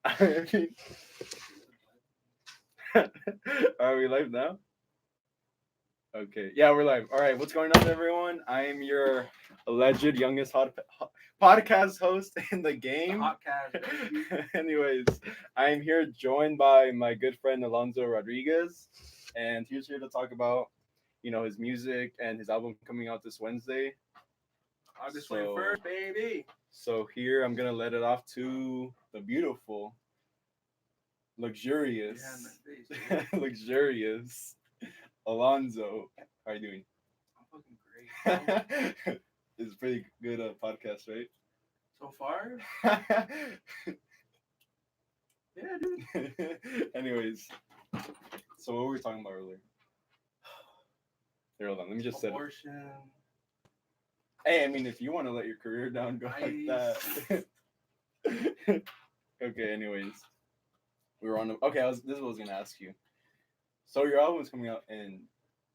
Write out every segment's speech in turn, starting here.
I mean, are we live now? Okay. Yeah, we're live. All right. What's going on, everyone? I am your alleged youngest podcast host in the game. Podcast, baby. Anyways, I am here joined by my good friend Alonso Rodriguez, and he's here to talk about, his music and his album coming out this Wednesday. August So, 21st, baby. so here I'm gonna let it off to the beautiful, luxurious, Yeah, in my face, dude. luxurious Alonzo. How are you doing? I'm fucking great, bro. It's a pretty good podcast, right? So far? Yeah, dude. Anyways, so what were we talking about earlier? Here, hold on. Let me just set it. Abortion. Hey, I mean, if you want to let your career down, go like that. Okay. Anyways, we were on. Okay, this is what I was gonna ask you. So your album is coming out in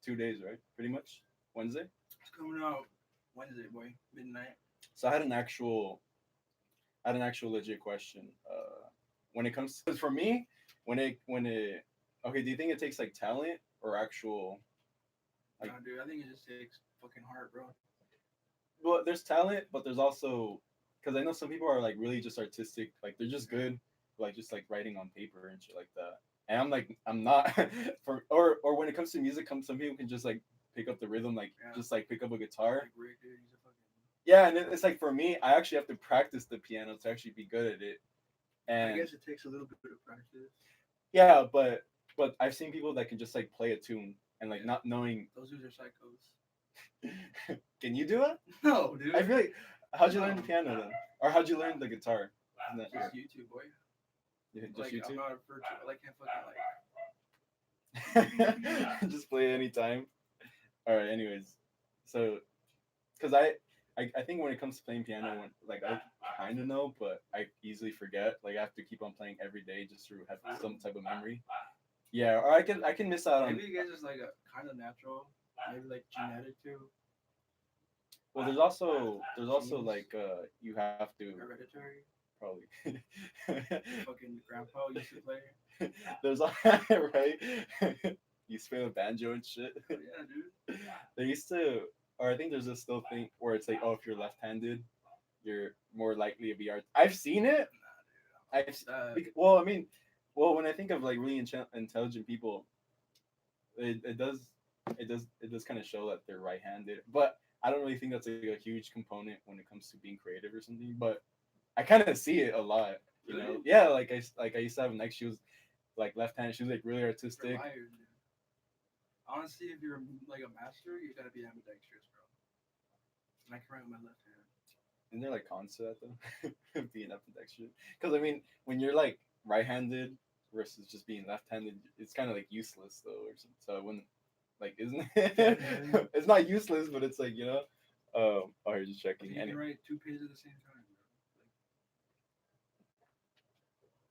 2 days, right? Pretty much Wednesday. It's coming out Wednesday, boy. Midnight. So I had an actual legit question. When it comes to, for me, when it okay, do you think it takes like talent or actual like? Nah, dude, I think it just takes fucking heart, bro. Well, there's talent, but there's also because I know some people are like really just artistic, like they're just good, like just like writing on paper and shit like that. And I'm not or when it comes to music, some people can just like pick up the rhythm, like Yeah. just like pick up a guitar. Like Rick, dude, he's a fucking. Yeah, and it's like for me, I actually have to practice the piano to actually be good at it. I And guess it takes a little bit of practice. yeah, but I've seen people that can just like play a tune and like Yeah. not knowing. Those dudes are psychos. Can you do it? No, dude. I feel like how'd you learn the piano then, or how'd you learn the guitar? Isn't that Just YouTube, boy. yeah, just Like, I'm YouTube? not a virtual. Like, can't fucking, like. Just play anytime. All right. Anyways, so because I think when it comes to playing piano, like I kind of know, but I easily forget. Like I have to keep on playing every day just to have some type of memory. Yeah, or I can miss out on. Maybe you guys just like a kind of natural, maybe like genetic too, Well, there's also like you have to hereditary. probably. Your fucking grandpa used to play. There's right. You play the banjo and shit. Oh, yeah, dude. They used to, or I think there's a still thing where it's like, oh, if you're left-handed, you're more likely to be art. I've seen it. Well, I mean, well, when I think of like really intelligent people, it does kind of show that they're right-handed, but I don't really think that's like a huge component when it comes to being creative or something. But I kind of see it a lot, you know. Really? Yeah, like I used to have an ex. She was like left-handed. She was like really You're artistic. liars, dude. Honestly, if you're like a master, you gotta be ambidextrous, bro. And I can write with my left hand. Isn't there like cons to that though? Being ambidextrous? Because I mean, when you're like right-handed versus just being left-handed, it's kind of like useless though, or something. So I wouldn't like, isn't it? Yeah. It's not useless, but it's like oh, you're just But checking. you can write 2 pages at the same time, bro.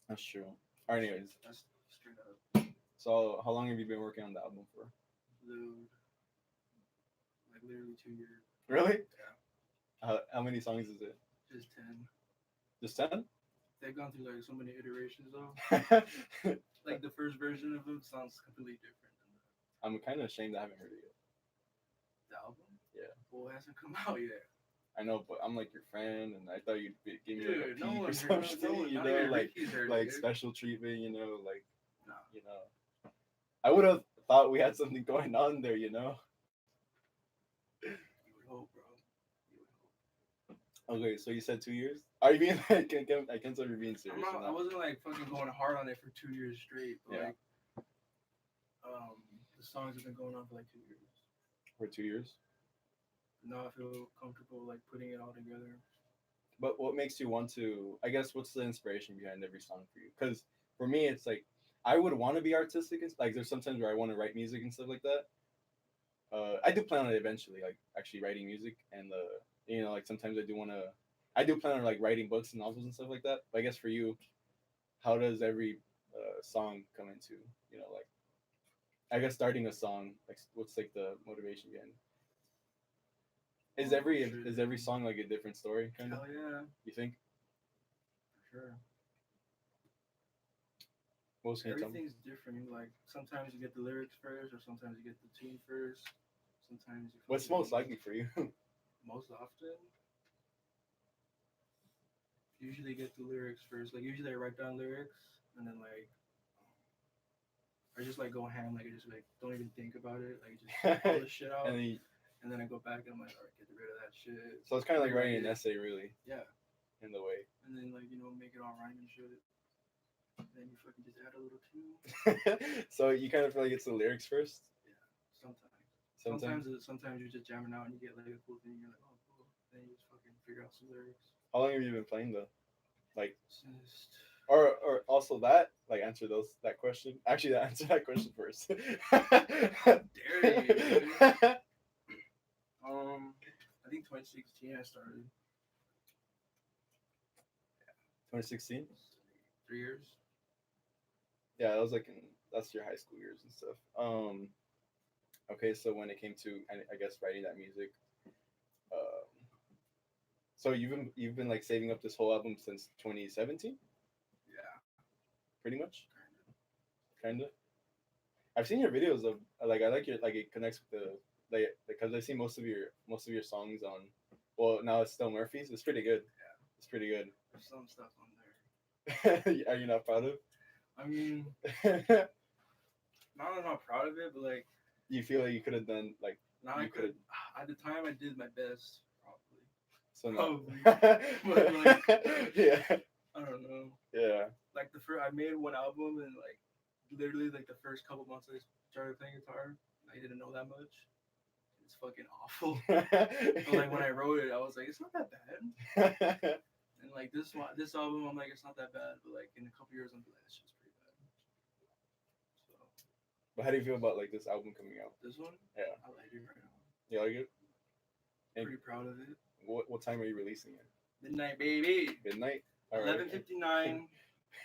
That's true. All right, anyways, That's straight up, so how long have you been working on the album for? dude. Like literally 2 years. Really? Yeah. How many songs is it? Just 10. Just 10? They've gone through like so many iterations though. Like the first version of it sounds completely different than I'm kind of ashamed I haven't heard it yet. the album. Yeah. Well, it hasn't come out yet. I know, but I'm like your friend, and I thought you'd give me like a Dude, no peek or one, something, no one, you not know, even like Ricky's heard like it, dude. special treatment, you know, like No. you know. I would have thought we had something going on there, you know. You would hope, bro. You would hope. Okay, so you said 2 years. Are you being? I can't tell you're being I'm serious. not, I wasn't like fucking going hard on it for 2 years straight, but Yeah. like, the songs have been going on for like 2 years. For 2 years. Now I feel comfortable like putting it all together. But what makes you want to? I guess what's the inspiration behind every song for you? Because for me, it's like I would want to be artistic. And, like there's sometimes where I want to write music and stuff like that. I do plan on it eventually, like actually writing music, and like sometimes I do want to. I do plan on like writing books and novels and stuff like that. But I guess for you, how does every song come into like I guess starting a song like what's like the motivation behind? Is Oh, every shit. is every song like a different story kind of? Hell yeah, You think? for sure. Most can you tell me? Everything's different. Like sometimes you get the lyrics first, or sometimes you get the tune first. Sometimes you What's fucking most likely for you? most often usually get the lyrics first. Like usually I write down lyrics and then like I just like go ham. Like I just like don't even think about it. Like just all and this shit out, then, and then I go back and I'm like, all right, get rid of that shit. so it's kind of like Rewrite writing an it. essay, really, Yeah, in the way. and then like make it all rhyme and shit. And then you fucking just add a little tune. So you kind of feel like it's the lyrics first. Yeah, sometimes. Sometimes. Sometimes you're just jamming out and you get like a cool thing. You're like, oh, cool. Then you just fucking figure out some lyrics. How long have you been playing though? Like, Just or also that like answer those that question. Actually, answer that question first. dare you, dude. I think 2016 I started. 2016. 3 years. Yeah, that was like that's your high school years and stuff. Okay, so when it came to I guess writing that music, um, so you've been like saving up this whole album since 2017, Yeah, pretty much, kind of. kind of. I've seen your videos of like I like your like it connects with the like because I see most of your songs on. Well, now it's still Murphy's. It's pretty good. Yeah, It's pretty good. there's some stuff on there. Are you not proud of? I mean, not I'm not proud of it, but like You feel like you could have done like now I you could could. have At the time, I did my best, probably. so no. Probably, but like Yeah, I don't know. yeah. Like the first, I made one album, and like literally like the first couple months I started playing guitar, I didn't know that much. It's fucking awful. But like when I wrote it, I was like, it's not that bad. And like this album, I'm like, it's not that bad. But like in a couple years, I'm like, this shit's pretty bad. So But how do you feel about like this album coming out? this one, Yeah, I like it right now. you like it? And Pretty proud of it. what time are you releasing it? Midnight Baby, Midnight. All right. 11:59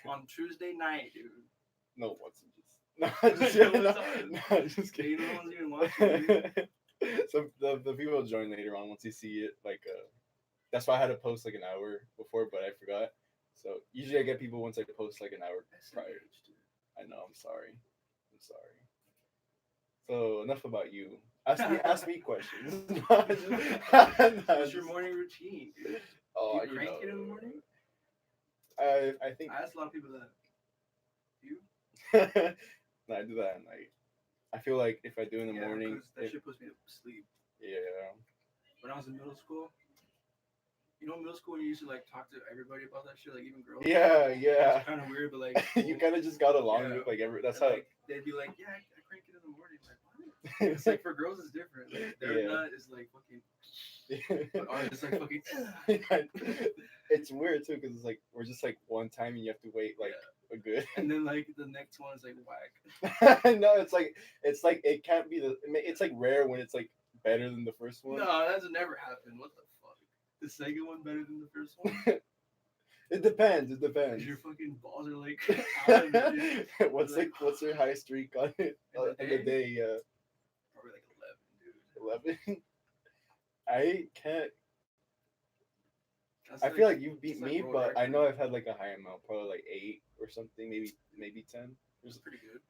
on Tuesday night, dude. No, what's it just? No, just kidding. What's No, up? no, just Ain't kidding. no one's even watching, dude. So the people will join later on once you see it. Like that's why I had to post like an hour before, but I forgot. So usually I get people once I post like an hour prior. SMH, dude. I know. I'm sorry. I'm sorry. So enough about you. Ask me questions. No, What's your morning routine, dude? Do Oh, you crank it in the morning? I think I asked a lot of people that. You? no, I do that at night. I feel like if I do in the Yeah, morning, because that shit puts me to sleep. yeah, When I was in middle school, middle school when you used to like talk to everybody about that shit, like even girls. yeah, yeah. It's kind of weird, but like You kind of just got along Yeah. with like every. That's and, how. like they'd be like, yeah, I crank it in the morning. Like what? It's like for girls it's different. Like their Yeah. nut is like fucking, but ours is like fucking. It's weird too because it's like we're just like one time and you have to wait like a good. And then like the next one is like whack. No, it's like it can't be the. It's like rare when it's like better than the first one. No, that's never happened. What the fuck? The second one better than the first one? It depends. It depends. Because your fucking balls are like out of it. What's your high streak on it In in the the day? Yeah, Probably like 11, dude. 11. I can't. That's I like, feel like you beat it's like me, world but I record. know I've had like a high amount, probably like 8 or something, maybe 10. It's pretty good.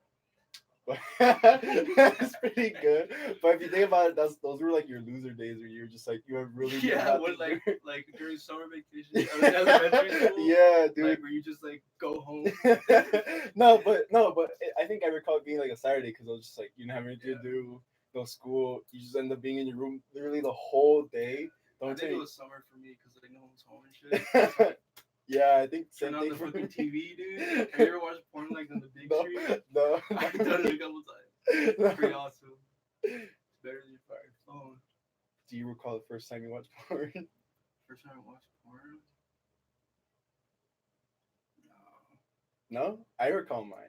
But that's pretty good. But if you think about it, those were like your loser days where you're just like you have really Yeah, nothing what to do. like during summer vacation, elementary school. Yeah, dude. Like where you just like go home. no, but I think I recall it being like a Saturday because I was just like you didn't have anything Yeah. to do, no school. You just end up being in your room literally the whole day. I Don't think take. it was summer for me because like no one's home and shit. Yeah, I think Turn same on thing the for fucking me. TV, dude. Have you ever watched porn like on the big No, screen? no. I've done it a couple times. No. Pretty awesome. It's better than your fucking phone. Do you recall the first time you watched porn? First time I watched porn? No. No, I recall mine.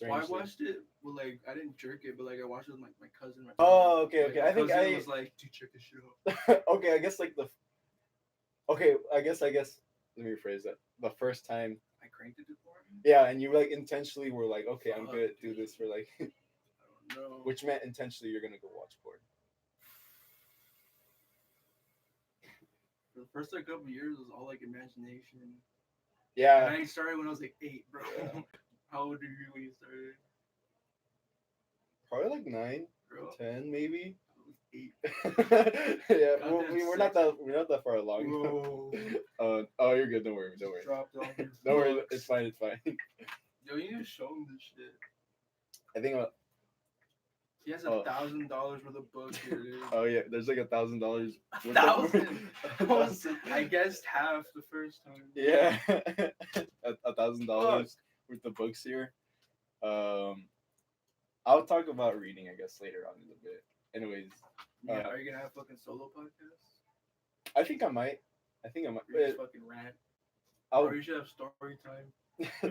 Well, I Strangely. watched it. Well, like I didn't jerk it, but like I watched it with my cousin. My Oh, okay, Like, okay. my I think cousin I. was like, "Dude, check this shit out." Okay, I guess like the. Okay, I guess. Let me rephrase that. The first time, I cranked it to porn. yeah, and you like intentionally were like, okay, I'm Fuck, gonna do dude. this for like, I don't know. which meant intentionally you're gonna go watch porn. For the first like couple years, it was all like imagination. Yeah, And I started when I was like 8, bro. Yeah. How old were you when you started? Probably like 9, Bro, 10, maybe. I was 8. Yeah, well, Goddamn we're not that far along. Bro, Oh, you're good. Don't worry. Don't worry. dropped all your Don't worry. books. It's fine. It's fine. Yo, you need to show him this shit. I think. He has Oh. $1,000 worth of books here, dude. Oh yeah, there's like $1,000. $1,000. I guessed half the first time. Yeah, $1,000 worth of books here. Um, I'll talk about reading, I guess, later on in a bit. Anyways, Yeah, are you gonna have fucking solo podcasts? I think I might. I think I might. Or you just fucking rant? I'll, Or you should have story time.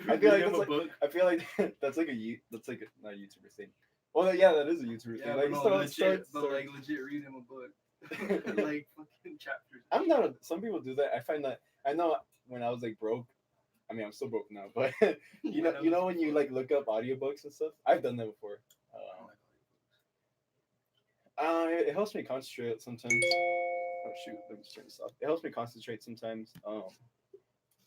I feel like Read him that's a like book. I feel like that's like that's like not a YouTuber thing. Well, yeah, that is a YouTuber Yeah, thing. but Like, no, legit, but like legit read him a book. Like fucking chapters. I'm not. Some people do that. I find that I know when I was like broke. I mean, I'm still broke now, but you know when you like look up audiobooks and stuff. I've done that before. It helps me concentrate sometimes. Oh shoot, let me just turn this off. It helps me concentrate sometimes.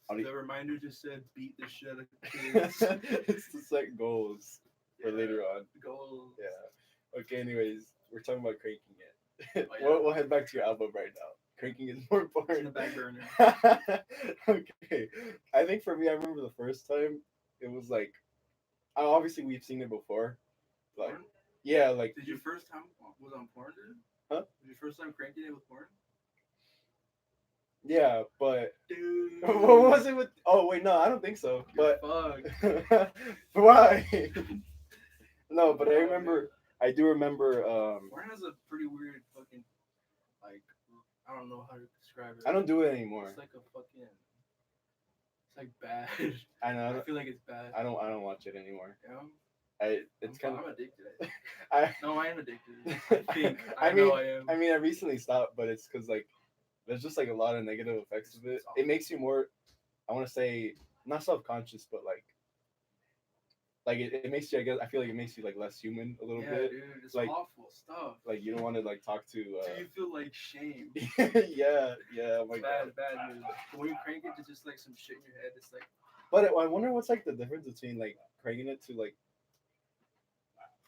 The reminder just said beat the shit out of kids. It's to set goals for later on. Goals. Yeah. Okay. Anyways, we're talking about cranking it. Oh, yeah. We'll head back to your album right now. Cranking is more important. In the back burner. Okay. I think for me, I remember the first time. It was like, obviously we've seen it before. Like, Porn? yeah, like. Did your first time was on porn, dude? Huh? Did your first time cranking it with porn? Yeah, but Dude. what was it with? Oh wait, no, I don't think so. You're But fucked. why? No, but I do remember. Porn has a pretty weird fucking, like, I don't know how to describe it. I don't do it anymore. It's like a fucking, it's like bad. I know. I feel like it's bad. I don't watch it anymore. Yeah. It's kind of. I'm addicted. I am addicted. I think. I mean, know I am. I mean, I recently stopped, but it's because like there's just like a lot of negative effects of it. It makes you more. I want to say not self-conscious, but like it makes you. I feel like it makes you like less human a little bit. Dude, it's like awful stuff. Like you don't want to like talk to. Do you feel like shame? Yeah. Oh my god. Bad news. When you crank it to just like some shit in your head, it's like. But I wonder what's like the difference between like cranking it to like.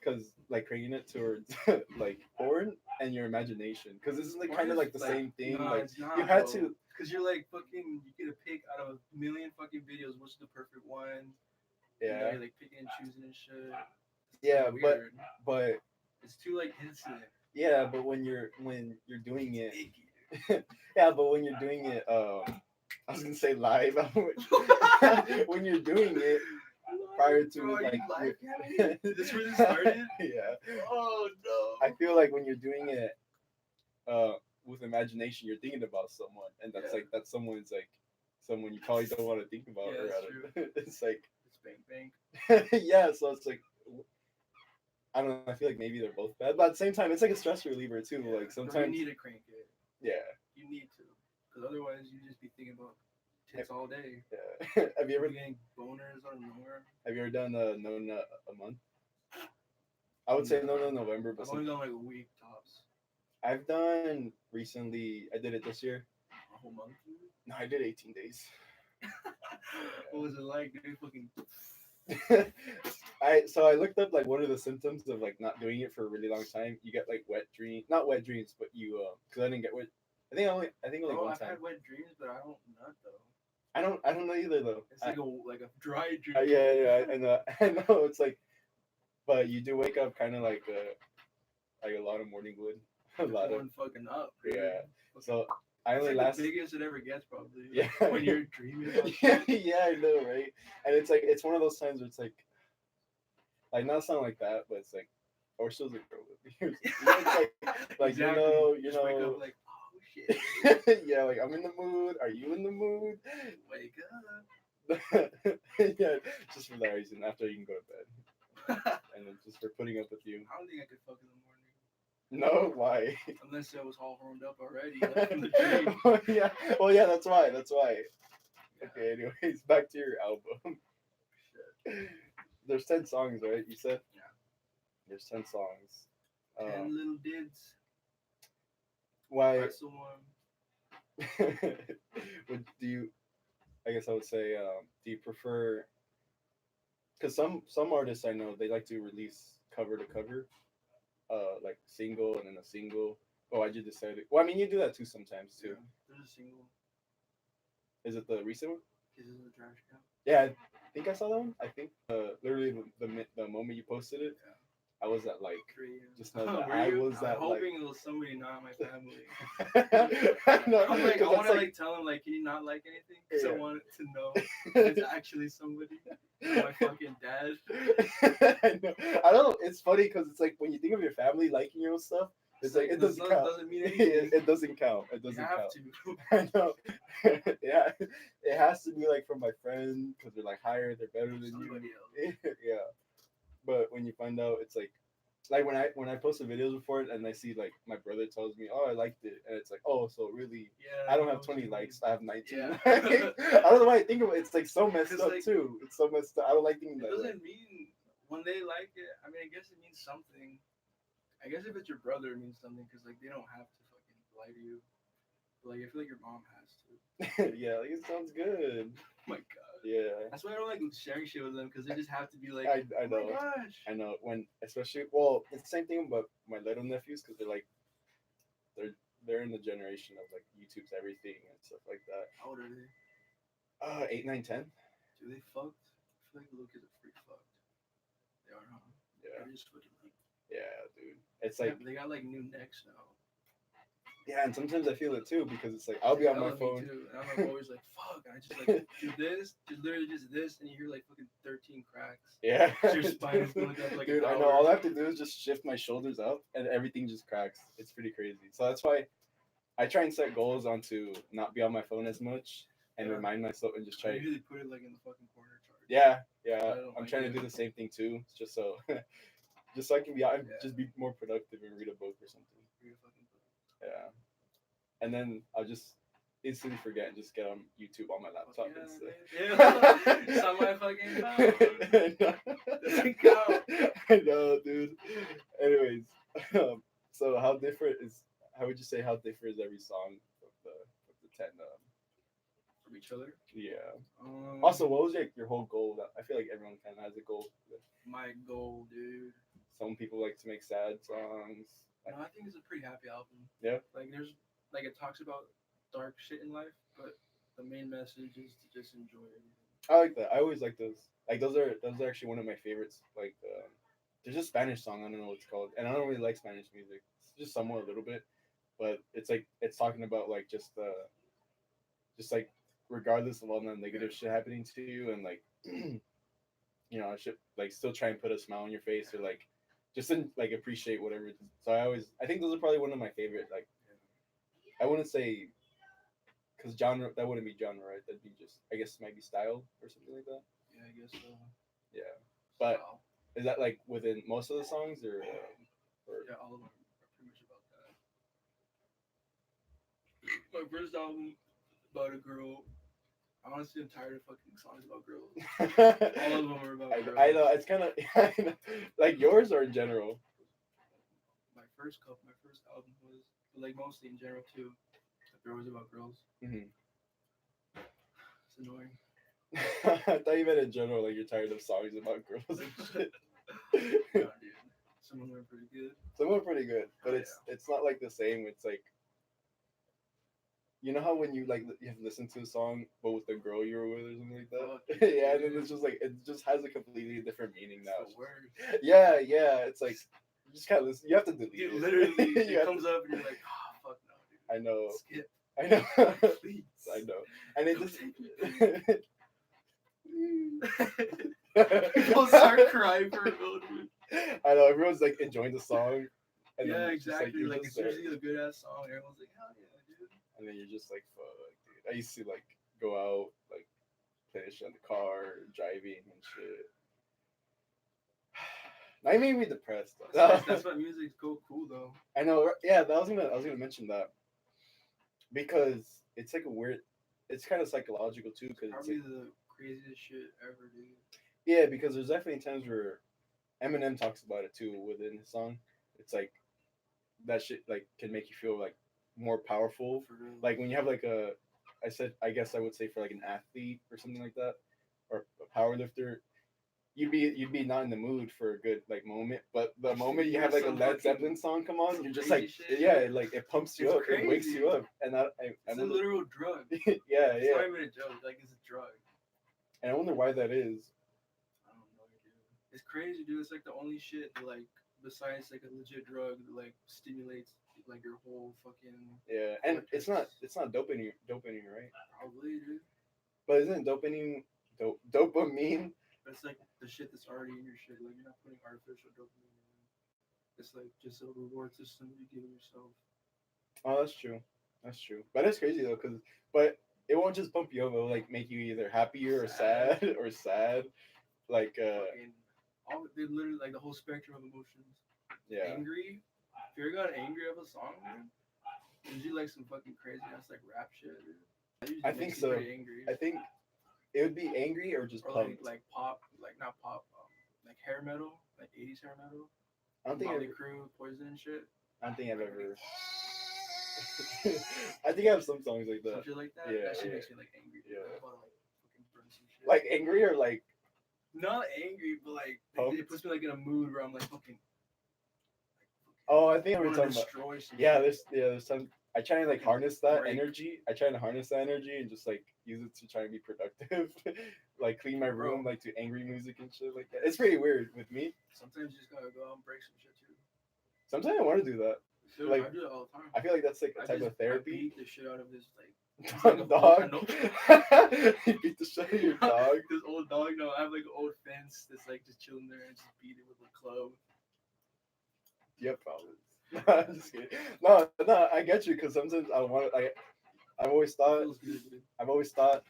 Because like cranking it towards like porn and your imagination, because this is like kind of like the same thing. Nah, like it's not, you had bro. to, because you're like fucking, you get a pick out of a million fucking videos. What's the perfect one? yeah, you know, you're like picking and choosing and shit. yeah, Weird. but it's too like instant. Yeah, but when you're doing it, yeah, but when you're doing it, I was gonna say live. When you're doing it prior to Bro, like with, this really started. Yeah. Oh no. I feel like when you're doing it, with imagination, you're thinking about someone, and that's someone's like someone you probably don't want to think about. Yeah, that's true. It's like it's bang. Yeah, so it's like I don't know. I feel like maybe they're both bad, but at the same time, it's like a stress reliever too. Yeah, like sometimes you need to crank it. Yeah, you need to, because otherwise you just be thinking about tits all day. Yeah. Have you ever getting boners out of nowhere? Have you ever done a month? I would say no November, but I've only done like a week tops. I've done recently. I did it this year. A whole month? No, I did 18 days. What was it like? Dude, fucking. I looked up like what are the symptoms of like not doing it for a really long time. You get like not wet dreams, but you because I didn't get wet. I think only one I've time. had wet dreams, but I don't nut though. I don't know either though. It's like a dry dream. Yeah, I know. I know. It's like, but you do wake up kind of like a lot of morning wood. A lot of fucking up. Dude. Yeah. So I only the biggest it ever gets probably. Yeah. When you're dreaming. Yeah, I know, right? And it's like it's one of those times where it's like not sound like that, but it's like, or still like, it's like exactly. you just know, wake up like, oh shit. Yeah, like I'm in the mood. Are you in the mood? Wake up. Yeah, just for that reason. After you can go to bed, and then just for putting up with you. I don't think I could fuck in the morning. No, why? Unless I was all horned up already. Like, from the dream. Yeah. Well, yeah, that's why. Yeah. Okay. Anyways, back to your album. Shit. There's 10 songs, right? You said. Yeah. There's 10 songs. 10 little dids. Why? Would do you? I guess I would say, do you prefer? because some artists I know they like to release cover to cover, like single and then a single. Oh, I just decided. Well, I mean, you do that too sometimes too. Yeah. There's a single. Is it the recent one? This is a trash can. Yeah, I think I saw that one. I think literally the moment you posted it, Yeah. I was at like 3 a.m. just know that Were I you? was I'm at like. hoping it was somebody not my family. No, I'm like, I 'cause want that's to like, like tell him like, can you not like anything? Because I yeah. want to know if it's actually somebody. Not my fucking dad. I know. I don't know. It's funny because it's like when you think of your family liking your own stuff, it's like it This doesn't count. doesn't mean anything. It doesn't count. It You doesn't have count. to. I know. Yeah, it has to be like from my friend because they're like higher, they're better than Somebody you. else. Yeah, but when you find out, it's like when I post the videos before it and I see like my brother tells me, "Oh, I liked it," and it's like, "Oh, so really." Yeah. I don't have knows 20 you. likes. I have 19. Yeah. I don't know why I think of it. It's like so messed 'Cause, up like, too. It's so messed up. I don't like thinking It that way. doesn't mean when they like it. I mean, I guess it means something. I guess if it's your brother, it means something because like they don't have to fucking lie to you. But, like I feel like your mom has to. Yeah, like it sounds good. Oh my god. Yeah, That's why I don't like sharing shit with them because they just have to be like, I oh know. my gosh. I know when especially well, it's the same thing about my little nephews because they're they're in the generation of like YouTube's everything and stuff like that. How old are they? 8, 9, 10. Do they fucked? I feel like the little kids are pretty fucked. They are, huh? Yeah, They're just fucking like, yeah, dude. It's like they got like new necks now. yeah, and sometimes I feel it too because it's like I'll be They on my yell at me phone. too, and I'm like always like, fuck, and I just like do this, just literally just this, and you hear like fucking 13 cracks. Yeah, Your spine is going up like dude. an I know. hour. All I have to do is just shift my shoulders up, and everything just cracks. It's pretty crazy. So that's why I try and set goals on to not be on my phone as much and Yeah. remind myself and just I try. usually put it like in the fucking corner charge. Yeah, I yeah. don't I'm like trying to it. do the same thing too, just so, just so I can be out and Yeah. just be more productive and read a book or something. Read a fucking book. Yeah, and then I'll just instantly forget and just get on YouTube on my laptop Yeah, instead. yeah. It's on my fucking phone. Doesn't count. I know, dude. Anyways, so how would you say how different is every song of the 10? From each other. Yeah. Um, Also, what was your whole goal? I feel like everyone kind of has a goal. my goal, dude. Some people like to make sad songs. No, I think it's a pretty happy album. Yeah. Like there's like it talks about dark shit in life, but the main message is to just enjoy everything. I like that. I always like those. Like those are actually one of my favorites. Like there's a Spanish song. I don't know what it's called, and I don't really like Spanish music. It's just somewhat a little bit, but it's like it's talking about like just like regardless of all the negative shit happening to you, and like you know, I should like still try and put a smile on your face or like just like appreciate whatever. So I think those are probably one of my favorite. Like I wouldn't say because genre that wouldn't be genre, right? That'd be just I guess maybe style or something like that. Yeah, I guess so. Yeah, but Wow. is that like within most of the songs or Yeah, all of them are pretty much about that. My first album about a girl. Honestly, I'm tired of fucking songs about girls. All of them are about girls. I know it's kind of like yours or in general. My first album was like mostly in general too. There was about girls. Mm-hmm. It's annoying. I thought you meant in general, like you're tired of songs about girls and shit. Nah, dude. Some of them are pretty good. Some are pretty good, but Oh, it's not like the same. It's like you know how when you like you have listened to a song but with the girl you were with or something like that. Fuck, Yeah, and then dude. it's just like it just has a completely different meaning now. It's the worst. Yeah, yeah. It's like you just can't listen. You have to delete You it. literally, You it have comes up and you're like, oh, fuck no, dude. I know. Skip, I know. please. I know. And it Don't just. take me. People start crying for a dude. I know everyone's like enjoying the song. And Yeah, then it's just, exactly. you're Like, just it's there. usually a good ass song. Everyone's like, hell yeah, dude. And then you're just like, fuck, dude. I used to like go out, like play this shit in the car, driving and shit. Now you made me depressed. That's why music's cool though. I know. Yeah, I was gonna mention that because it's like a weird. It's kind of psychological too, because it's Probably like, the craziest shit ever, dude. yeah, because there's definitely times where Eminem talks about it too within his song. It's like that shit like can make you feel like more powerful. For real. Like when you have like I guess I would say for like an athlete or something like that, or a power lifter, you'd be not in the mood for a good like moment, but the moment you Hear have like a some Led fucking- Zeppelin song come on, some you're just crazy like shit. yeah, it pumps you It's up, it wakes crazy. you up, and I It's a wonder, literal drug. yeah, It's yeah, not even a joke. Like it's a drug. and I wonder why that is. I don't know, dude. It's crazy, dude. It's like the only shit that, like, besides like a legit drug that like stimulates like your whole fucking. Yeah, and cortex. it's not dopamine, right? Probably, dude. But isn't dopamine? But it's like the shit that's already in your shit. Like you're not putting artificial dopamine in. It's like just a reward system you give yourself. Oh, that's true. That's true. But it's crazy though, but it won't just bump you up. It'll like make you either happier or Sad. sad or sad. Like Fucking all they literally like the whole spectrum of emotions. yeah. Angry. If you ever got angry of a song, dude, usually like some fucking crazy ass like rap shit, dude. That usually I think makes you so. pretty angry. I think it would be angry or just Or pumped. like pop, like not pop, like hair metal, like 80s hair metal. I don't think Motley I've, Crue, Poison and shit. I don't think I've ever. I think I have some songs like Some that. shit like that. Yeah, That shit yeah. makes me like angry. Dude. Yeah. I wanna like fucking burn some shit. Like angry or like not angry, but like Pumped? it puts me like in a mood where I'm like fucking. oh, I think I we're want to talking about. destroy some Yeah, shit. there's some. I try to like harness that Break. energy. I try to harness that energy and just like use it to try and be productive, like clean my room, Bro. like to angry music and shit like that. It's pretty weird with me. Sometimes you just gotta go out and break some shit too. Sometimes I want to do that. Dude, Like, I do it all the time. I feel like that's like a I type just of therapy. I beat the shit out of this like Dog. I know. You beat the shit out of your dog. This old dog. No, I have like an old fence that's like just chilling there and just beat it with a club. You have problems. I'm just kidding. No, I get you because sometimes I want like I've always thought Feels good, dude. I've always thought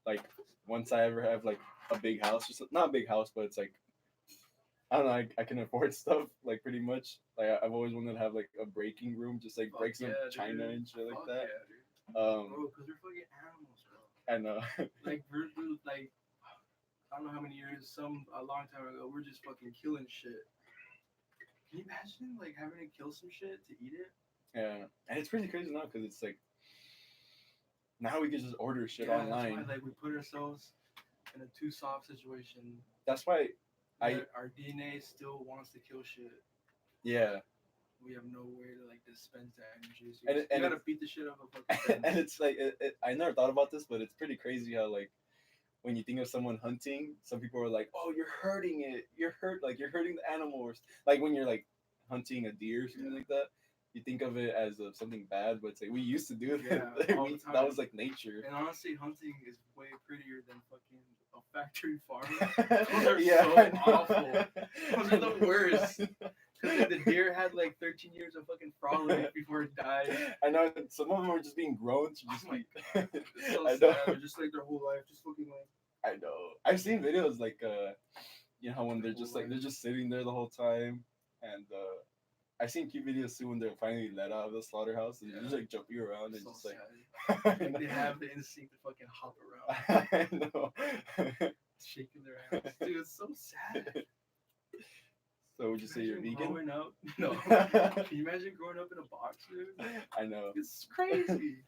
like once I ever have like a big house, just not a big house, but it's like I don't know, I can afford stuff like pretty much. Like I've always wanted to have like a breaking room, just like Fuck break some yeah, china dude. and shit like Fuck that. yeah, dude. Um, Bro, because they're fucking animals, bro. and Like we're like I don't know how many years, a long time ago, we're just fucking killing shit. Can you imagine like having to kill some shit to eat it? yeah, and it's pretty crazy now because it's like now we can just order shit Yeah, online. that's why like we put ourselves in a too soft situation. That's why Our DNA still wants to kill shit. yeah. We have no way to like dispense that energy. So And you gotta beat the shit out of a fucking and it's like I never thought about this, but it's pretty crazy how like when you think of someone hunting, some people are like, "Oh, you're hurting it. You're hurting the animals." Like when you're like hunting a deer or something like that, you think of it as something bad, but it's like we used to do it. Yeah, all the time. That was like nature. And honestly, hunting is way prettier than fucking a factory farm. Those are Yeah, so I know. awful. Those are the worst. Because like, the deer had like 13 years of fucking frolic before it died. I know some of them were just being grown to just Oh my be. It's so I sad. know. They're just like their whole life, just looking like. I know. I've seen videos like you know how when they're Their just whole like they're life. just sitting there the whole time, and I've seen cute videos too when they're finally let out of the slaughterhouse and they're just like jumping around and So just like. sad. I Like, they know. have the instinct to fucking hop around, I know. shaking their ass. Dude, it's so sad. So would you say you're Imagine vegan? growing up? No. Can you imagine growing up in a box, dude? I know. It's crazy.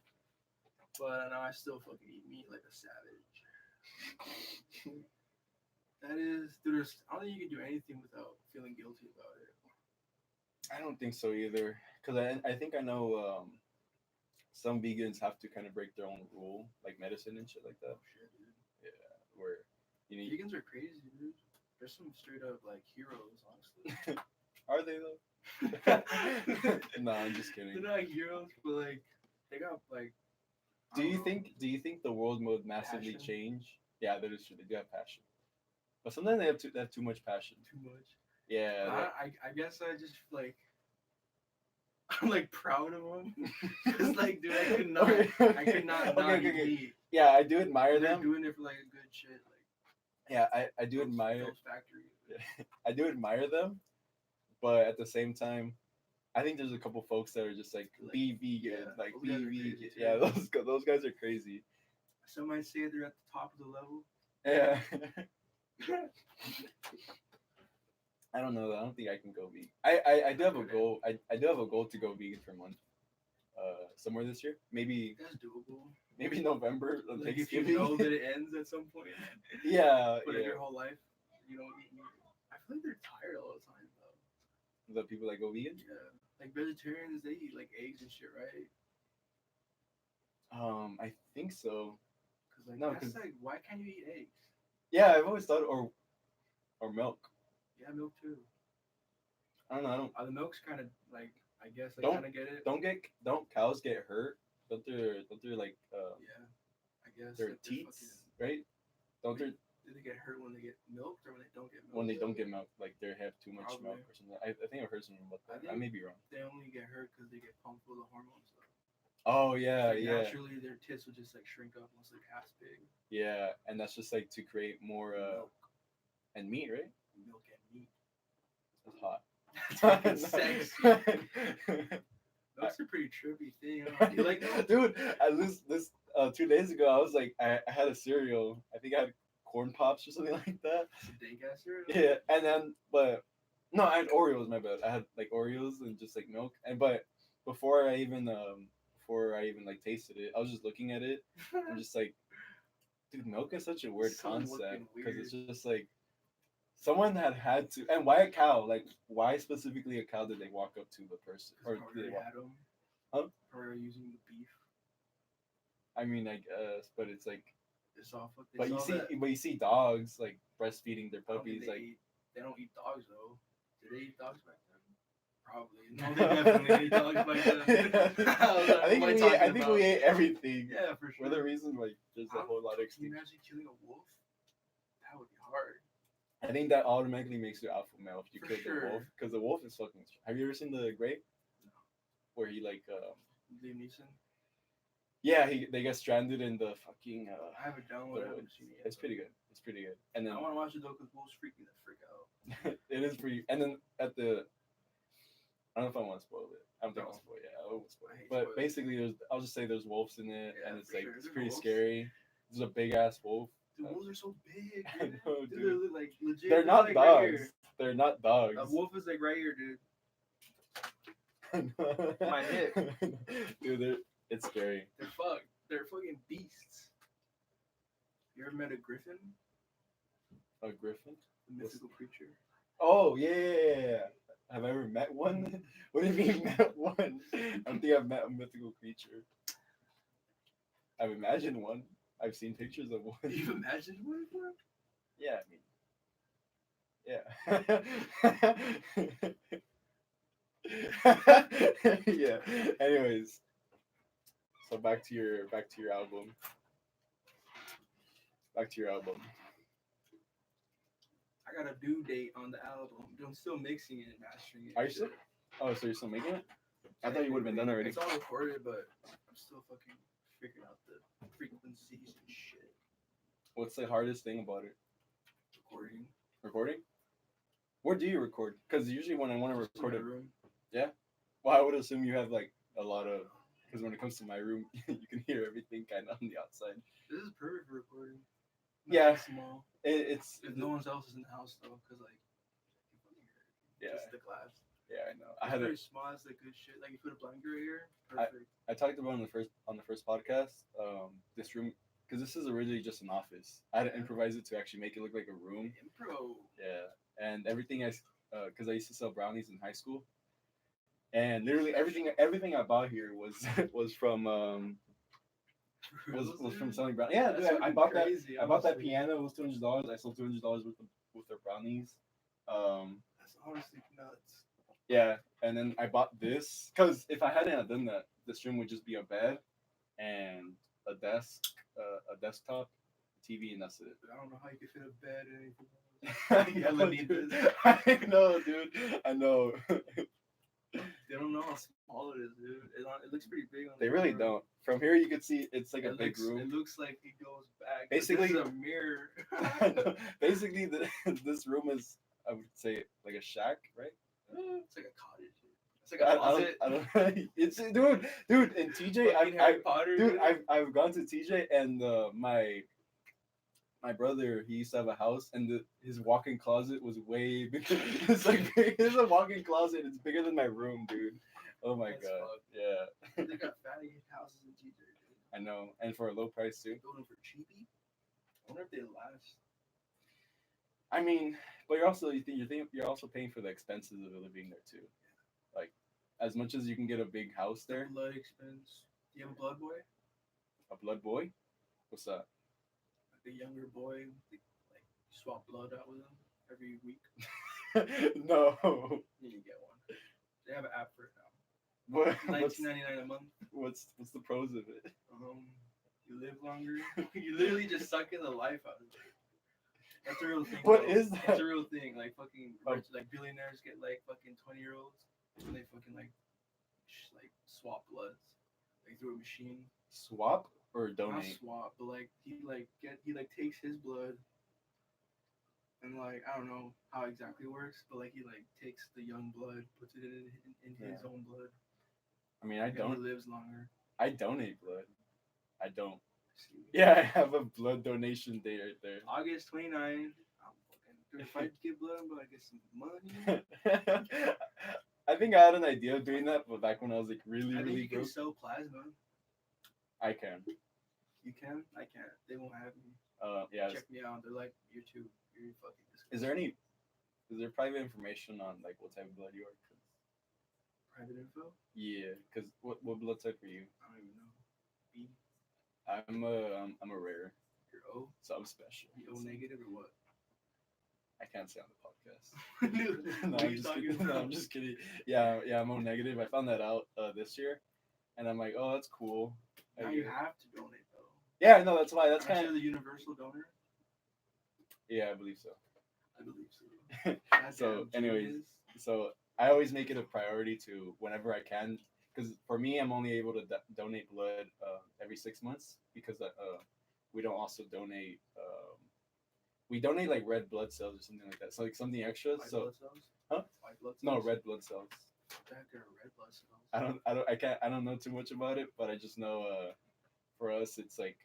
But now I still fucking eat meat like a savage. That is, dude. I don't think you can do anything without feeling guilty about it. I don't think so either, because I think I know some vegans have to kind of break their own rule, like medicine and shit like that. Oh shit, dude. Yeah, where you need. Vegans are crazy, dude. They're some straight up like heroes, honestly. Are they though? No, I'm just kidding. They're not heroes, but like they got like. Do you think the world would massively Passion? change? Yeah, that is true. They do have passion, but sometimes they have too much passion. Too much. Yeah. I guess I just like. I'm like proud of them. Cause like, dude, I could not not eat meat. Yeah, I do admire They're them. doing it for like a good shit. Like Yeah, I do admire. those factories. I do admire them, but at the same time, I think there's a couple folks that are just like be vegan, yeah, like those be guys are vegan. crazy, too. Yeah, those guys are crazy. Some might say they're at the top of the level. Yeah. I don't know. I don't think I can go vegan. I do have a goal. I do have a goal to go vegan for a month. somewhere this year. Maybe That's doable. November on Like if you Thanksgiving. know that it ends at some point, Yeah, but if yeah. your whole life you don't eat meat, I feel like they're tired all the time though. The people that go vegan. Yeah, like vegetarians, they eat like eggs and shit, right? I think so. Cause like No, that's because like why can't you eat eggs? yeah, I've always thought or milk. Yeah, milk too. I don't know. I don't The milk's kind of like I guess I don't kind of get it. don't cows get hurt? Don't they like Yeah, I guess their like they're teats, right? Don't Wait, they do they get hurt when they get milked or when they don't get milked? when they don't get milk, like they have too much Probably. milk or something? I think I've heard something about I that. I think may be wrong. they only get hurt because they get pumped full of hormones. Though. Oh yeah, Like yeah, naturally, their tits would just like shrink up once they're calf's big. yeah, and that's just like to create more Milk, and meat, right? milk and meat. That's hot. That's fucking sexy. Milk's a pretty trippy thing. Huh? You like milk? Dude, at least this 2 days ago, I was like, I had a cereal. I think I had corn pops or something like that. It's a dank ass cereal. Yeah, and then but no, I had Oreos. My bad. I had like Oreos and just like milk. And but before I even like tasted it, I was just looking at it. I'm just like, dude, milk is such a weird So concept fucking because weird. it's just like someone had to. And why a cow? Like, why specifically a cow did they walk up to the person or did Probably they walk? had them. Huh? Or using the beef. I mean, I guess, but it's like, It's all fucked. but you see dogs like breastfeeding their puppies, like. They don't eat dogs though. Did they eat dogs back then? Probably. No, they definitely ate dogs back then. I think we ate everything. Yeah, for sure. For the reason, like, there's a whole lot of Can you extinction. imagine killing a wolf? That would be hard. I think that automatically makes you alpha male if you For kill sure. the wolf, because the wolf is fucking. Have you ever seen The Grey? No. Where he like, Liam Neeson? yeah, they get stranded in the fucking. I haven't downloaded. I haven't seen it yet. It's pretty good. It's pretty good. And then I want to watch it though because wolves freak me the frick out. it is pretty. And then at the. I don't know if I want to spoil it. I don't think I'll No. spoil it. Yeah, I won't spoil I it. hate But spoilers. basically, I'll just say there's wolves in it, Yeah, and it's for like sure. it's There's pretty wolves. scary. There's a big ass wolf. Dude, wolves are so big. I Dude. know, Dude, dude. they're like legit. They're not like dogs. Right here. They're not dogs. A wolf is like right here, dude. My hip. Dude, it's scary. They're fucked. They're fucking beasts. You ever met a griffin? A griffin? A mythical creature. Oh yeah. Have I ever met one? What do you mean met one? I don't think I've met a mythical creature. I've imagined one. I've seen pictures of one. You've imagined one before? Yeah, I mean, yeah. Yeah. Anyways, so back to your album. Back to your album. I got a due date on the album. I'm still mixing it and mastering it. Are you still? Oh, so you're still making it? I thought you would have been done already. It's all recorded, but I'm still fucking figuring out the frequencies and shit. What's the hardest thing about it? Recording. Recording? Where do you record? Because usually when I want to Just in record my it, room. well, I would assume you have like a lot of. Because when it comes to my room, you can hear everything kind of on the outside. This is perfect for recording. Yeah. Nice and small. It's If no one else is in the house though, because like, yeah, just the glass. yeah, I know. It's very small. It's like good shit. Like you put a blanket right here. Perfect. I talked about on the first podcast. This room, because this is originally just an office. I had to improvise it to actually make it look like a room. Impro. Yeah, and everything because I used to sell brownies in high school, and literally everything I bought here was was from was from selling brownies. Yeah, dude, I bought crazy, I bought that honestly. piano. It was $200. I sold $200 with their brownies. That's honestly nuts. Yeah, and then I bought this because if I hadn't have done that, this room would just be a bed and a desk, a desktop, TV, and that's it. I don't know how you could fit a bed and anything. I know, need dude. this. I know, dude. I know. They don't know how small it is, dude. It looks pretty big on They the really camera. don't. From here, you can see it's like a It big looks, room. It looks like it goes back. Basically- This is a mirror. Basically, this room is, I would say, like a shack, right? It's like a cottage. It's like a closet. I don't. It's dude. In TJ, Fucking Harry Potter. dude, I've gone to TJ and my brother, he used to have a house and his walk-in closet was way bigger. It's like there's a walk-in closet. It's bigger than my room, dude. Oh my That's god. fucked. Yeah. They got fatty houses in TJ, dude. I know, and for a low price too. Building for cheapy. I wonder if they last. I mean, but you're also paying for the expenses of living there too. Like, as much as you can get a big house The there, blood expense. Do you have a blood boy? a blood boy. What's that? Like a younger boy, like you swap blood out with him every week. No. You need to get one. They have an app for it now. What? $19.99 a month. What's the pros of it? You live longer. You literally just suck in the life out of it. That's a real thing. What though. is that? That's a real thing. Like fucking rich, like billionaires get like fucking 20-year-olds, and they fucking like swap bloods, like through a machine. Swap or Not donate? swap, but like he takes his blood, and like I don't know how exactly it works, but like he like takes the young blood, puts it in his own blood. I mean, I and don't. He lives longer. I donate blood. I don't. Yeah, I have a blood donation day right there. August 29. If I get blood, I'm gonna get some money. I think I had an idea of doing that, but back when I was like really, I think really you can broke. sell plasma. I can. You can? I can't. They won't have me. Yeah. Check me out. They're like, you're fucking Is disgusting. there private information on like what type of blood you are? Private info? Yeah, because what blood type are you? I don't even know. B? I'm a rare. You're O? So I'm special. You O negative or what? I can't say on the podcast. Dude, No, what I'm are you just talking kidding. about? No, I'm just kidding. Yeah, I'm O negative. I found that out this year, and I'm like, oh, that's cool. Now you have to donate though. Yeah, no, that's why. That's Aren't kind you of. the universal donor? Yeah, I believe so. I believe so. So, anyways, so I always make it a priority to whenever I can, because for me, I'm only able to donate blood every 6 months because we don't also donate. We donate like red blood cells or something like that. So like something extra. White So blood cells? huh? White blood cells? No, red blood cells. What the heck are red blood cells? I don't know too much about it, but I just know for us it's like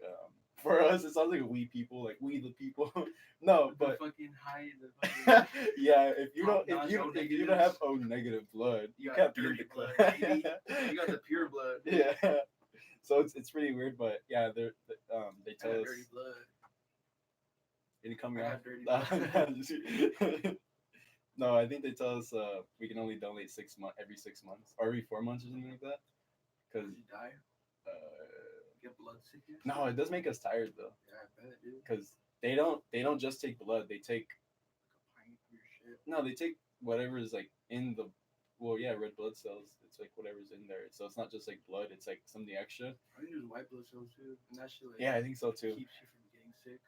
for us it sounds like we people, like we the people. No, With but the fucking high, the fucking yeah, if you don't have O negative blood, you got can't be in dirty the club. blood, baby. You got the pure blood. Yeah. So it's pretty weird, but yeah, they I tell got us. dirty blood. Did it come I out? have dirty blood. No, I think they tell us we can only donate every 6 months or every 4 months or something like that. Cause you die? Get blood sickness? no, it does make us tired though. Yeah, I bet, dude. Cause they don't just take blood. They take Like a pint of your shit. no, they take whatever is like in the red blood cells. It's like whatever's in there. So it's not just like blood. It's like something extra. I think there's white blood cells too, and that shit like Yeah, I think so too. keeps you from getting sick.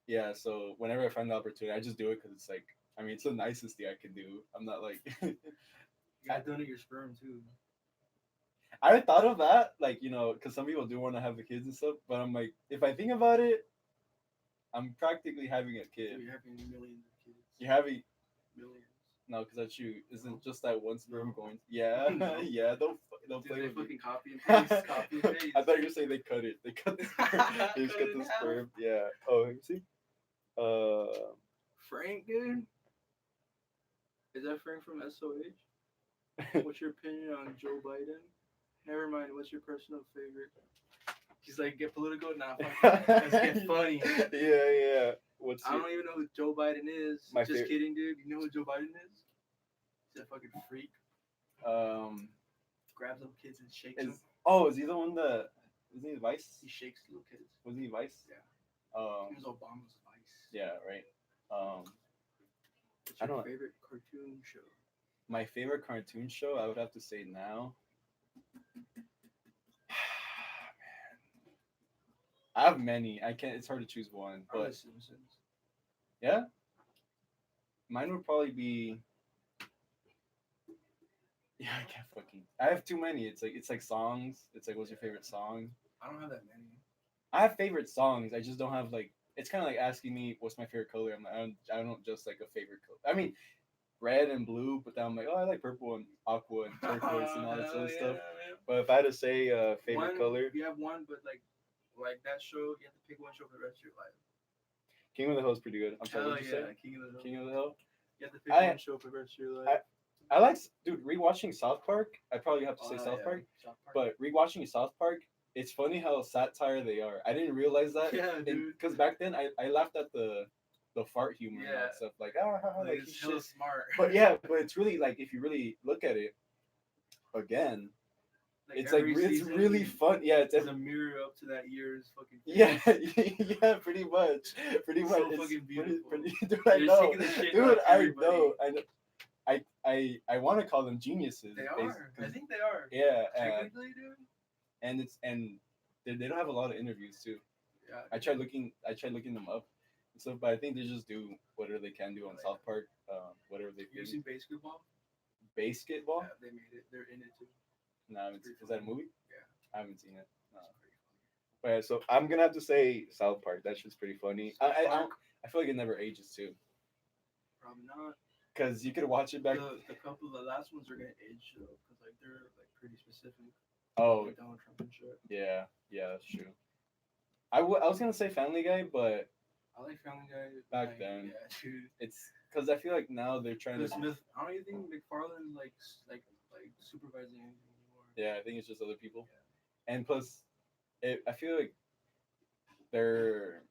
Yeah, so whenever I find the opportunity, I just do it because it's like, I mean, it's the nicest thing I can do. I'm not like. You gotta donate your sperm too. I thought of that, like, because some people do want to have the kids and stuff, but I'm like, if I think about it, I'm practically having a kid. Dude, you're having millions of kids. You're having. Millions. No, because that's you. Isn't just that one sperm No. going? Yeah, No. yeah. Don't Dude, play they with me. fucking copy and paste, copy and paste. I thought you were saying they cut it. They cut the sperm. They just Cut cut it in the half. sperm. Yeah. Oh, let me see. Frank, dude. Is that Frank from SOH? What's your opinion on Joe Biden? Never mind. What's your personal favorite? He's like, get political? Nah, fuck that. Let's get funny. Yeah. I don't even know who Joe Biden is. Just kidding, dude. You know who Joe Biden is? He's a fucking freak. Grabs up kids and shakes them. Is he the one that isn't he Vice? He shakes little kids. Wasn't he Vice? Yeah. He was Obama's vice. Yeah, right. What's your favorite cartoon show? My favorite cartoon show, I would have to say now. Man, I have many. I can't. It's hard to choose one. But The Simpsons. yeah, mine would probably be. Yeah, I can't fucking. I have too many. It's like songs. It's like, what's your favorite song? I don't have that many. I have favorite songs. I just don't have like. It's kind of like asking me what's my favorite color. I'm like, I don't just like a favorite color. I mean, red and blue, but then I'm like, oh, I like purple and aqua and turquoise and all that sort of stuff. Man. But if I had to say favorite color, You have one, but like that show, you have to pick one show for the rest of your life. King of the Hill is pretty good. I'm sorry, Hell what did you yeah, say? King of the Hill. King of the Hill. You have to pick one show for the rest of your life. I like, dude, rewatching South Park. I probably have to say Oh South yeah, Park, South Park. but rewatching South Park, it's funny how satire they are. I didn't realize that, Yeah, dude. because back then I laughed at the fart humor and all Yeah, that stuff, like like like he's it's hella shit. smart. But yeah, but it's really like if you really look at it again, Like it's like every it's season really fun. Yeah, it's is a mirror up to that year's fucking yeah, face. yeah, pretty It's much. so It's fucking beautiful. dude. I They're know, taking the shit out dude. of everybody. I know. I want to call them geniuses. They are. I think they are. Yeah, Technically, dude. and they don't have a lot of interviews too. Yeah. I tried looking them up and stuff, but I think they just do whatever they can do on South Park, whatever they You ever think. seen Basketball? Basketball? Yeah, they made it. They're in it too. No, I haven't is that a movie? Yeah. I haven't seen it. No. It's pretty funny. But yeah, so I'm gonna have to say South Park. That's just pretty funny. South Park, I feel like it never ages too, probably not. because you could watch it back. The last ones are gonna age though, because like they're like pretty specific. Oh Like Donald Trump and shit. yeah, yeah, that's true. I was gonna say Family Guy, but I like Family Guy. back like, then. Yeah, dude. It's because I feel like now they're trying The to. Smith. I don't even think McFarlane like supervising anything anymore. Yeah, I think it's just other people, and plus, I feel like they're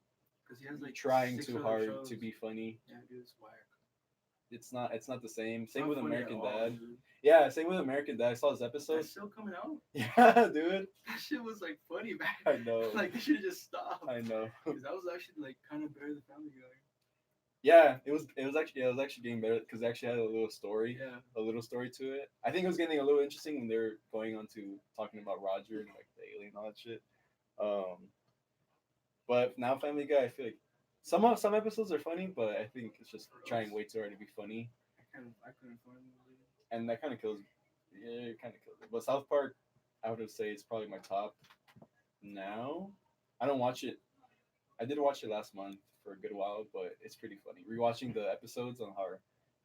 Because he has like trying six too other hard shows. to be funny. Yeah, dude, it's whack. It's not the same. It's Same not with funny American at all, Dad. dude. Yeah, same with American Dad. I saw his That's episodes. still coming out. Yeah, dude. That shit was like funny back. I know. Like they should have just stopped. I know. Because that was actually like kind of better than Family Guy. Yeah, it was actually getting better because it actually had Yeah. a little story to it. I think it was getting a little interesting when they were going on to talking about Roger and like the alien and all that shit. Um, but now Family Guy, I feel like some episodes are funny, but I think it's just trying way too hard to be funny, I couldn't find it. and that kind of kills. Yeah, it kind of kills it. But South Park, I would say it's probably my top now. I don't watch it. I did watch it last month for a good while, but it's pretty funny. Rewatching the episodes on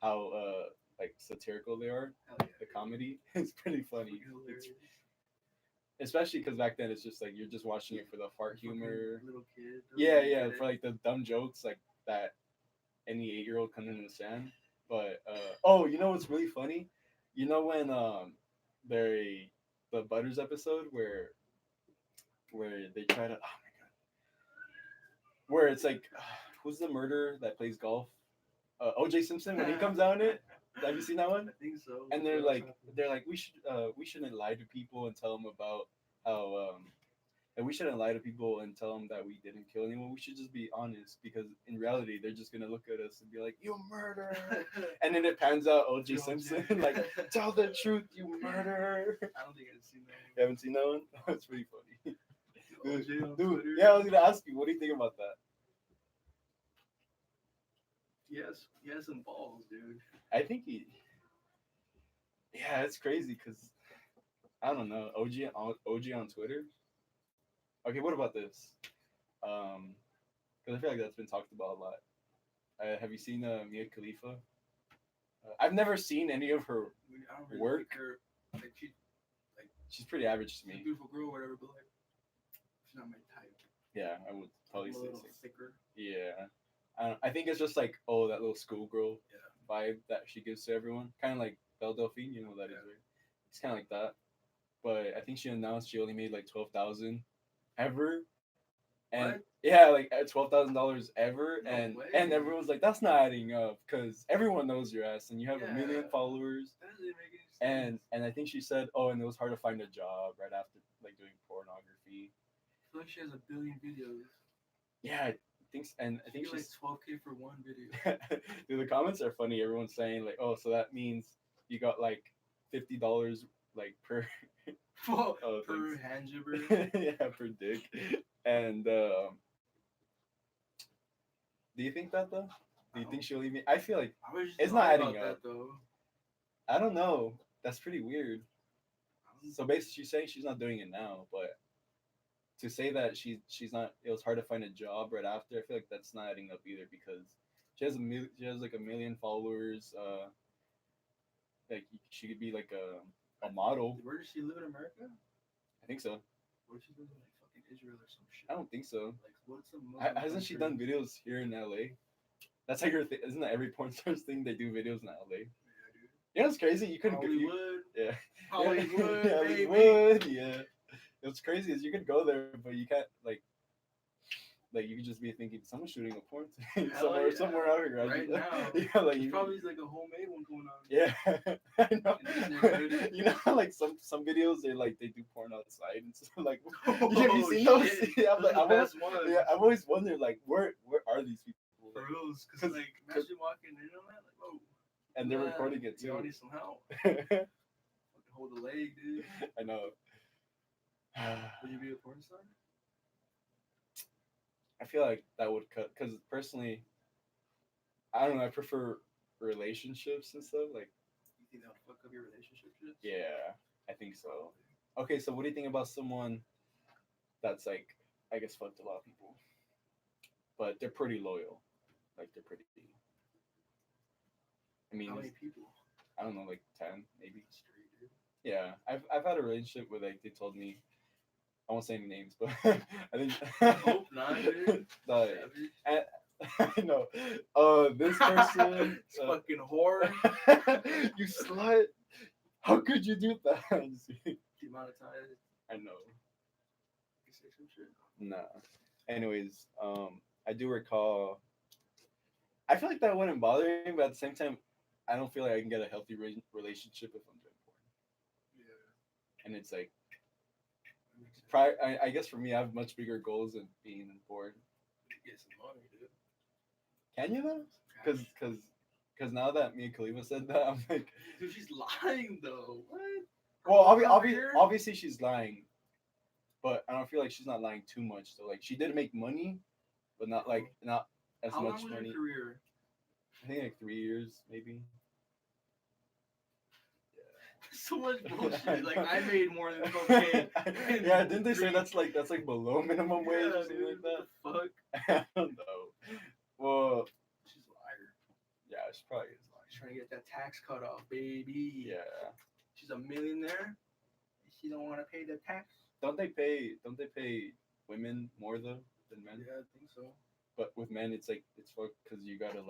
how like satirical they are, Hell yeah. the comedy, it's pretty funny. Fucking hilarious. Especially because back then it's just like you're just watching it for the fart Fucking humor. little kid. Yeah, yeah, for like the dumb jokes like that any 8-year-old couldn't understand. But oh, you know what's really funny? You know when they the Butters episode where they try to oh my god, where it's like who's the murderer that plays golf? O.J. Simpson when he comes out in it. Have you seen that one? I think so. And they're like we shouldn't lie to people and tell them about how and we shouldn't lie to people and tell them that we didn't kill anyone. We should just be honest because in reality they're just gonna look at us and be like, "You murderer," and then it pans out O.J. Simpson like, "Tell the truth, you murderer." I don't think I've seen that. You haven't seen that one? That's pretty funny. OJ on Dude, Twitter. yeah, I was gonna ask you, what do you think about that? He has some balls, dude. I think yeah, it's crazy because I don't know, OG on Twitter. Okay, what about this? Because I feel like that's been talked about a lot. Have you seen Mia Khalifa? I've never seen any of her. I don't really Work? like her. Like She's pretty average to she's a me. beautiful girl, or whatever, but like she's not my type. Yeah, I would probably I'm a say little so. thicker. Yeah, I think it's just like that little schoolgirl Yeah. vibe that she gives to everyone, kind of like Belle Delphine. You know what that is, Yeah. right? It's kind of like that. But I think she announced she only made like 12,000 ever, and What? yeah, like at $12,000 ever, No and way. everyone's like, that's not adding up because everyone knows your ass and you have a million Yeah. followers. That doesn't make any sense. And I think she said, oh, and it was hard to find a job right after like doing pornography. I feel like she has a billion videos. Yeah, I think, and I think She get, like she's 12K for one video. dude, the comments are funny. Everyone's saying like, oh, so that means you got like $50 like per Per thanks. hand gibber. yeah, per dick. And do you think that though? Do you think she'll leave me? I feel like I was just It's not thought adding about up. that though. I don't know. That's pretty weird. I don't- So basically, she's saying she's not doing it now, but to say that she's not, it was hard to find a job right after. I feel like that's not adding up either because she has like a million followers. Like she could be like a model. Where does she live in America? I think so. Or does she live in like fucking Israel or some shit? I don't think so. Like what's the Muslim Hasn't she country? done videos here in LA? That's like her thing. Isn't that every porn star's thing? They do videos in LA. Yeah, dude. You know what's crazy? You could Hollywood, yeah. Hollywood, baby. Hollywood, yeah. What's crazy is you could go there, but you can't like you could just be thinking someone's shooting a porn thing Hell somewhere yeah. somewhere out here. Right now. Yeah, like There's you probably like a homemade one going on. yeah, I know. In this neighborhood. You know, how, like some videos they do porn outside and stuff. Like, Oh, have you seen those? shit. Yeah, I'm Those like, are the best ones. yeah, I've always wondered like where are these people? For Like, reals, because like imagine walking in on that, like, whoa. and they're recording it too. Y'all need some help. Fucking hold the leg, dude. I know. Would you be a porn star? I feel like that would cut because personally, I don't know. I prefer relationships and stuff. Like, You think that would fuck up your relationship shit? yeah, I think so. Okay, so what do you think about someone that's like, I guess fucked a lot of people, but they're pretty loyal. Like they're pretty. I mean, How many people? I don't know, like 10 maybe. Straight, dude. Yeah, I've had a relationship where like they told me I won't say any names, but I think I hope not, dude. the, Savage. I know. This person, It's fucking whore. you slut! How could you do that? Demonetized. I know. You say some shit. Nah. Anyways, I do recall. I feel like that wouldn't bother me, but at the same time, I don't feel like I can get a healthy relationship if I'm doing porn. Yeah. And it's like, That makes sense. I guess for me, I have much bigger goals than being in porn. Get some money, dude. Can you though? Because now that me and Khalifa said that, I'm like, Dude, she's lying though. What? well, Over here? obviously she's lying, but I don't feel like she's not lying too much. So like, she did make money, but not as How much long was money. your career? I think like 3 years maybe. So much bullshit. Like I made more than cocaine. Yeah, didn't they say that's like below minimum wage or something dude, like that? What the fuck? I don't know. Well, She's a liar. yeah, she probably is lying. She's trying to get that tax cut off, baby. Yeah. She's a millionaire. She don't want to pay the tax. Don't they pay women more though than men? Yeah, I think so. But with men, it's like it's fucked because you gotta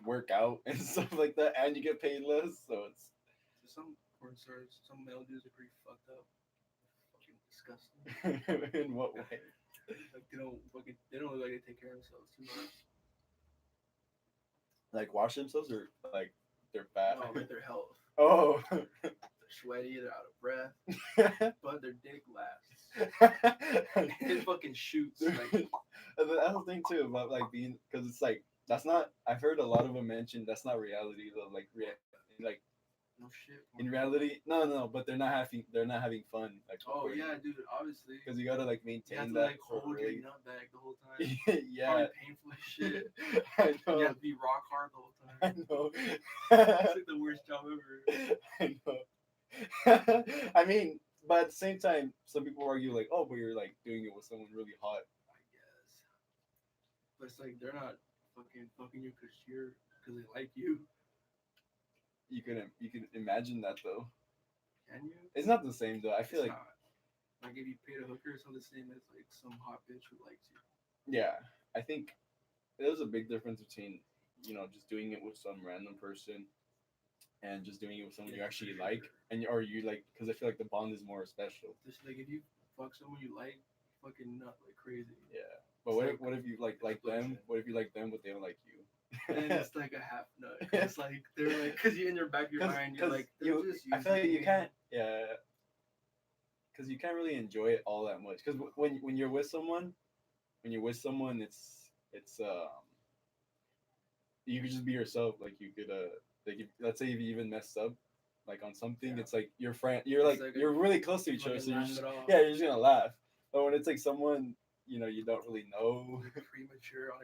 work out and stuff like that, and you get paid less. So it's Some porn stars, some male dudes are pretty fucked up. Fucking disgusting. in what way? Like they don't look like they take care of themselves too much. Like wash themselves or like they're fat? No, like their health. Oh. They're sweaty, they're out of breath, but their dick lasts. It fucking shoots. Like, And that's the thing too about like being because it's like that's not. I've heard a lot of them mention that's not reality though. Like like no shit. in reality, no. But they're not having fun. Like Oh yeah, dude. Obviously. because you gotta like You maintain have to that like for hold really. your nut back the whole time. Yeah. Probably painful as shit. I know. You have to be rock hard the whole I time. know. It's like the worst job ever. I know. I mean, but at the same time, some people argue like, oh, but you're like doing it with someone really hot. I guess. But it's like they're not fucking you because they like you. You can imagine that though. Can you? It's not the same though. I feel It's like not. Like if you paid a hooker, it's not the same as like some hot bitch who likes you. yeah. I think there's a big difference between just doing it with some random person and just doing it with someone you Yeah, actually for like sure. and or you like because I feel like the bond is more special. Just like if you fuck someone you like, fucking nut like crazy. Yeah. But It's what if you like them? explosion. What if you like them but they don't like you? And it's like a half nut. It's like they're like, because you in your back of your mind, you're like, they're just I feel like you using can't, yeah, because you can't really enjoy it all that much. Because when you're with someone, it's you could just be yourself. Like you could like if, let's say if you even messed up, like on something, Yeah. it's like your friend. You're It's like like you're really close to each other, fucking so you're laugh just it off. yeah, you're just gonna laugh. But when it's like someone you don't really know, You're premature on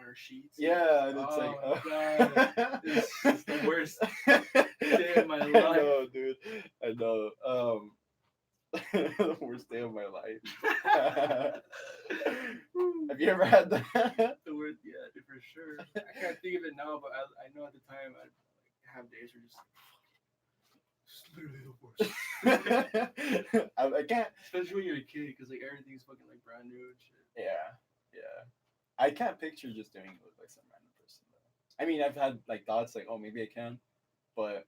her sheets. yeah, and it's Oh like my God. This is the worst day of my I life. know, dude. I know. The worst day of my life. Have you ever had that? The word, yeah, dude, for sure. I can't think of it now, but I know at the time I'd like, have days where just literally the worst. I can't. Especially when you're a kid, because like everything's fucking like brand new and shit. Yeah, yeah. I can't picture just doing it with like some random person though. I mean, I've had like thoughts like, oh, maybe I can, but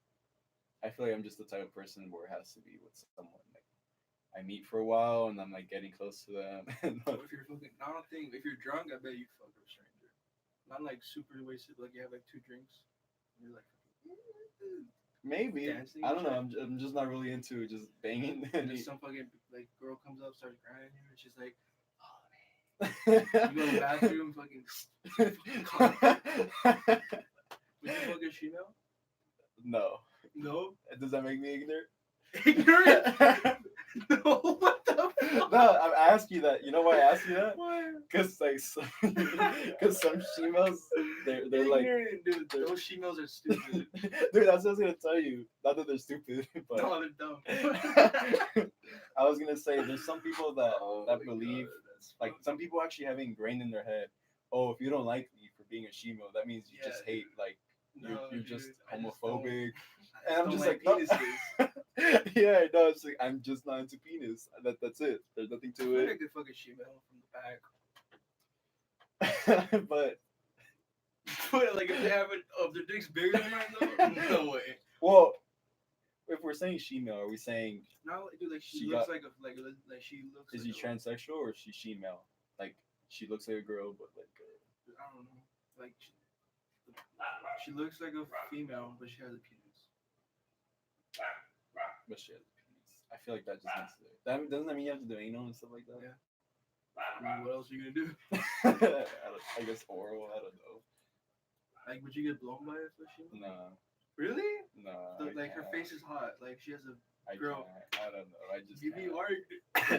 I feel like I'm just the type of person where it has to be with someone like I meet for a while and I'm like getting close to them. And Or if you're fucking, I don't think if you're drunk, I bet you fuck a stranger. Not like super wasted, like you have like two drinks, and you're like maybe dancing I and don't know. shit. I'm just not really into just banging. And then Any... some fucking like girl comes up, starts grinding you, and she's like, no. you go to the bathroom, fucking, fucking cock. Would you fuck a female? No. Does that make me ignorant? Ignorant? No, what the fuck? No, I'm asking you that. You know why I ask you that? Why? Cause like, cause some females, they're like, Ignorant, dude. Those females are stupid. dude. That's what I was gonna tell you. Not that they're stupid, but No, they're dumb. I was gonna say there's some people that Oh that my believe, God, that's like fucked. some people actually have ingrained in their head, oh, if you don't like me for being a shimo, that means you Yeah, just hate, like you're No, you're dude, just I just don't. homophobic. I And just I'm don't just like like, no. penises. Yeah, no, it's like I'm just not into penis. That's it. There's nothing I to feel like it. I could fuck a female from the back. But But like if they have it, if their dick's bigger than mine though, no way. well, if we're saying female, are we saying Not like dude, like she she looks got? like a like she looks Is like he transsexual or is she female? Like she looks like a girl, but like I don't know, like she looks like a female, but she has a penis. but she has a penis. I feel like that just makes it. That doesn't that mean you have to do anal and stuff like that? Yeah. I mean, what else are you gonna do? I guess oral. I don't know. Like, would you get blown by a female? Nah, Really? nah. So, I like her can't. face is hot. Like she has a I girl. can't. I don't know. I just You can't. are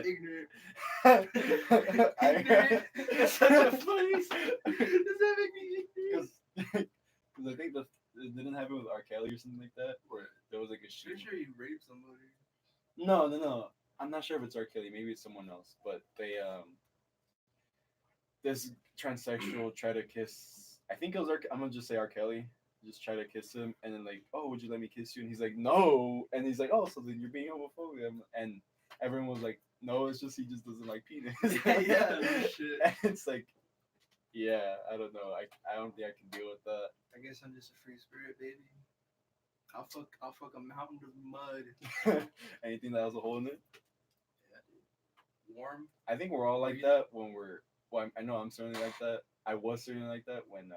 ignorant. I, That's such a funny. Does that make me ignorant? Because I think it didn't happen with R. Kelly or something like that, where there was like a shoot. Pretty sure you raped somebody. No. I'm not sure if it's R. Kelly. Maybe it's someone else. But they this transsexual tried to kiss. I think it was I'm gonna just say R. Kelly. Just try to kiss him, and then like, oh, would you let me kiss you? And he's like, no. And he's like, oh, so then you're being homophobic. And everyone was like, no, it's just he just doesn't like penis. Yeah, no shit. And it's like, yeah, I don't know. I don't think I can deal with that. I guess I'm just a free spirit, baby. I'll fuck a mountain of mud. Anything that has a hole in it. Yeah, dude. Warm. I think we're all like Breathe. that when we're. Well, I know I'm certainly like that. I was certainly like that when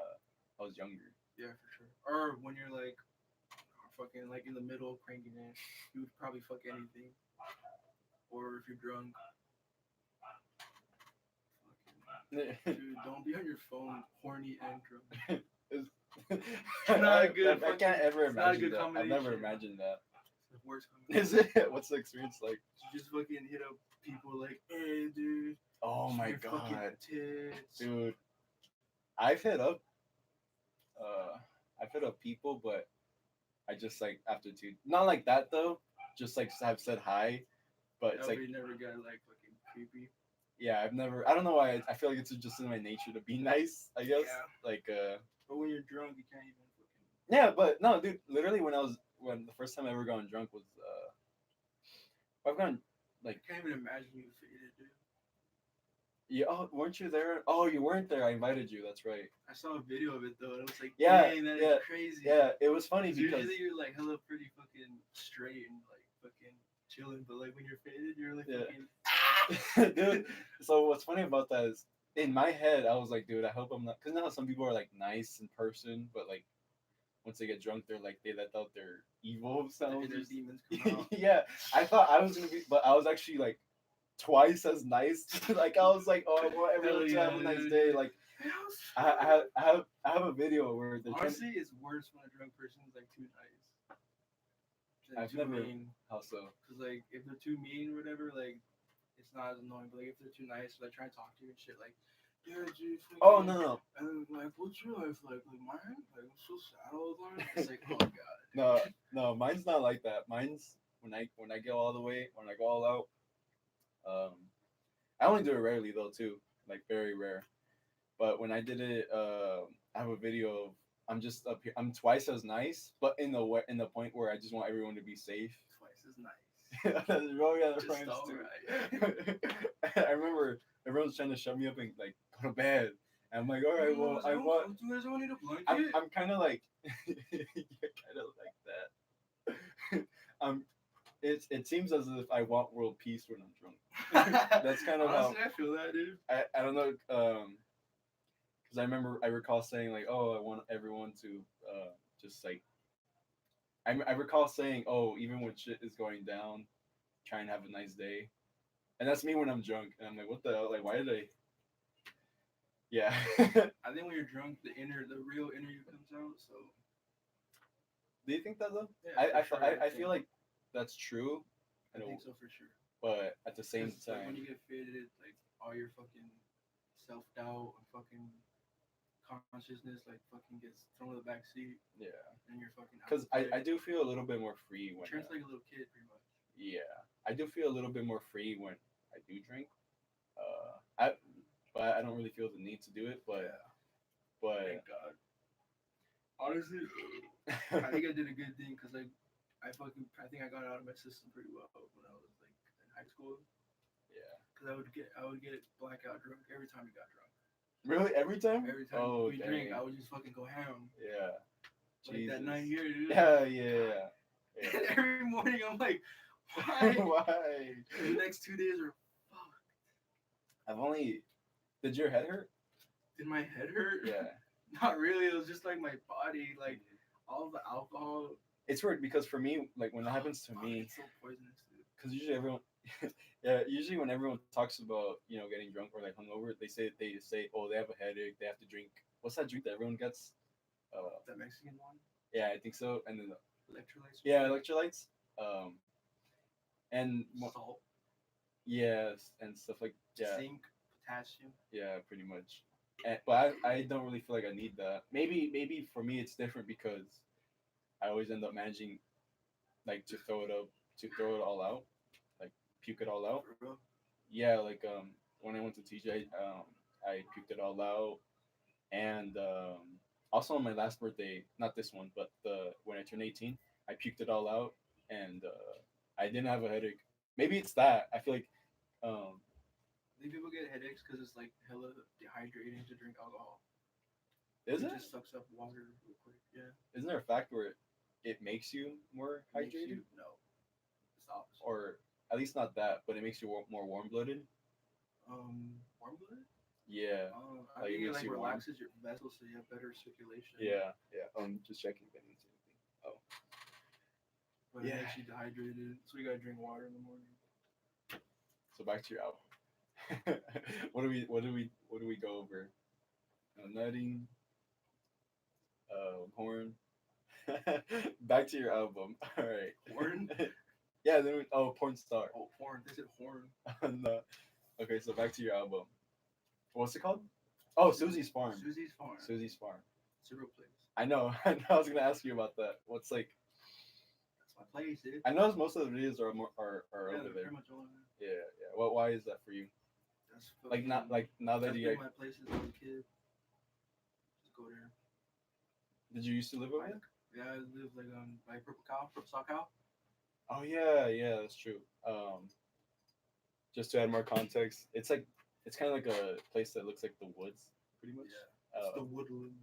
I was younger. Yeah, for sure. Or when you're like fucking like in the middle cranking it, you would probably fuck anything. Or if you're drunk. Fucking, dude, don't be on your phone, horny and drunk. Not a good I can't ever it's not a imagine good that. I've never combination. imagined that. It's the worst Is combination. it? What's the experience like? You just fucking hit up people like, hey, dude. Oh show my your fucking god, tits. dude! I've hit up, I've hit up people, but I just like after two, not like that though. Just like have said hi, but it's like Nobody never got like fucking creepy. yeah, I've never. I don't know why. I feel like it's just in my nature to be nice. I guess Yeah. like But when you're drunk, you can't even fucking. yeah, but no, dude. Literally, when the first time I ever gone drunk was I've gone like I can't even imagine you faded, dude. yeah. Oh, weren't you there? Oh, you weren't there. I invited you. That's right. I saw a video of it though, and it was like, Yeah, dang, that is yeah, crazy. Yeah, it was funny 'Cause because usually you're like hella pretty fucking straight and like fucking chilling, but like when you're faded, you're like Yeah. fucking. dude. So what's funny about that is in my head I was like, dude, I hope I'm not. Because now some people are like nice in person, but like once they get drunk, they're like they let out their evil selves. Their demons come out. Yeah, I thought I was gonna be, but I was actually like twice as nice. Like I was like, oh, I want everyone to have a nice day. Like I have a video where they're trying. Honestly, it's worse when a drunk person is like too nice. Than I've too never. mean. How so? Cause like if they're too mean or whatever, like it's not as annoying. But like if they're too nice, like try and talk to you and shit, like yeah, dude. Oh no. And like, what's your life like? Like mine? Like I'm so sad all the time. It's like, oh god. No, mine's not like that. Mine's when I go all the way, when I go all out. I only do it rarely though too, like very rare. But when I did it, I have a video of I'm just up here. I'm twice as nice, but in the point where I just want everyone to be safe. Twice as nice. Really other Just friends too. alright. I remember everyone was trying to shut me up and like go to bed, I'm like, all right, well, I want. You guys want need a I'm kind of like, you're kind of like that. It seems as if I want world peace when I'm drunk. blanket. That's kind of Honestly, I feel that, dude. I don't know, because I recall saying like, oh, I want everyone to just like, I recall saying, oh, even when shit is going down, try and have a nice day, and that's me when I'm drunk, and I'm like, what the hell, like, why did I? Yeah. I think when you're drunk, the real inner you comes out. So Do you think that though? yeah, for sure. I feel like that's true, I think so for sure. but at the same 'Cause, like, when time, you get faded, like all your fucking self doubt and fucking consciousness, like fucking gets thrown to the back seat, yeah. and you're fucking. Because I do feel a little bit more free when. Turns like a little kid, pretty much. Yeah, I do feel a little bit more free when I do drink. I but I don't really feel the need to do it. But Yeah. but Thank God. Honestly, I think I did a good thing because like I think I got it out of my system pretty well when I was like in high school. Yeah. Because I would get blackout drunk every time we got drunk. Really, every time. Every time Oh, we drink, I would just fucking go ham. Yeah. Like Jesus. that night here, dude. Yeah. And every morning I'm like, why? Why? The next 2 days are fucked. I've only. Did your head hurt? Did my head hurt? Yeah. Not really. It was just like my body, like all the alcohol. It's weird because for me, like when that happens to me, It's so poisonous, dude. because usually everyone, yeah, usually when everyone talks about getting drunk or like hungover, they say oh they have a headache, they have to drink. What's that drink that everyone gets? That Mexican one. Yeah, I think so. And then Electrolytes. yeah, electrolytes. And Salt. yes, and stuff like Zinc, potassium. yeah, pretty much. But I don't really feel like I need that. Maybe for me it's different because I always end up managing like to throw it all out, like puke it all out. For real? Yeah, like when I went to TJ, I puked it all out, and also on my last birthday, not this one, but the when I turned 18, I puked it all out, and I didn't have a headache. Maybe it's that. I feel like um, I think people get headaches because it's like hella dehydrating to drink alcohol. is it? Just sucks up water real quick. Yeah. Isn't there a fact where it makes you more Makes hydrated, you, no, it's the opposite. or at least not that, but it makes you more warm blooded? Warm blooded? Yeah. I Like, it think it makes like you warm. relaxes your vessels so you have better circulation. Yeah. Just checking if I didn't see anything. Oh. But it makes you dehydrated, so you gotta drink water in the morning. So back to your album. What do we go over? Nutting. Porn. Back to your album. All right. Porn? Yeah. Porn star. Oh, porn. They said horn. No. Okay, so back to your album. What's it called? Oh, Susie's Farm. Susie's Farm. Susie's Farm. Cereal place. I know. I was gonna ask you about that. What's like? That's my place, dude. I know most of the videos are Yeah, over they're there. pretty much all in there. Yeah. Well, why is that for you? That's Like not like now that that's you been my place since I was a kid. Just go there. did you used to live over there? Yeah, I live like by Purple Sock Cow. Oh yeah, that's true. Just to add more context, it's kind of like a place that looks like the woods, pretty much. Yeah, it's the woodlands.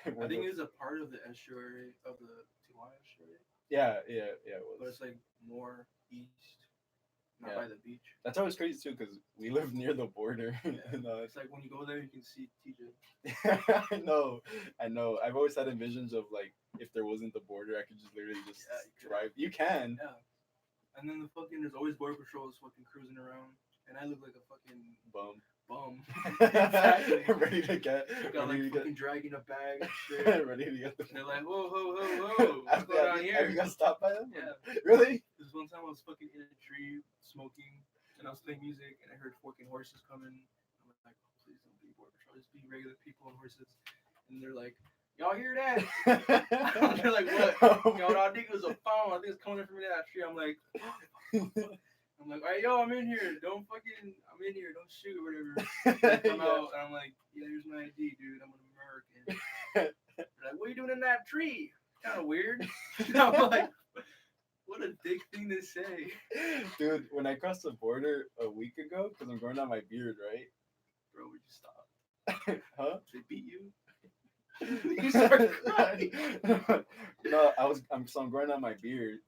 I think it's a part of the estuary of the Tijuana estuary. Yeah, it was. But it's like more east, not Yeah. by the beach. That's always crazy too, because we live near the border. Yeah. And, It's like when you go there, you can see TJ. I know. I've always had visions of like if there wasn't the border, I could just literally just drive. You can. Yeah. And then there's always border patrols fucking cruising around, and I look like a fucking Bum. Exactly. Ready to get. Got ready like to fucking dragging a bag and shit. get. Ready to get the. And they're like, whoa, what's going on Have you here? got stopped by them? Yeah. Really? This one time I was fucking in a tree smoking, and I was playing music, and I heard fucking horses coming. I'm like, oh, please don't be border patrol, just be regular people and horses. And they're like, y'all hear that? They're like, what? Y'all, I think it was a phone. I think it's coming from that tree. I'm like, all right, yo, I'm in here. I'm in here. Don't shoot or whatever. They come out, and I'm like, yeah, here's my ID, dude. I'm an American. They're like, what are you doing in that tree? Kind of weird. And I'm like, what a dick thing to say. Dude, when I crossed the border a week ago, because I'm growing out my beard, right? Bro, would you stop? Huh? They beat you. You start crying. No, I'm growing out my beard.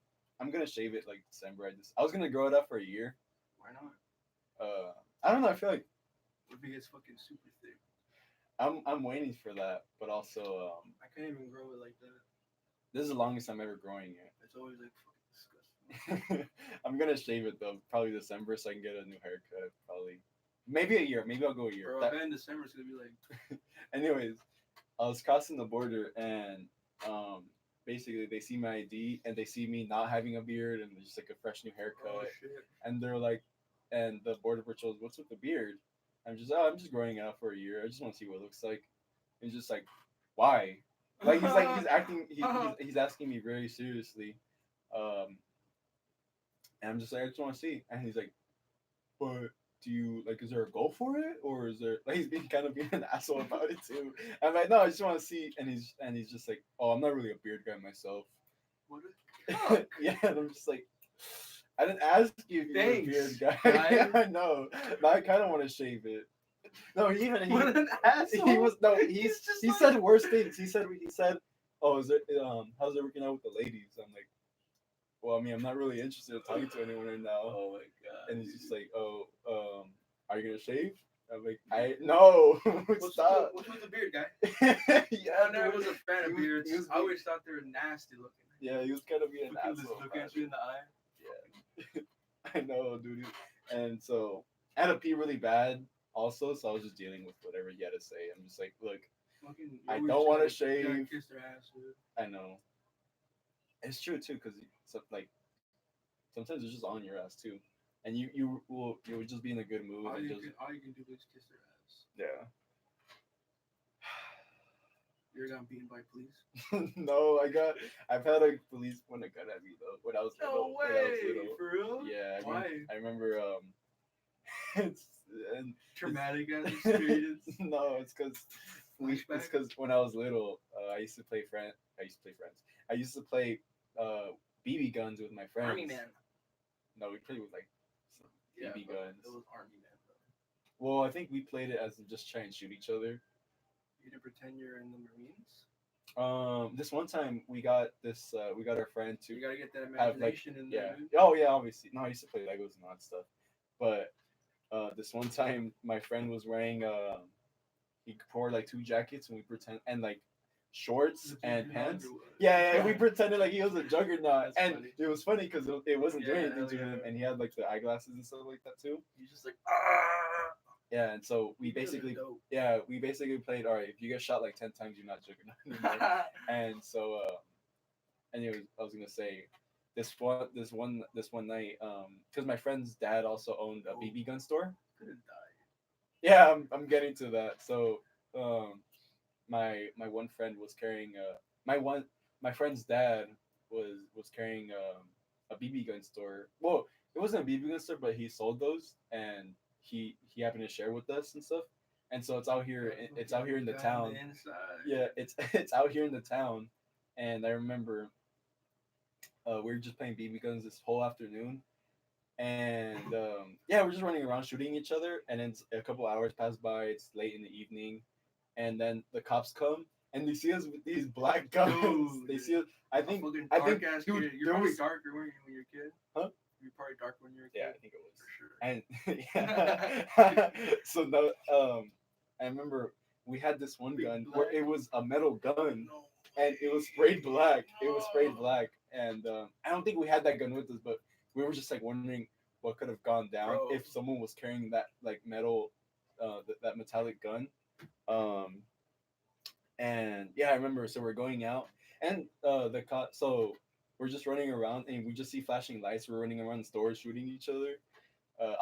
I'm gonna shave it like December. I was gonna grow it out for a year. Why not? Uh, I don't know. I feel like What if it gets fucking super thick? I'm waiting for that, but also I can't even grow it like that. this is the longest I'm ever growing It's always like fucking disgusting. it. I'm gonna shave it though, probably December, so I can get a new haircut. Probably, maybe a year. Maybe I'll go a year. Bro, I bet in December it's gonna be like. Anyways, I was crossing the border and basically they see my ID and they see me not having a beard and just like a fresh new haircut, Oh shit. and they're like, and the border patrol, what's with the beard? I'm just growing it out for a year. I just want to see what it looks like. And he's just why? He's acting he's asking me very seriously, um, and I'm just like I just want to see, and he's like, but do you like? Is there a goal for it, or is there like he's being kind of being an asshole about it too? I'm like, no, I just want to see, and he's just like, oh, I'm not really a beard guy myself. What a cock. Yeah, and I'm just like, I didn't ask you if you were a Thanks, beard guy. guy. I know, but I kind of want to shave it. No, What an asshole. he was no just he like- said worse things. He said, oh, is it how's it working out with the ladies? I'm like, well, I mean, I'm not really interested in talking to anyone right now. Oh my god. And he's just like, oh, are you gonna shave? I'm like, no, stop. What's with the beard, guy? Yeah, I never dude. was a fan He of was- beards. he was I always thought they were nasty looking. Yeah, he was kind of being an Fucking just asshole. looking about at you it. in the eye. I know, dude. And so I had to pee really bad also, so I was just dealing with whatever he had to say. I'm just like, look, Fucking, you I always don't wanna gotta- you gotta shave. Kiss their ass, dude. I know. It's true too, because like sometimes it's just on your ass too, and you will just be in a good mood All and you, just can, all you can do is kiss their ass. yeah. You ever gotten beaten by police? No, I've had a police point a gun at me though when I was little. No when I was way, little. for real? Yeah, Why? I remember it's and Traumatic ass experience. no, it's because Flashback? when I was little, I used to play friends. I used to play BB guns with my friends. Army man. No, we played with like some Yeah, BB bro, guns. it was army man, bro. Well, I think we played it as just try and shoot each other. You didn't pretend you're in the Marines. This one time we got we got our friend to You gotta get that have like imagination in yeah. there, dude. Oh yeah, obviously. No, I used to play Legos and all that stuff. But this one time my friend was wearing he wore like two jackets and we pretend and like shorts and pants. Yeah, we pretended like he was a juggernaut, That's and funny. it was funny because it wasn't doing Yeah, anything hell to him, yeah. and he had like the eyeglasses and stuff like that too. He's just like, ah. Yeah, and so we You guys are basically dope. played. All right, if you get shot like 10 times, you're not juggernaut anymore. And so, anyways, I was gonna say this one night, because my friend's dad also owned a BB gun store. Could've died. Yeah, I'm getting to that. So, my one friend was carrying my friend's dad was carrying a BB gun store. Well, it wasn't a BB gun store, but he sold those, and he happened to share with us and stuff. And so it's out here. It's out here in the Gun town. inside. Yeah, it's out here in the town. And I remember we were just playing BB guns this whole afternoon, and yeah, we're just running around shooting each other. And then a couple hours pass by. It's late in the evening, and then the cops come and they see us with these black guns. Dude. They see us. I A think fucking I think dark-ass dude, kid. You're there probably was darker, weren't you, when you're a kid? Huh? You're probably dark when you're a kid. yeah, I think it was. For sure. And yeah, so no, I remember we had this one Big gun where black. it was a metal gun No. and it was sprayed black. It was sprayed black, and I don't think we had that gun with us, but we were just like wondering what could have gone down Bro. if someone was carrying that like metal, that metallic gun. Um, and yeah, I remember. So we're going out, and so we're just running around, and we just see flashing lights. We're running around the stores, shooting each other.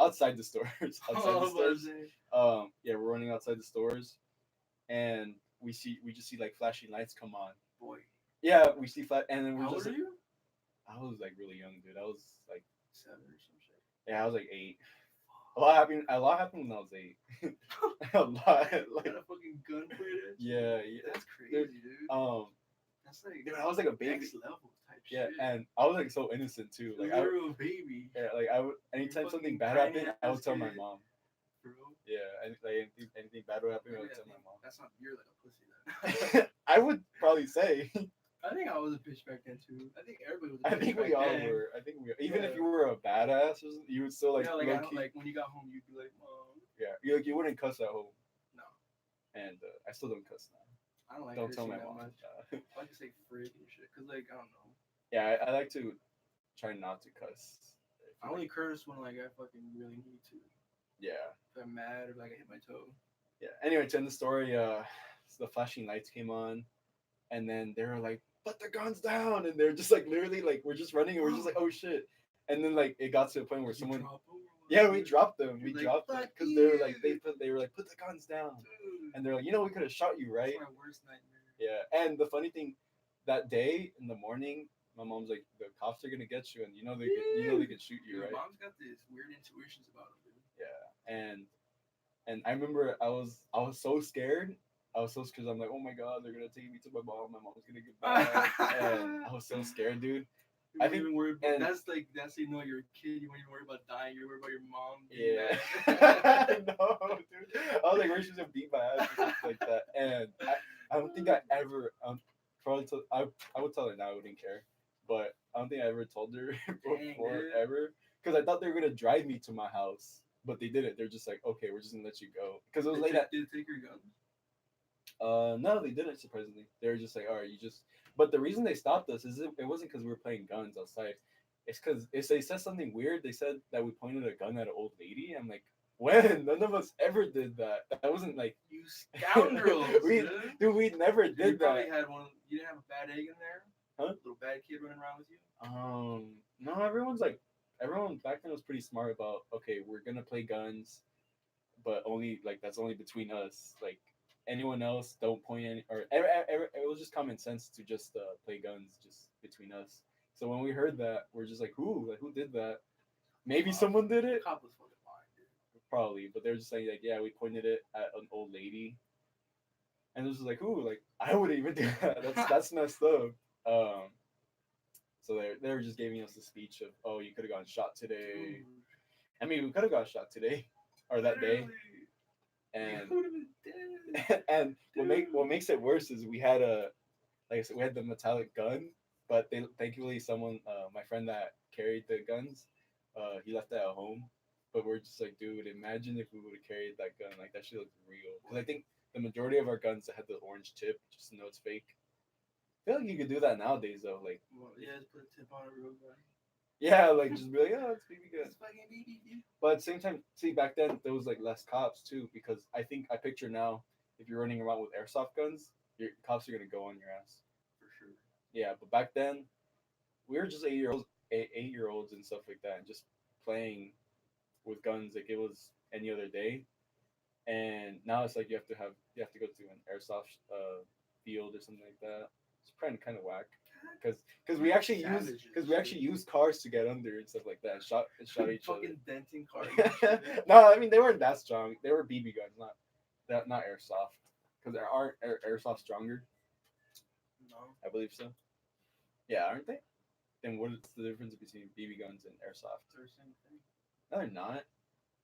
Outside the stores, outside the stores. Yeah, we're running outside the stores, and we just see like flashing lights come on. Boy. Yeah, we see and then we're How old just. are you? I was like really young, dude. I was like 7 or some shit. yeah, I was like 8. A lot happened. A lot happened when I was 8. A lot. Like Got a fucking gun pointed at you? yeah, yeah. That's crazy, dude. That's like dude, I was like a baby. Next level type Yeah, shit. and I was like so innocent too. Like I, You're a baby. yeah, like I would. Anytime fucking something bad tiny happened, I would ass tell my kid. mom. real. Yeah, like anything bad would happen, I would Maybe I tell my think mom. that's not you're like a pussy then. I would probably say. I think I was a bitch back then too. I think everybody was a I bitch think back we all then. were. I think we even if Yeah. you were a badass, or something, you would still like Yeah, like low I don't key. like when you got home, you'd be like, Mom. Yeah, you wouldn't cuss at home, No, and I still don't cuss now. I don't like Don't tell cursing my that mom. much. I like to say frig and shit, cause like I don't know. Yeah, I like to try not to cuss. I only curse when like I fucking really need to. Yeah, If I'm mad or like I hit my toe. yeah. Anyway, to end the story, the flashing lights came on, and then they were like, "Put the guns down!" And they're just like literally like we're just running, and we're just like, "Oh shit!" And then like it got to a point where Did you someone, drop 'em or what, yeah, we dude? dropped them, You're we like, dropped them "Fuck because they were like you." they were like, "Put the guns down," Dude, and they're like, "You know, we could have shot you, right?" that's my worst nightmare. Yeah, and the funny thing, that day in the morning, my mom's like, "The cops are gonna get you, and you know they can shoot you, Dude, right?" mom's got this weird intuitions about him, dude. Yeah, and I remember I was so scared. I was so scared. I'm like, oh my god, they're gonna take me to my mom. My mom's gonna get back, and I was so scared, dude. You I weren't think, even worried about and that's you know you're a kid. You weren't even worried about dying. You're worried about your mom being yeah, mad. no, dude. I was like, where's she's gonna beat my ass or something like that. And I don't think I ever probably told, I would tell her now. I wouldn't care, but I don't think I ever told her Dang, before dude. ever because I thought they were gonna drive me to my house, but they didn't. They're just like, okay, we're just gonna let you go because it was late at. Did they take your gun? No, they didn't. Surprisingly, they were just like, all right, you just. But the reason they stopped us is it wasn't because we were playing guns outside. It's because they said something weird. They said that we pointed a gun at an old lady. I'm like, when? None of us ever did that. That wasn't like You scoundrels, we, dude. dude, we never Dude, you did probably that. had one. You didn't have a bad egg in there. Huh? Little bad kid running around with you. No, everyone's like, everyone back then was pretty smart about. Okay, we're gonna play guns, but only like that's only between us. Like anyone else, don't point any. Or it was just common sense to just play guns just between us. So when we heard that, we're just like, who? Like who did that? Maybe someone did it. Cop was fucking lying, dude. Probably, but they're just saying like, yeah, we pointed it at an old lady, and it was just like, ooh, like I wouldn't even do that. That's messed up. Um, so they were just giving us a speech of, oh, you could have gotten shot today. Dude, I mean, we could have got shot today or that day, literally, and you would have been dead. and what Dude. makes it worse is we had a like I said, we had the metallic gun, but they thankfully someone my friend that carried the guns, he left it at home. But we're just like, dude, imagine if we would have carried that gun. Like that shit looked real. Because I think the majority of our guns that had the orange tip, just to know it's fake. I feel like you could do that nowadays though. Like Well, yeah, just put a tip on a real gun. yeah, like just be like, oh, it's BB gun. It's fucking BB, dude. But at the same time, see back then there was like less cops too because I think I picture now if you're running around with airsoft guns, your cops are gonna go on your ass. For sure. Yeah, but back then we were just 8 year olds, 8 year olds and stuff like that, and just playing with guns like it was any other day. And now it's like you have to go to an airsoft field or something like that. It's kind of whack because we actually use cars to get under and stuff like that. And shot each other. Fucking denting cars. No, I mean they weren't that strong. They were BB guns, not airsoft. Because there aren't airsoft stronger. No. I believe so. Yeah, aren't they? Then what is the difference between BB guns and airsoft? They're the same thing. No, they're not.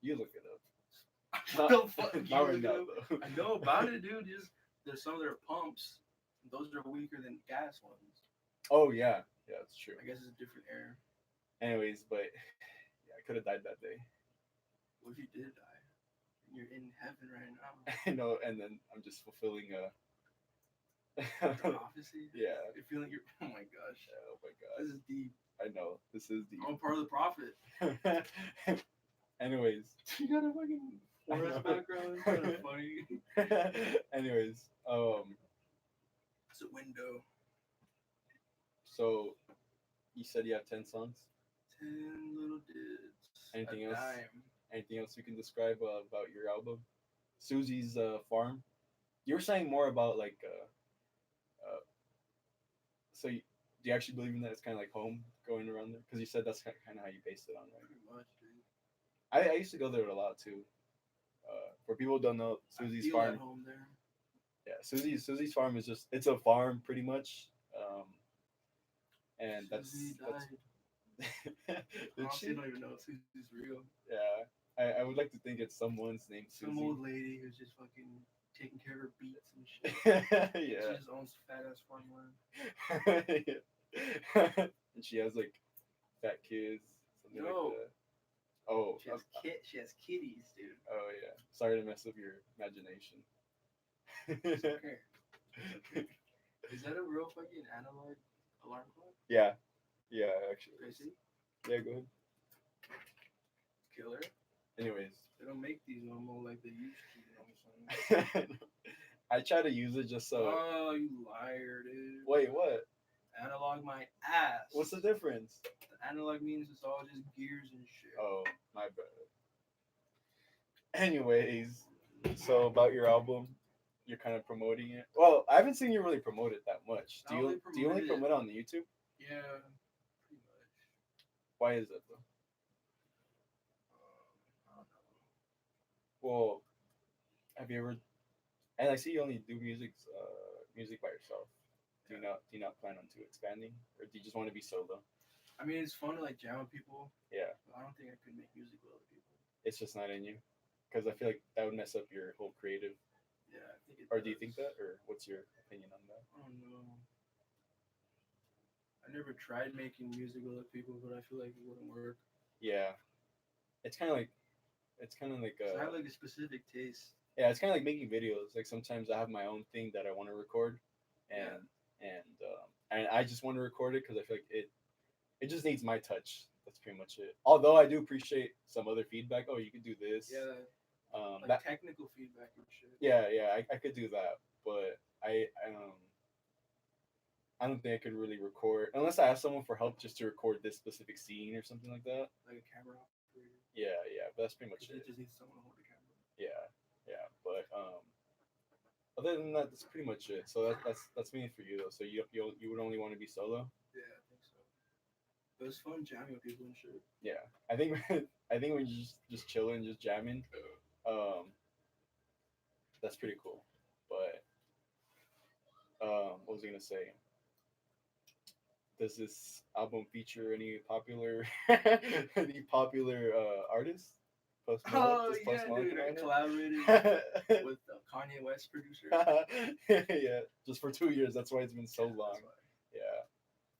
You look it up. What Not, the fuck? not You right look now, it up? though. I know about it, dude. Just there's some of their pumps. Those are weaker than gas ones. Oh yeah, yeah, that's true. I guess it's a different air. Anyways, but yeah, I could have died that day. What if you did die? And you're in heaven right now. I know, and then I'm just fulfilling a. Prophecy? Yeah. You're feeling you're. Oh my gosh. Oh my This god. is deep. I know this is I'm a part of the prophet. the. Anyways, You got a fucking I forest know. background. It's kind of funny. anyways, It's a window. so you said you have 10 songs. 10 little dudes. Anything A else? dime. Anything else you can describe about your album? Susie's farm. You were saying more about like so do you actually believe in that it's kind of like home going around there? Because you said that's kind of how you based it on, right? Pretty much, dude. I used to go there a lot too. For people who don't know, Susie's I feel farm. at home there. Yeah, Susie's farm is just it's a farm pretty much. And Susie that's died. did Honestly, she? I don't even know if Susie's real. Yeah, I would like to think it's someone's name Some Susie. old lady who's just fucking taking care of her beats and shit. She Yeah. just owns fat ass farmland. And she has like fat kids, something like No, that. Oh, She has kitties, dude. oh yeah. Sorry to mess up your imagination. It's okay. It's okay. Is that a real fucking analog alarm clock? Yeah, yeah, actually. I see. Yeah, go ahead. Killer. Anyways, They don't make these no more like they used to. You know what I'm saying? I try to use it just so. Oh, you liar, dude. Wait, what? Analog my ass. What's the difference? The analog means it's all just gears and shit. Oh, my bad. Anyways, so about your album, you're kind of promoting it. Well, I haven't seen you really promote it that much. I only Do you only promoted it- promote it on the YouTube? Yeah, pretty much. Why is that though? I don't know. Well, have you ever? And I see you only do music by yourself. Do you not plan on to expanding, or do you just want to be solo? I mean, it's fun to like jam with people, Yeah, but I don't think I could make music with other people. it's just not in you, because I feel like that would mess up your whole creative. Yeah, I think it. Or do you does. think that, or what's your opinion on that? I don't know. I never tried making music with other people, but I feel like it wouldn't work. Yeah, it's kind of like I have like a specific taste. yeah, it's kind of like making videos. Like sometimes I have my own thing that I want to record, and and I just want to record it because I feel like it just needs my touch. That's pretty much it. Although I do appreciate some other feedback. Oh, you could do this. Yeah, like That technical feedback and shit. yeah, I could do that, but I don't think I could really record unless I ask someone for help just to record this specific scene or something like that. Like a camera operator. Yeah, but that's pretty much It it. just needs someone to hold the camera. Yeah, but other than that, that's pretty much it. So that's me for you though. So you would only want to be solo. Yeah, I think so. But it's fun jamming with people and shit. Yeah, I think I think when you just chilling, just jamming, um, that's pretty cool. But what was I gonna say? Does this album feature any popular any popular artists? Post Malone? Oh Does Post yeah, Malone dude, come I on collaborated it? with the Kanye West producer. Yeah, just for 2 years. That's why it's been so Yeah, long. that's why. Yeah.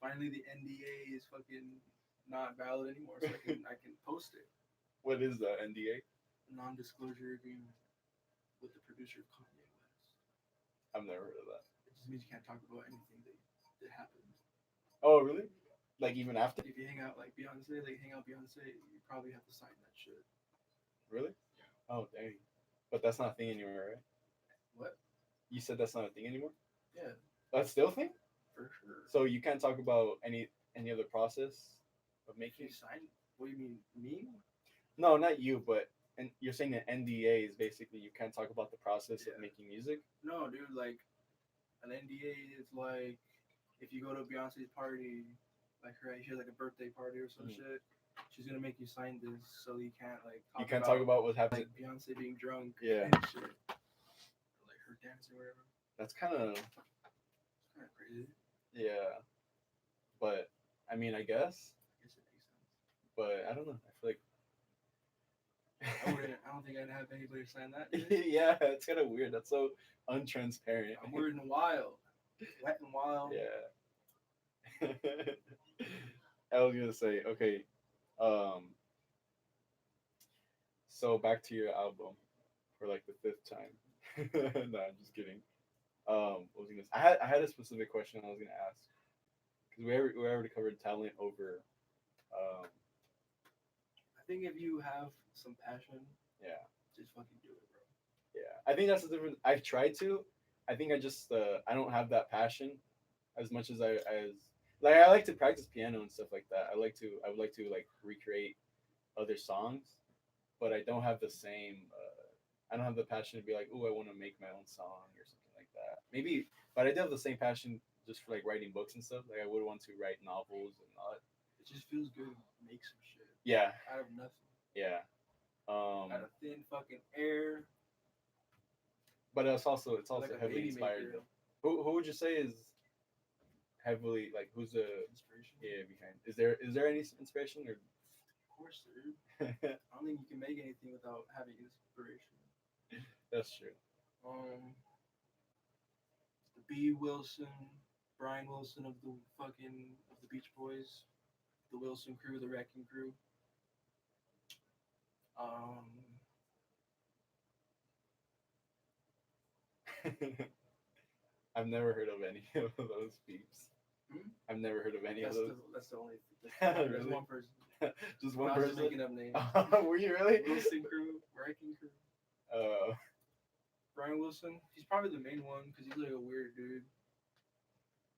Finally, the NDA is fucking not valid anymore, so I can post it. What is the NDA? Non-disclosure agreement with the producer of Kanye West. I've never heard of that. It just means you can't talk about anything that happened. Oh, really? Like even after? If you hang out like Beyonce, you probably have to sign that shit. Really? Oh, dang. But that's not a thing anymore, right? What? You said that's not a thing anymore. Yeah, That's still a thing. for sure. So you can't talk about any other process of If making. you sign, what do you mean, me? No, not you, but and you're saying that NDA is basically you can't talk about the process Yeah. of making music. No, dude. Like an NDA is like if you go to Beyonce's party, like she has like a birthday party or some Mhm. shit. She's gonna make you sign this so you can't like You can't talk about what happened. like Beyonce being drunk Yeah. and shit. Or, like her dancing or whatever. That's kind of It's kind of crazy. yeah. But I mean, I guess. I guess it makes sense. But I don't know. I feel like. I don't think I'd have anybody sign that. Dude. Yeah, it's kind of weird. That's so untransparent. I'm weird and wild, wet and wild. Yeah. I was gonna say, okay, um, so back to your album for like the fifth time. No, I'm just kidding. What was I gonna say? I had a specific question I was gonna ask because we already covered talent over. I think if you have some passion, Yeah, just fucking do it, bro. yeah. I think that's the difference. I've tried to. I think I just I don't have that passion as much as I like to practice piano and stuff like that. I would like to like recreate other songs, but I don't have the same. I don't have the passion to be like, oh, I want to make my own song or something like that. Maybe, but I do have the same passion just for like writing books and stuff. Like I would want to write novels and all that. It just feels good to make some shit Yeah, out of nothing, yeah. out of thin fucking air. But it's also Like a heavily baby inspired maker. though. Who would you say is heavily like who's the Inspiration. yeah behind? Is there any inspiration or course, dude. I don't think you can make anything without having inspiration. That's true. The B. Wilson, Brian Wilson of the Beach Boys, the Wilson Crew, the Wrecking Crew. Um, I've never heard of any of those peeps. I've never heard of any of those. That's the only. Really? There's one person. Just I one was person. just making up names. Were you really? Wilson Crew, Wrecking Crew. Uh, Brian Wilson. He's probably the main one because he's like a weird dude.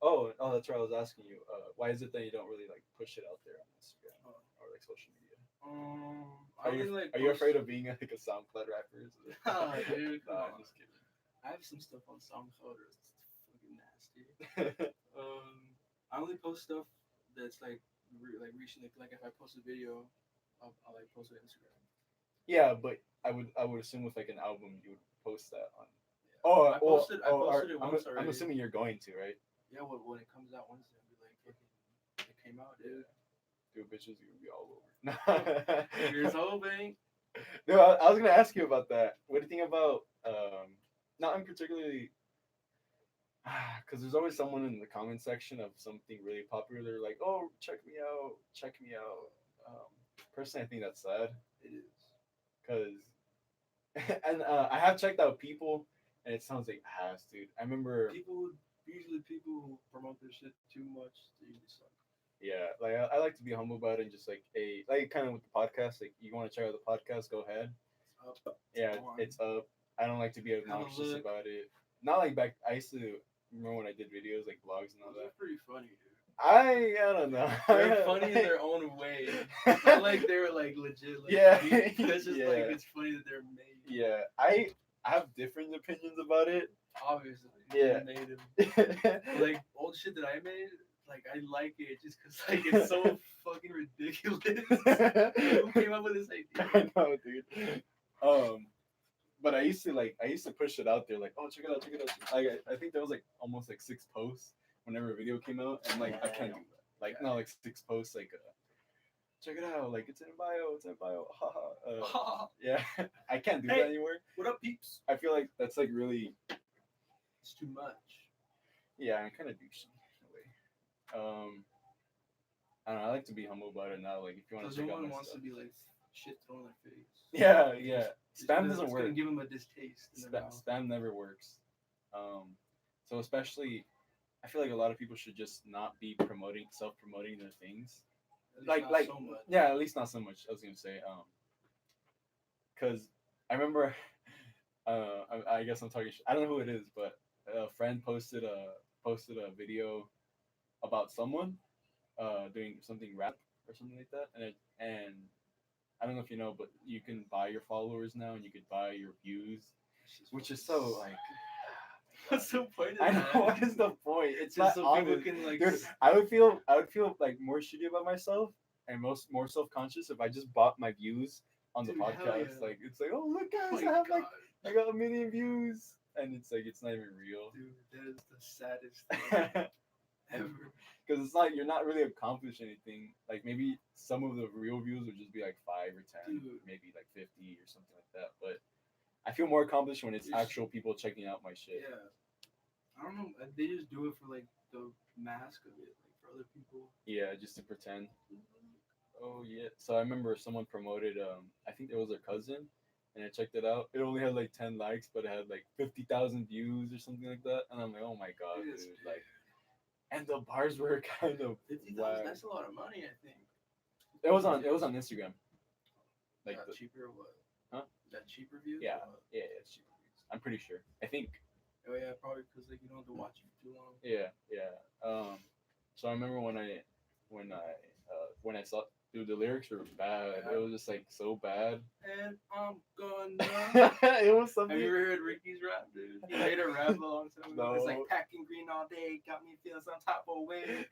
oh, that's right. I was asking you. Why is it that you don't really like push it out there on Instagram or like social media? I really like. Are you afraid of being like a SoundCloud rapper? Nah, dude. Nah, I'm just kidding. I have some stuff on SoundCloud. It's fucking nasty. I only post stuff that's like reaching like if I post a video, I'll like post it on Instagram. Yeah, but I would assume with like an album you would post that on. Yeah. Oh, I posted it once I'm already. assuming you're going to, right? Yeah, when it comes out Wednesday, I'll be like, fucking, it came out, dude. Dude, bitches are gonna be all over. Here's hoping. No, I was gonna ask you about that. What do you think about not in particularly because there's always someone in the comment section of something really popular. They're like, "Oh, check me out, check me out." Personally, I think that's sad. It is. Cause, and I have checked out people, and it sounds like ass, dude. I remember Usually people who promote their shit too much, they usually suck. Yeah, like I like to be humble about it and just like like kind of with the podcast. Like you want to check out the podcast, go ahead. It's up. Yeah, it's up. I don't like to be obnoxious about it. Not like back. I used to remember when I did videos like vlogs and all Those that. are pretty funny, dude. I don't know. They're funny in their own way. Not like they're like legit. Like, Yeah. It's just Yeah. like it's funny that they're made. Yeah, I have different opinions about it. Obviously. Yeah. You made them. Like old shit that I made, like I like it just because like it's so fucking ridiculous. Who came up with this idea? I know, dude. But I used to push it out there, like, oh, check it out, check it out. I think there was like almost like 6 posts whenever a video came out, and like I can't do that. Like not like 6 posts, like check it out, like it's in bio, haha. Yeah, I can't do that anymore. What up, peeps? I feel like that's like really, It's too much. yeah, I'm kind of douchey in a way. I don't know. I like to be humble about it now. Like if you want to Because check no out one my wants stuff. to be like shit thrown in their face. Yeah. Spam doesn't It's work. gonna give them a distaste. In their mouth. Spam never works. So especially, I feel like a lot of people should just not be self-promoting their things. At least Like, not so much. yeah, at least not so much. I was gonna say, because I remember, I guess I'm talking. I don't know who it is, but a friend posted a video about someone, doing something rap or something like that, and I don't know if you know, but you can buy your followers now, and you could buy your views, which is so like. What's the point of I that? know what is the point. It's Just not so people honest. can like. Dude, I would feel like more shitty about myself and more self conscious if I just bought my views on the Dude, hell podcast. yeah. Like it's like, oh look Oh guys, my I have God. like I got 1 million views, and it's like it's not even real. Dude, that is the saddest thing ever. Because it's not you're not really accomplishing anything. Like maybe some of the real views would just be like 5 or 10, Dude. maybe like 50 or something like that. But I feel more accomplished when it's You're s- actual people checking out my shit. Yeah. I don't know. They just do it for like the mask of it, like for other people. Yeah, just to pretend. Oh yeah. So I remember someone promoted I think it was their cousin, and I checked it out. It only had like 10 likes, but it had like 50,000 views or something like that. And I'm like, oh my god, Yes, dude. Like, and the bars were kind of 50,000. whack. That's a lot of money, I think. It was on Instagram. Like That the, cheaper or what? Huh? That cheaper views? yeah, Or what? yeah, it's cheaper views. I'm pretty sure. I think. Oh yeah, probably because like you don't have to watch it for too long. Yeah. So I remember when I saw, dude, the lyrics were bad. Yeah. It was just like so bad. And I'm gonna. It was something. Have you ever heard Ricky's rap, dude? He made a rap a long time ago. It's No. like packing green all day, got me feeling some type of way.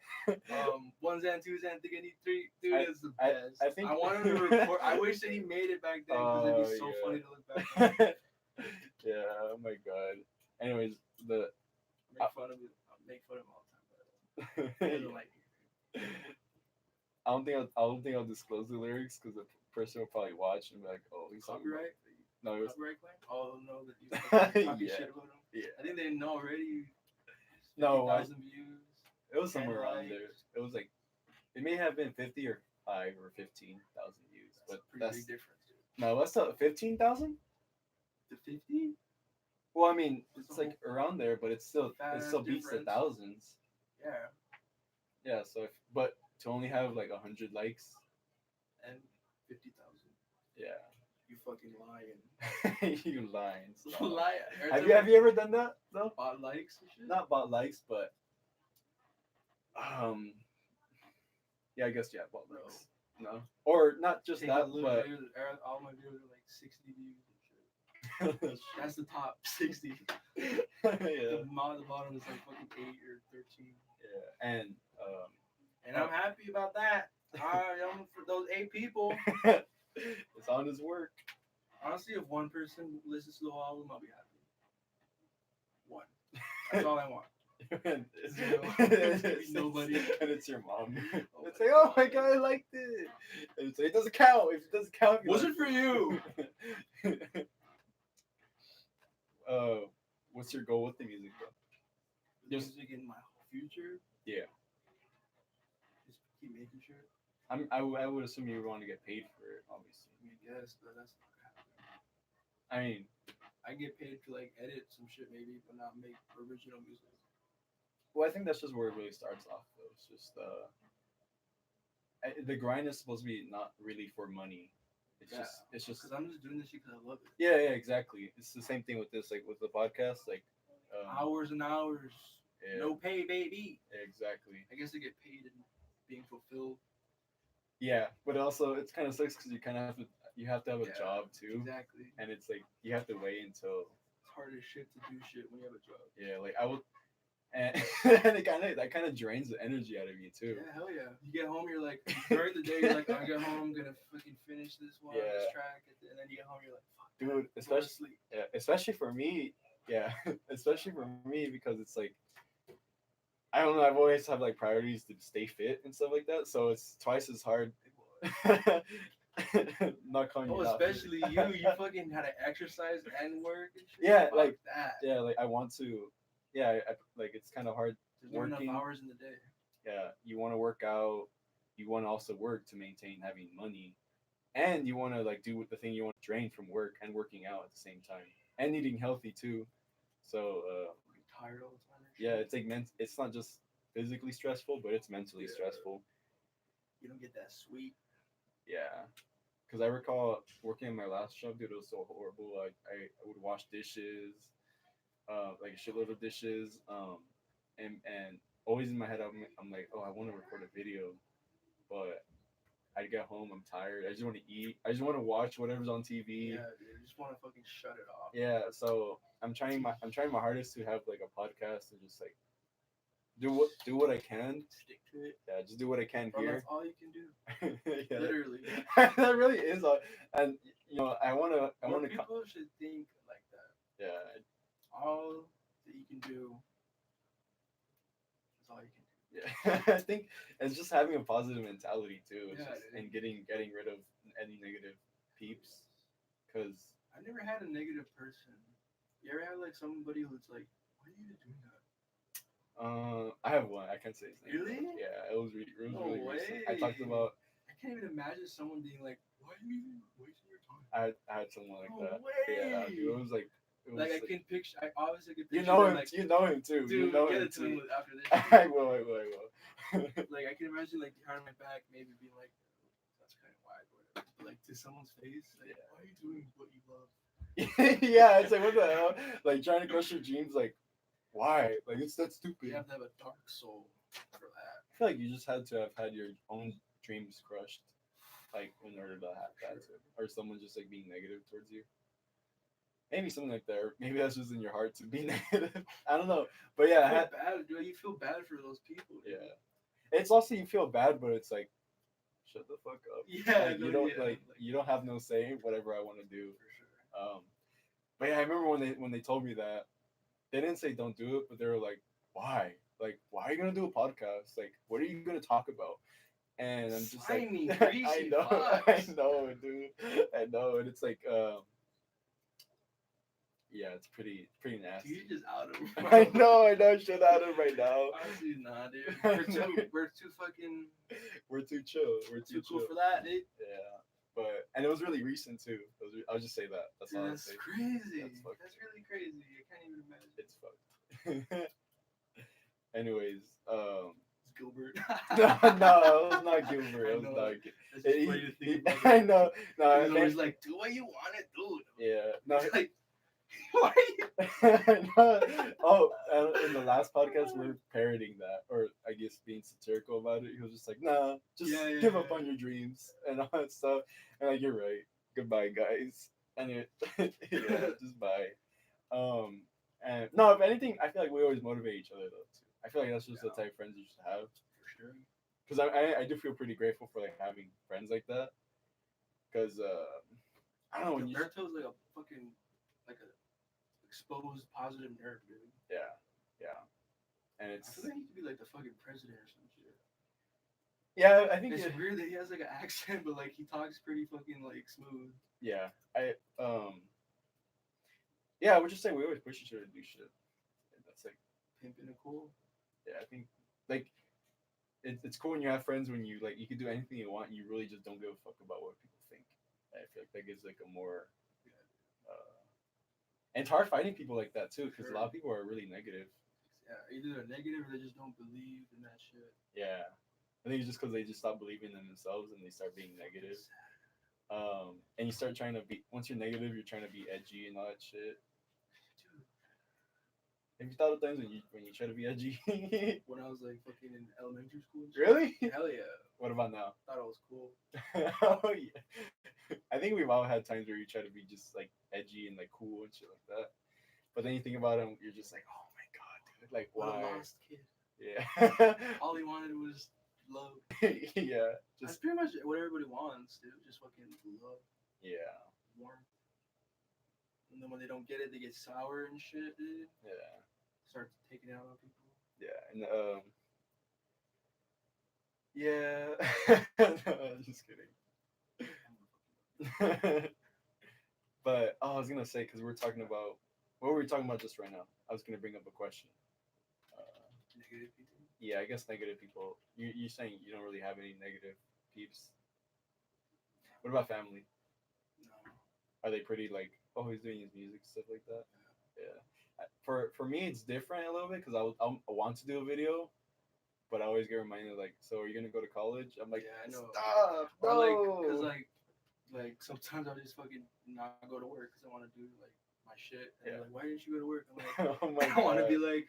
Ones and twos and three and three, dude, I- it's the I- best. I think- I want him to record. I wish that he made it back then because it'd be so yeah. funny to look back on. Yeah. Oh my god. Anyways, the Make fun of it. I'll make fun of him all the time. But he doesn't like it. I don't think I'll disclose the lyrics because the person will probably watch and be like, "Oh, he's talking about." Copyright? No, it was. Copyright claim? Oh no, that you fucking talking Yeah, shit about them. yeah. I think they know already. No, 50,000 views. it was 10 somewhere around there. likes. It was like it may have been 50 or 5 or 15,000 views, That's but a pretty that's big difference, dude. no, what's up? 15,000? To 50? Well, I mean, That's it's a like around there, but it fat still ass beats the difference. thousands. Yeah. Yeah, so if but to only have like 100 likes, And 50,000. yeah, You fucking lying. you lying. Stop. Liar. Every Have time you I have you ever done that though? bought likes and shit. Not bought likes, but um, yeah, I guess yeah, bought No. likes. No, or not just Take a that, little but videos. All my videos are like 60 views and shit. That's the top 60. yeah, The bottom is like fucking 8 or 13. yeah, and And I'm happy about that. I'm for those 8 people. it's on his work. Honestly, if one person listens to the whole album, I'll be happy. One. That's all I want. And Zero. Nobody. And it's your mom. Oh It's my like, oh my God. god, I liked it. And it's like, it doesn't count. If it doesn't count, you're Wasn't for you. like- uh, what's your goal with the music though? Just- Music in my future. Yeah, Just keep making sure. I would assume you would want to get paid for it, obviously. I mean, yes, but that's not gonna happen. I mean, I get paid to like edit some shit maybe, but not make original music. well, I think that's just where it really starts off though. It's just the grind is supposed to be not really for money. Yeah. It's just Because I'm just doing this shit because I love it. yeah, exactly. It's the same thing with this, like with the podcast, like Hours and hours. yeah, No pay, baby. exactly. I guess I get paid and being fulfilled. Yeah, but also it's kind of sucks because you have to have a Yeah, job too, Exactly. and it's like you have to wait until It's hard as shit to do shit when you have a job. yeah, like I would, and, and that kind of drains the energy out of you too. Yeah, hell yeah. You get home, you're like, during the day, you're like, I get home, I'm gonna fucking finish this one, Yeah. this track, and then you get home, you're like, fuck, Dude, go to especially sleep. yeah, especially for me, yeah, especially for me because it's like I don't know. I've always had like priorities to stay fit and stuff like that, so it's twice as hard. Not calling Oh, you out. especially you fucking had to exercise and work and shit. Yeah, Fuck like that. yeah, like I want to. Yeah, like it's kind of hard There's not working. enough hours in the day. Yeah, you want to work out. You want to also work to maintain having money, and you want to like do the thing you want to drain from work and working out at the same time, and eating healthy too. So I'm tired all the time. And yeah, shit. it's like it's not just physically stressful, but it's mentally Yeah. stressful. You don't get that sweet. Yeah, because I recall working in my last job, dude, it was so horrible. Like I would wash dishes, like a shitload of dishes, and always in my head I'm like, oh, I want to record a video, but I get home, I'm tired. I just want to eat. I just want to watch whatever's on TV. Yeah, dude. You just want to fucking shut it off. Yeah, so I'm trying my hardest to have like a podcast and just like do what I can. Stick to it. Yeah, just do what I can Bro, here. that's all you can do. Yeah, Literally. that really is all. And you know, I More want to. people should think like that. Yeah, All that you can do is all you can do. yeah. I think it's just having a positive mentality too. It's Yeah, just, dude. and getting rid of any negative peeps, because I never had a negative person. You ever had like somebody who's like, why are you doing that? I have one. I can't say his name. Really? Yeah, it was No really recent. I talked way. about. I can't even imagine someone being like, why are you even wasting your time? I had someone like No that. way. Yeah, dude, it was like. It was Like I can picture. I obviously can you picture. know them, him. Like, You know him too. dude, you know get him it to too. him after this. I will. I will. I will. Like I can imagine like behind my back, maybe being like, that's kind of wide, or whatever. But like to someone's face, like, Yeah. why are you doing what you love? Yeah, it's like what the hell? Like trying to crush your dreams. Like why? Like it's that stupid. You have to have a dark soul for that. I feel like you just had to have had your own dreams crushed, like in order to have that, Sure. or someone just like being negative towards you. Maybe something like that. Or maybe that's just in your heart to be negative. I don't know, but yeah, I feel bad, dude. You feel bad for those people. Dude. yeah. It's also you feel bad, but it's like, shut the fuck up. Yeah, Like, no, you don't yeah, like you don't have no say. Whatever I want to do. for sure. But yeah, I remember when they told me that they didn't say don't do it, but they were like, why? Like, why are you gonna do a podcast? Like, what are you gonna talk about? and I'm just like, Slimy, I greasy know, I fucks. know, dude, I know, and it's like, yeah, it's pretty Dude, nasty. you just out of him, I bro. know, I know, shit out of right now. Honestly, nah, dude. I know. We're too fucking We're too chill. We're too too cool chill. for that, dude. Yeah, but and it was really recent too. I'll just say that. That's all Dude, I'll that's say. crazy. That's fucked. That's really crazy. I can't even imagine. It's fucked. Anyways, It's Gilbert. no, no, it was not Gilbert. I It was know. not. That's just funny to think about. I know. No, He's always like, do what you want to do. yeah, no. It's like, why? No. Oh, in the last podcast, we are parroting that, or I guess being satirical about it. He was just like, "Nah, just give up on your dreams and all that stuff." And like, you're right. Goodbye, guys. And it, yeah, just bye. And no, if anything, I feel like we always motivate each other though too. I feel like that's just the type of friends you should have. For sure. Because I do feel pretty grateful for like having friends like that. Because I don't know when you Alberto's like a fucking like a exposed positive nerd, dude. yeah, yeah, and I it's feel like he could be like the fucking president or some shit. yeah. I think It's weird that he has like an accent, but like he talks pretty fucking like smooth. yeah. Yeah. I would just say we always push each other to do shit. And that's like Pimping and cool. yeah. I think like it's cool when you have friends when you like you can do anything you want. And you really just don't give a fuck about what people think. I feel like that gives like a more and it's hard finding people like that too because a lot of people are really negative. Yeah, either they're negative or they just don't believe in that shit. Yeah, I think it's just because they just stop believing in themselves and they start being negative. And you start trying to be once you're negative, you're trying to be edgy and all that shit. Dude, Have you thought of times when you try to be edgy? when I was like fucking in elementary school. And shit, Really? hell yeah. What about now? Thought it was cool. Oh yeah. I think we've all had times where you try to be just like edgy and like cool and shit like that. But then you think about it, and you're just like, oh my god, dude, like What a why? lost kid. Yeah. All he wanted was love. Yeah. That's Just pretty much what everybody wants, dude. Just fucking love, yeah. warmth. And then when they don't get it, they get sour and shit, dude. Yeah. Start taking it out on people. Yeah. And yeah. No, just kidding. But oh, I was gonna say because we're talking about what were we talking about just right now? I was gonna bring up a question. Negative people. Yeah, I guess negative people. You're saying you don't really have any negative peeps. What about family? No. Are they pretty like oh he's doing his music stuff like that? Yeah. For me it's different a little bit because I want to do a video, but I always get reminded like so are you gonna go to college? I'm like Yeah, I know. stop Or no. like, cause like sometimes I'll just fucking not go to work because I want to do like my shit. And they're like, why didn't you go to work? I'm like, Oh my I want to god. be like,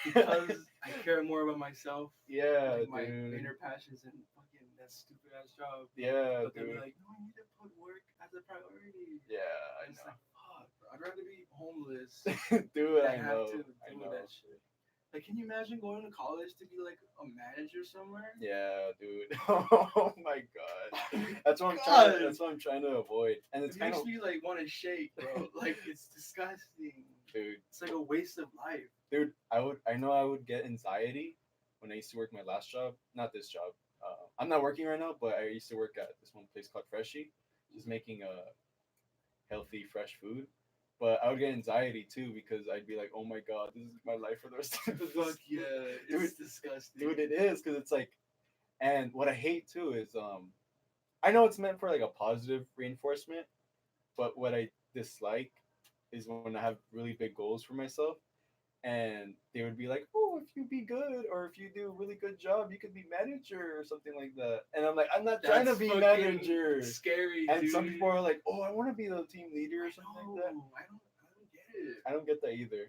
because I care more about myself, Yeah, like my dude. inner passions and fucking that stupid ass job. Yeah, But then dude. they're like, no, you need to put work as a priority. Yeah, I And it's know. like, fuck, bro. I'd rather be homeless Dude, than I have know. to I deal with know. that shit. Like, can you imagine going to college to be like a manager somewhere? Yeah, dude. Oh my god. That's what I'm God. trying. That's what I'm trying to avoid. And it's It kind makes of, me like want to shake, bro. Like it's disgusting. dude. It's like a waste of life. Dude, I know I would get anxiety when I used to work my last job. Not this job. I'm not working right now, but I used to work at this one place called Freshie, just making healthy, fresh food. But I would get anxiety too because I'd be like, oh my god, this is my life for the rest of the Fuck yeah, it's dude, disgusting. dude, it is because it's like, and what I hate too is I know it's meant for like a positive reinforcement, but what I dislike is when I have really big goals for myself and they would be like, "Oh, if you be good or if you do a really good job, you could be manager or something like that." And I'm like, "I'm not trying to That's be fucking manager." scary, And dude. some people are like, "Oh, I want to be the team leader or something like that." I don't get it. I don't get that either.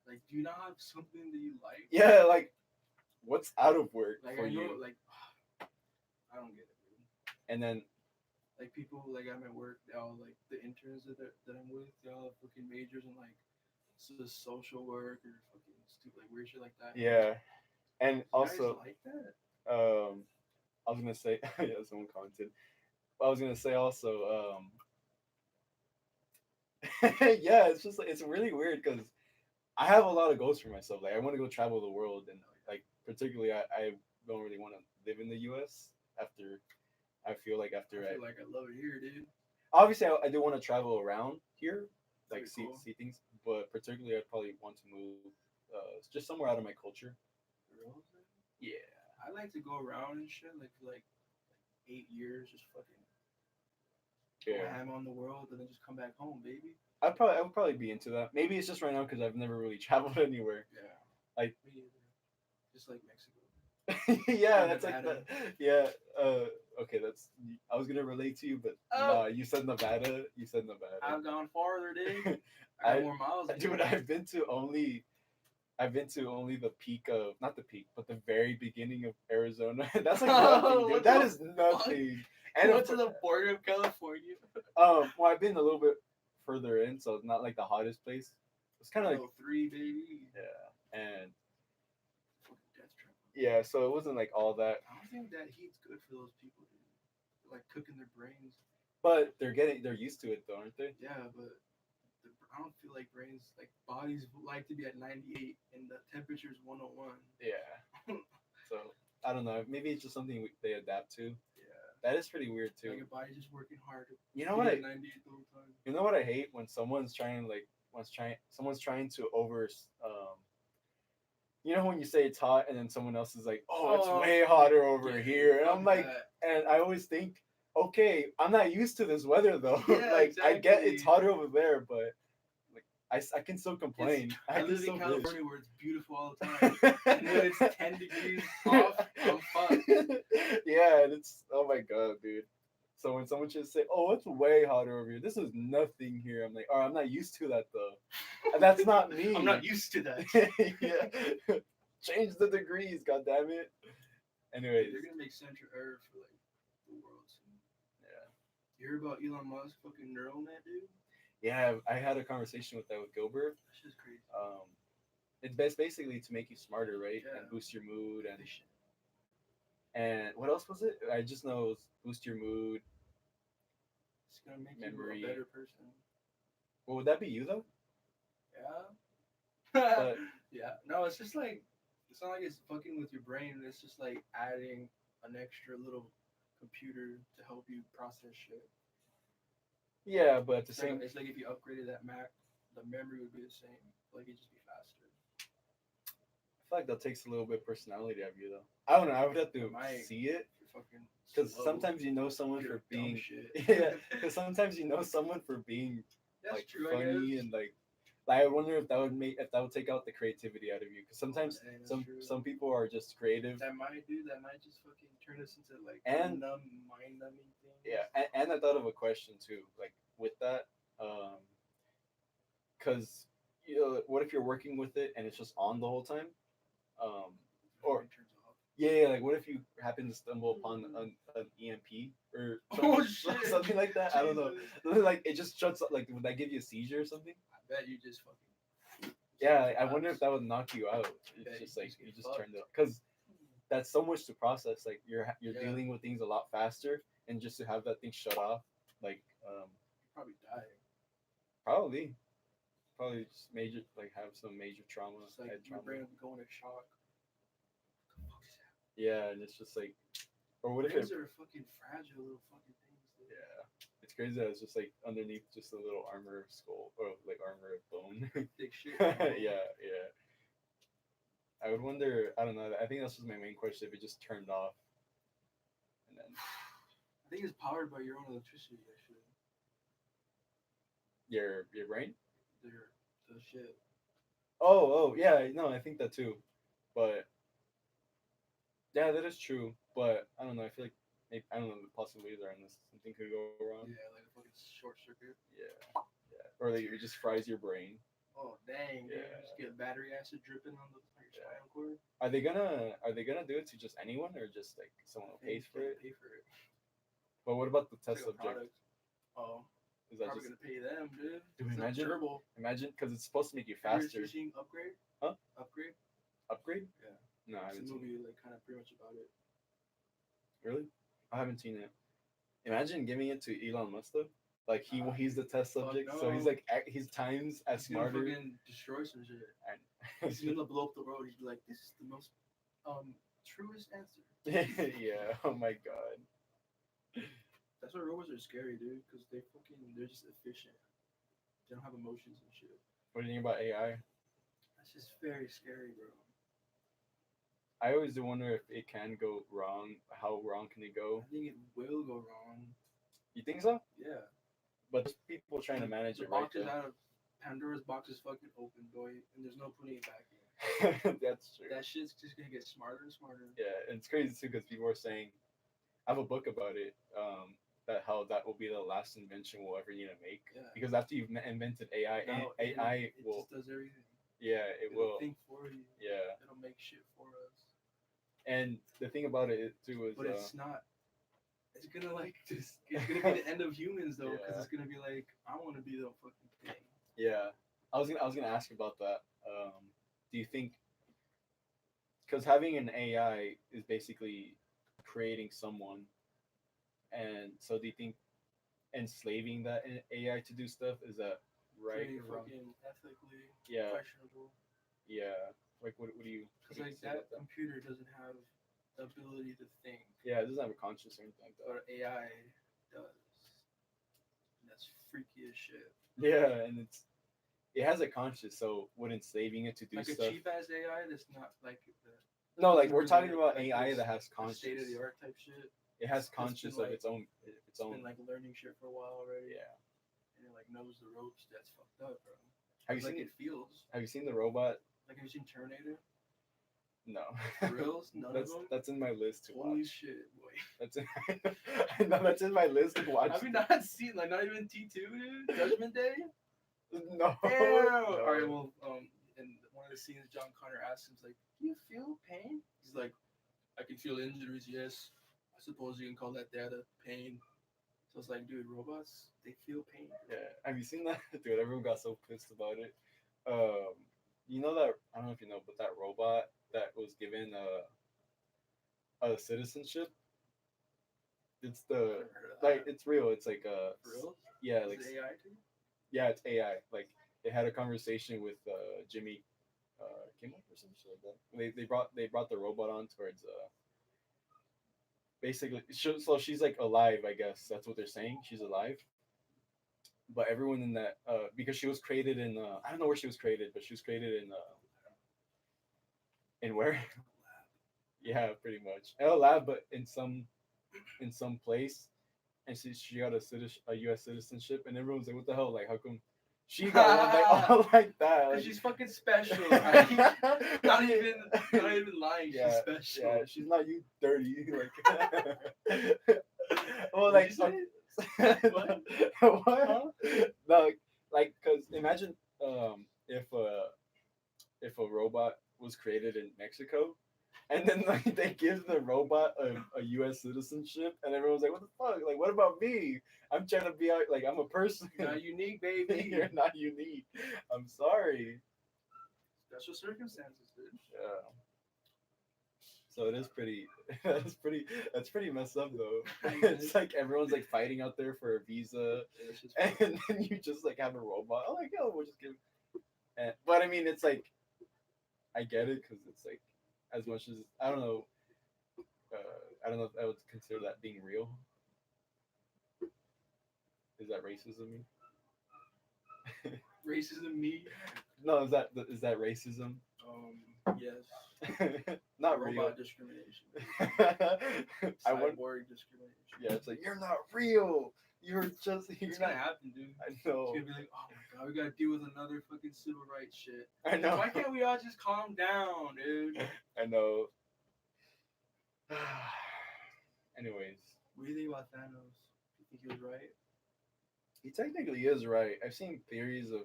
Like, do you not have something that you like? Yeah, like what's out of work Like for I know, you? like I don't get it, dude. And then Like people, like I'm at work, they all like the interns that I'm with, they all have fucking majors in like social work or fucking stupid like weird shit like that. yeah, and You also guys like that? I was gonna say yeah, someone commented. I was gonna say also yeah, it's just like it's really weird because I have a lot of goals for myself. Like I want to go travel the world, and like particularly, I don't really want to live in the U.S. after I feel like after I feel like I love it here, dude. obviously I do want to travel around here, like Pretty cool. see things, but particularly I'd probably want to move just somewhere out of my culture. Girls, man. Yeah, I like to go around and shit, like for like 8 years, just fucking go yeah. ham on the world, and then just come back home, baby. I would probably be into that. Maybe it's just right now because I've never really traveled anywhere. Yeah, Like me either. Just like Mexico yeah, or that's like Nevada. the yeah. Okay, that's I was gonna relate to you, but Oh, nah, you said Nevada. You said Nevada. I've gone farther, dude. I got I more miles than dude, you. I've been to only the peak of not the peak, but the very beginning of Arizona. That's like nothing, Oh, dude. what That the is fuck? nothing. You And went to the border of California. well, I've been a little bit further in, so it's not like the hottest place. It's kind of like 103, baby. yeah, and Fucking death trap. yeah, so it wasn't like all that. I don't think that heat's good for those people, dude. Like cooking their brains. But they're used to it though, aren't they? Yeah, but I don't feel like brains, like bodies like to be at 98 and the temperature's 101. Yeah. So I don't know. Maybe it's just something they adapt to. Yeah. That is pretty weird too. Like your body's just working hard to You know be what at I 98 the whole time. you know what I hate when someone's trying to over you know when you say it's hot and then someone else is like, "Oh, it's Oh, way hotter over yeah, here." And I'm fuck like that. and I always think, "Okay, I'm not used to this weather though." Yeah, Like I get it's exactly. hotter over there, but like I can still It's complain. I I can live in still bitch. California where it's beautiful all the time. And when it's 10 degrees off, I'm fucked. Yeah, and it's oh my god, dude. So when someone just say, "Oh, it's way hotter over here," this is nothing here. I'm like, "Oh, I'm not used to that though." And that's not me. I'm not used to that. Yeah, change the degrees, god damn it. Dude, Anyways, they're gonna make Central Air for like the world soon. yeah, You hear about Elon Musk fucking neural net, dude? yeah. I had a conversation with that with Gilbert. That shit's crazy. Um, it's best basically to make you smarter, right, Yeah. and boost your mood and This shit. what else was it? I just know it was boost your mood, It's gonna make you a memory. better person. Well, would that be you though? Yeah. But Yeah. No, it's just like it's not like it's fucking with your brain. It's just like adding an extra little computer to help you process shit. yeah, but at the It's like, same, it's like if you upgraded that Mac, the memory would be the same. Like it'd just be faster. I feel like that takes a little bit of personality out of you though. I don't know. I would have to Might see it if you're fucking because slow, sometimes you know someone you're for dumb being shit. yeah. Because sometimes you know someone for being That's like true, I funny guess. and like I wonder if that would take out the creativity out of you because Oh, sometimes dang, that's some true. some people are just creative That might do. That might just fucking turn us into like and mind numbing things. yeah and I thought of a question too like with that um because you know what if you're working with it and it's just on the whole time um or It turns off. yeah, like what if you happen to stumble upon an EMP or Oh something, shit! something like that? I don't know. Jesus. Like it just shuts. Like would that give you a seizure or something? I bet you just fucking. Yeah, I wonder if that would knock you out. Bet It's just you like get you just fucked. turned it because that's so much to process. Like you're Yeah. dealing with things a lot faster, and just to have that thing shut off, like Probably die. probably probably just major like have some major trauma, Just like head your trauma. brain would go into shock. Yeah, and it's just like, or what if Brains it are fucking fragile little fucking things. Dude. yeah. It's crazy that it's just like underneath just a little armor of skull or like armor of bone. Thick shit. Yeah, yeah. I would wonder. I don't know. I think that's just my main question. If it just turned off, and then I think it's powered by your own electricity. Actually, your brain. the shit. Oh, yeah. No, I think that too. But yeah, that is true. But I don't know. I feel like maybe, I don't know the possibilities are in this. Something could go wrong. Yeah, like a fucking short circuit. Yeah, yeah. Or like it just fries your brain. Oh dang, dude! Yeah. Just get battery acid dripping on your Yeah. spinal cord. Are they gonna do it to just anyone or just like someone who pays for it? Pay for it. But what about the It's test like a subject? product. Oh, Is that probably just gonna pay them, dude. do It's not imagine turbo. imagine because it's supposed to make you Have you faster? seen Upgrade? Huh? Upgrade? Upgrade? Yeah. No, I It's a haven't seen it. movie like kind of pretty much about it. Really? I haven't seen it. Imagine giving it to Elon Musk though. Like he's the test Fuck subject, so he's no. like he's times as He's gonna smarter fucking destroy some shit. and He's gonna blow up the world. He's be like, this is the most truest answer. Yeah. Oh my god. That's why robots are scary, dude. Because they're just efficient. They don't have emotions and shit. What do you think about AI? That's just very scary, bro. I always do wonder if it can go wrong. How wrong can it I go? think it will go wrong. You think so? Yeah. But there's people trying to manage The it, right? box is out of Pandora's box is fucking open, boy, and there's no putting it back in. That's true. That shit's just gonna get smarter and smarter. Yeah, and it's crazy too because people are saying, I have a book about it. That how that will be the last invention we'll ever need to make. Yeah. Because after you've invented AI, Now AI it will. just does everything. Yeah, it It'll will. think for you. Yeah, It'll make shit for us. and the thing about it too is, But it's not. It's gonna like just. It's gonna be the end of humans though, because Yeah. it's gonna be like I want to be the fucking thing. yeah. I was gonna ask about that. Do you think because having an AI is basically creating someone, and so do you think enslaving that AI to do stuff is that right Pretty or wrong? fucking ethically Yeah, questionable. yeah. Like what do you Because what do you like say that about that? computer doesn't have the ability to think, Yeah, it doesn't have a conscience or anything like that. but AI does. And that's freaky as shit. Yeah, and it has a conscience, so would enslaving it to do Like a stuff. cheap ass AI that's not like the No, like doesn't we're really talking like, about like AI this that has state conscience. of the art type shit. It has It's been conscience of like its own. it's been like learning shit for a while already, Yeah. and it like knows the ropes. That's fucked up, bro. Have you It's like seen it feels. Have you seen the robot? Like have you seen Terminator? No. For reals? None of them? That's in my list to Holy watch. shit, boy. That's in, I know that's in my list to watch. Have you not seen like not even T2, dude? Judgment Day? No. Damn. No. All right, well, in one of the scenes, John Connor asks him, like, "Do you feel pain?" He's like, "I can feel injuries. Yes, I suppose you can call that data pain." So it's like, dude, robots they feel pain. Yeah. Have you seen that? Dude, everyone got so pissed about it. You know that I don't know if you know, but that robot that was given a citizenship. It's I've the never heard of like that. it's real. It's like For real? yeah, Is like it AI too? yeah, it's AI. Like they had a conversation with Jimmy Kimmel or some shit like that. They brought the robot on towards basically so she's like alive, I guess that's what they're saying. She's alive, but everyone in that because she was created in I don't know where she was created, but she was created in where yeah, pretty much in a lab, but in some place, and she got a U.S. citizenship, and everyone's like, "What the hell? Like, how come she got one like all like that?" Cause Like, she's fucking special. Right? not even lying. Yeah, She's special. yeah, she's not you dirty. Like, well, What'd like, you say? What? what? Huh? No, like, cause imagine if a robot was created in Mexico, and then like they give the robot a U.S. citizenship, and everyone's like, "What the fuck? Like, what about me? I'm trying to be out. Like, I'm a person. Not unique, baby. You're not unique. I'm sorry." Special circumstances, dude. Yeah. So it is pretty. That's pretty messed up though. It's like everyone's like fighting out there for a visa, It's just and then you just like have a robot. I'm like, yo, we'll just give. But I mean, it's like I get it because it's like as much as I don't know. I don't know if I would consider that being real. Is that racism? racism. Me. No, is that racism? Yes. Not real. Robot discrimination. I want. Cyborg discrimination. Yeah, it's like you're not real. You're just. You're It's not. gonna happen, dude. I It's know. gonna be like, oh my god, we gotta deal with another fucking civil rights shit. I know. Why can't we all just calm down, dude? I know. Anyways, What do you think about Thanos? You think he was right? he technically is right. I've seen theories of.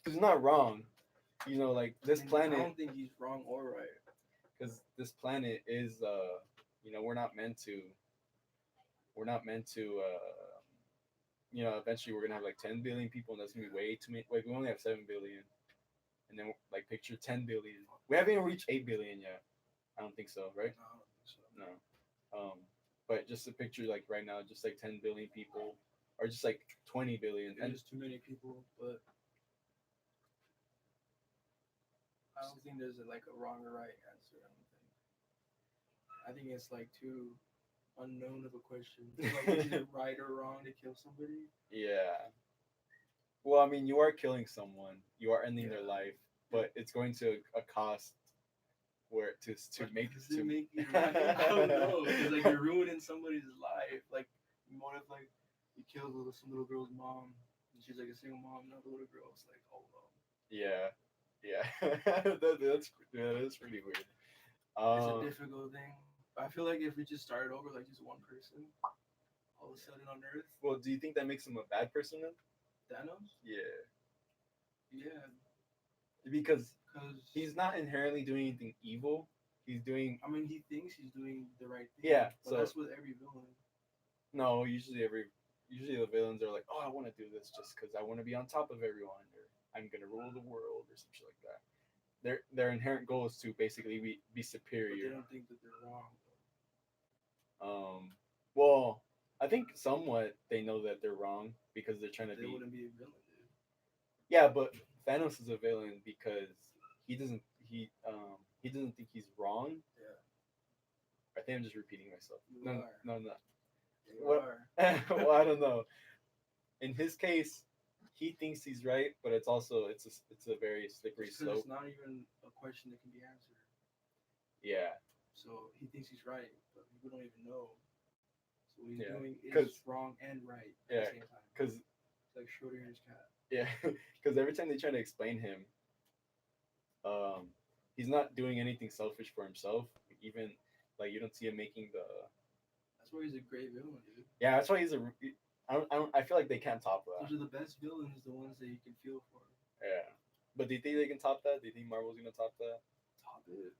He's not wrong. Like this I planet. don't think he's wrong or right. Because this planet is we're not meant to eventually we're gonna have like 10 billion people, and that's gonna be way too many. Like we only have 7 billion, and then like picture 10 billion. We haven't even reached 8 billion yet. I don't think so, right? No, I don't think so. No. But just a picture like right now, just like 10 billion people, or just like 20 billion. And There's too many people, but I don't think there's like a wrong or right answer. I don't think. I think it's like too unknown of a question. Like, is it right or wrong to kill somebody? Yeah. Well, I mean, you are killing someone. You are ending their Yeah. life, but it's going to a cost where to But make does to. it make it right? I don't know. Because like you're ruining somebody's life. Like, what if like you kill some little girl's mom and she's like a single mom, not the little girl's like, oh well. Yeah, yeah. That's pretty weird. It's a Um, difficult thing. I feel like if we just started over, like just one person, all of a sudden on Earth, well, do you think that makes him a bad person then? Thanos. Yeah, Yeah, because because he's not inherently doing anything evil. He's doing I mean he thinks he's doing the right thing. yeah. But So that's with every villain. no, usually the villains are like, oh, I want to do this just because I want to be on top of everyone, or I'm gonna rule the world, or some shit like that. Their inherent goal is to basically be But they superior. don't think that they're wrong. Um, well, I think somewhat they know that they're wrong because they're trying to They be. wouldn't be a villain, dude. Yeah, but Thanos is a villain because he doesn't he doesn't think he's wrong. Yeah, I think I'm just repeating myself. you No, are. no, no. You What? are. Well, I don't know. In his case, he thinks he's right, but it's a very slippery Because slope. it's not even a question that can be answered. Yeah, So he thinks he's right, but we don't even know. So what he's yeah, doing is cause wrong and right at yeah, the same time. cause It's like Schrodinger's cat. yeah, cause every time they try to explain him, um, he's not doing anything selfish for himself. Even like you don't see him making the. That's why he's a great villain, dude. Yeah, that's why he's a. I feel like they can't top that. Those are the best villains, the ones that you can feel for. Yeah, but do you think they can top that? Do you think Marvel's gonna top that? Top it.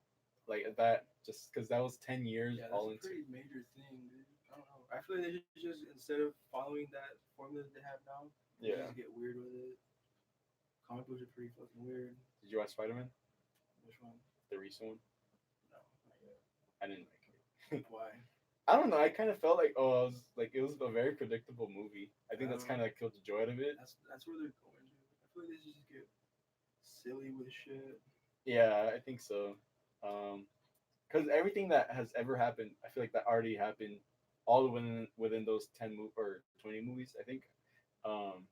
Like that, just because that was 10 years Yeah, that's all a into. pretty major thing, dude. I don't know. I feel like they should just instead of following that formula that they have now, they Yeah. just get weird with it. Comic books are pretty fucking weird. Did you watch Spider Man? Which one? The recent one? No, not yet. I didn't like it. Why? I don't know. I kind of felt like I was like it was a very predictable movie. I think that's kind of killed the joy out of it. That's where they're going to. I feel like they just get silly with shit. Yeah, I think so. Because everything that has ever happened, I feel like that already happened, all within those or 20 movies. I think. Um,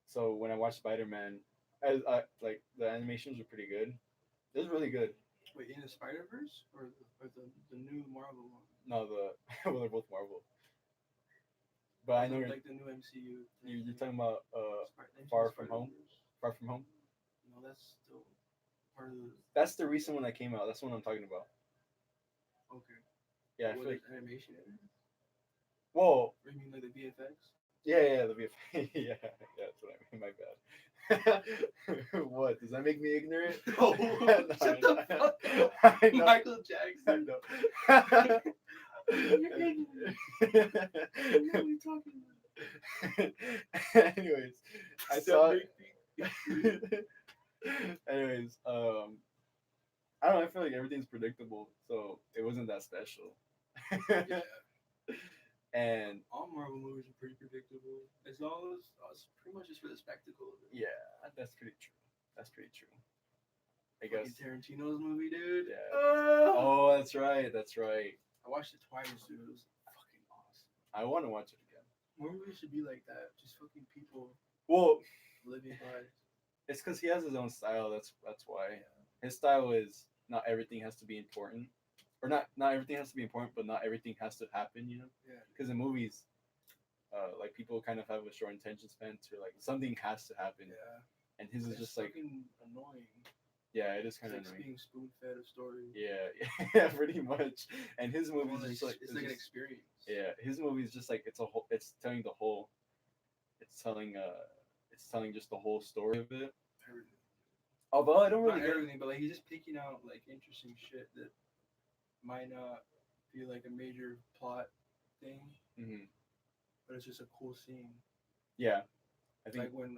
so when I watched Spider Man, as like the animations were pretty good. It was really good. Wait, in the Spider Verse or the new Marvel one? No, the well, they're both Marvel. But Or I know like the new MCU. you're talking about Into Far the From Home. Spider-Verse? Far From Home. No, that's still part of the. That's the recent one that came out. That's what I'm talking about. Okay. Yeah, I What, feel like. there's animation in it? Whoa. Or you mean like the VFX? Yeah, the VFX. Yeah, that's what I mean. My bad. What does that make me ignorant? No, No, shut the fuck I up. know. Michael I Jackson. know. You're ignorant. You know what you're talking about. Anyways, I That saw. make me- Anyways, I don't know. I feel like everything's predictable, so it wasn't that special. Yeah. And All Marvel movies are pretty predictable. It's pretty much just for the spectacle of it. yeah, that's pretty true. That's pretty true. I Fucking guess. Tarantino's movie, dude. Yeah. Oh, Oh, that's right. That's right. I watched it twice, dude. It was fucking awesome. I want to watch it again. More movies should be like that. Just fucking people Well, living lives. it's because he has his own style. That's why Yeah. his style is not everything has to be important, or not everything has to be important, but not everything has to happen. Yeah. Because in movies, like people kind of have a short attention span to like something has to happen, Yeah. and his is It's just like fucking annoying. yeah, it is It's kind of like annoying. being spoon fed a story. Yeah, yeah, pretty much. And his Well, movies just like it's like an just, experience. yeah, his movies just like it's a whole. It's telling the whole. It's telling just the whole story of it. Everything. Although I don't Not really get. everything, but like he's just picking out like interesting shit that might not be like a major plot thing, Mhm. but it's just a cool scene. Yeah, I think Like when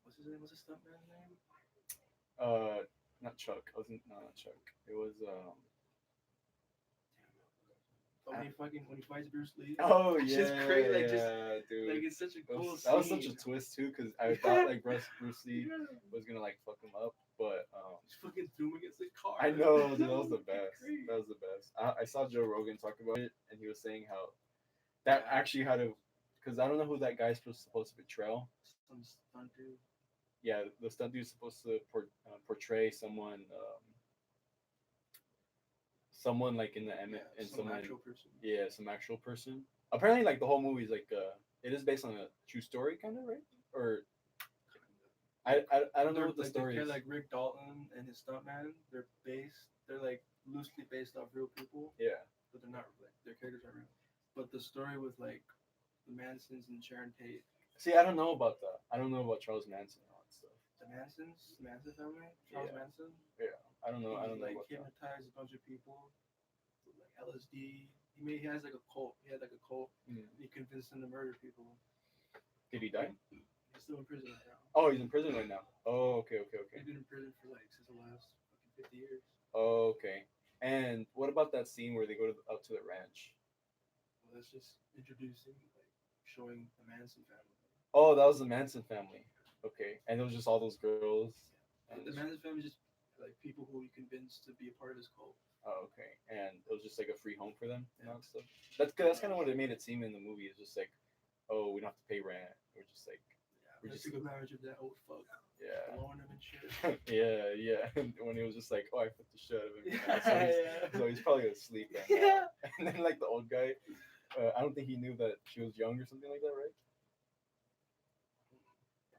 what's his name? What's the stuntman's name? not Chuck. I wasn't no, not Chuck. It was When he fights Bruce Lee. Oh It's yeah, just crazy, like just dude. like it's such a cool That was such a scene. twist too, because I thought like Bruce Lee Yeah. was gonna like fuck him up, but Just fucking threw him against the car. I know, dude, that was the Fucking best. crazy. That was the best. I saw Joe Rogan talk about it, and he was saying how that Yeah. actually had to, because I don't know who that guy's supposed to portray. Some stunt dude. Yeah, the stunt dude's supposed to portray someone like in the Yeah, in some someone, actual person. yeah, some actual person. Apparently, like the whole movie is like it is based on a true story, kind of, right? Or I don't know They're what the like the story kid is. like Rick Dalton and his stuntman. They're like loosely based off real people, Yeah. but they're not like their characters are real. But the story with like the Mansons and Sharon Tate, See, I don't know about that. I don't know about Charles Manson and all that stuff. the Manson family, Charles Yeah. Manson. Yeah. I don't know. I don't He know like about that. hypnotized a bunch of people with like LSD. He has like a cult. He had like a cult. Mm. He convinced them to murder people. Did he die? He's still in prison right now. Oh, he's in prison right now. Oh, okay, okay, okay. He's been in prison for like since the last fucking 50 years. Oh, okay. And what about that scene where they go up to the ranch? Well, that's just introducing, like, showing the Manson family. Oh, that was the Manson family. Okay, and it was just all those girls. And The Manson family is just like people who he convinced to be a part of his cult. oh, okay, and it was just like a free home for them and Yeah. all that stuff. That's kind of what it made it seem in the movie. It's just like, oh, we don't have to pay rent. We're just like, Yeah, We're let's just- take advantage of that old fuck. yeah, Blowing him and shit. yeah, yeah. When he was just like, oh, I put the shit out of him. Yeah, So he's probably asleep right now. Yeah. And then like the old guy, I don't think he knew that she was young or something like that, right?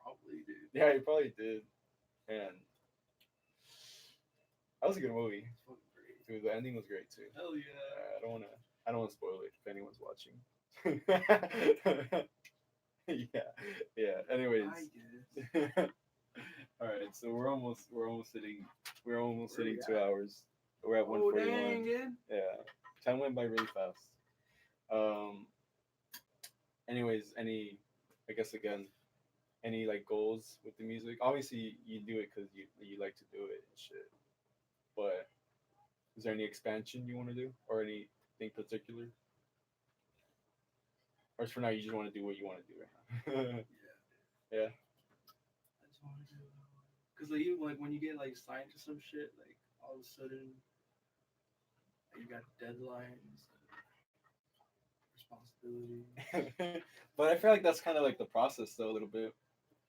Probably, dude. Yeah, he probably did. And that was a good movie. It's fucking great. Dude, the ending was great too. Hell yeah. I don't wanna spoil it if anyone's watching. Yeah, yeah. Anyways. I guess. All right, so we're almost hitting Where we 2 at? hours. We're at Oh, 141. dang, dude. Yeah, time went by really fast. Um. Anyways, I guess again, any like goals with the music? Obviously, you do it because you like to do it and shit. But is there any expansion you want to do, or anything particular? Or for now, you just want to do what you want to do right now? Yeah. Yeah. I just want to do because like even like when you get like signed to some shit, like all of a sudden like, you got deadlines, responsibility. But I feel like that's kind of like the process, though, a little bit.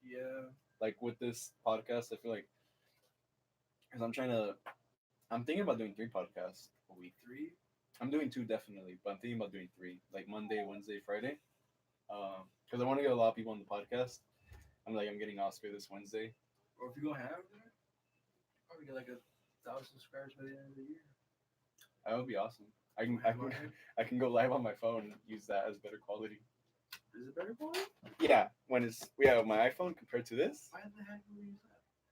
Yeah. Like with this podcast, I feel like because I'm thinking about doing 3 podcasts a week. 3. I'm doing 2 definitely, but I'm thinking about doing 3, like Monday, Wednesday, Friday. Because I want to get a lot of people on the podcast. I'm getting Oscar this Wednesday. Or if you go have that, probably get like 1,000 subscribers by the end of the year. That would be awesome. I can Have I? I can go live on my phone and use that as better quality. Is it better quality? Yeah, my iPhone compared to this, Why the heck would we use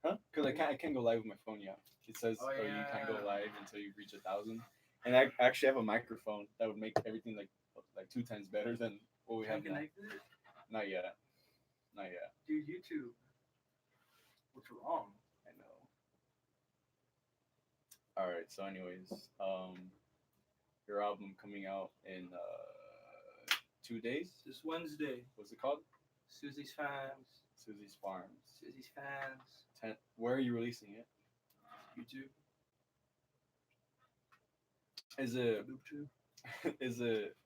that? huh? Because I can't go live with my phone yet. It says Oh, you can't go yeah. live until you reach 1,000. And I actually have a microphone that would make everything like 2 times better than what we Can have you now. connect it? Not yet. Not yet. Dude, YouTube. What's wrong? I know. All right. So, anyways, your album coming out in 2 days. This Wednesday, What's it called? Susie's Fans. Susie's Farms. Susie's Fans. Where are you releasing it? YouTube. Is it YouTube. is it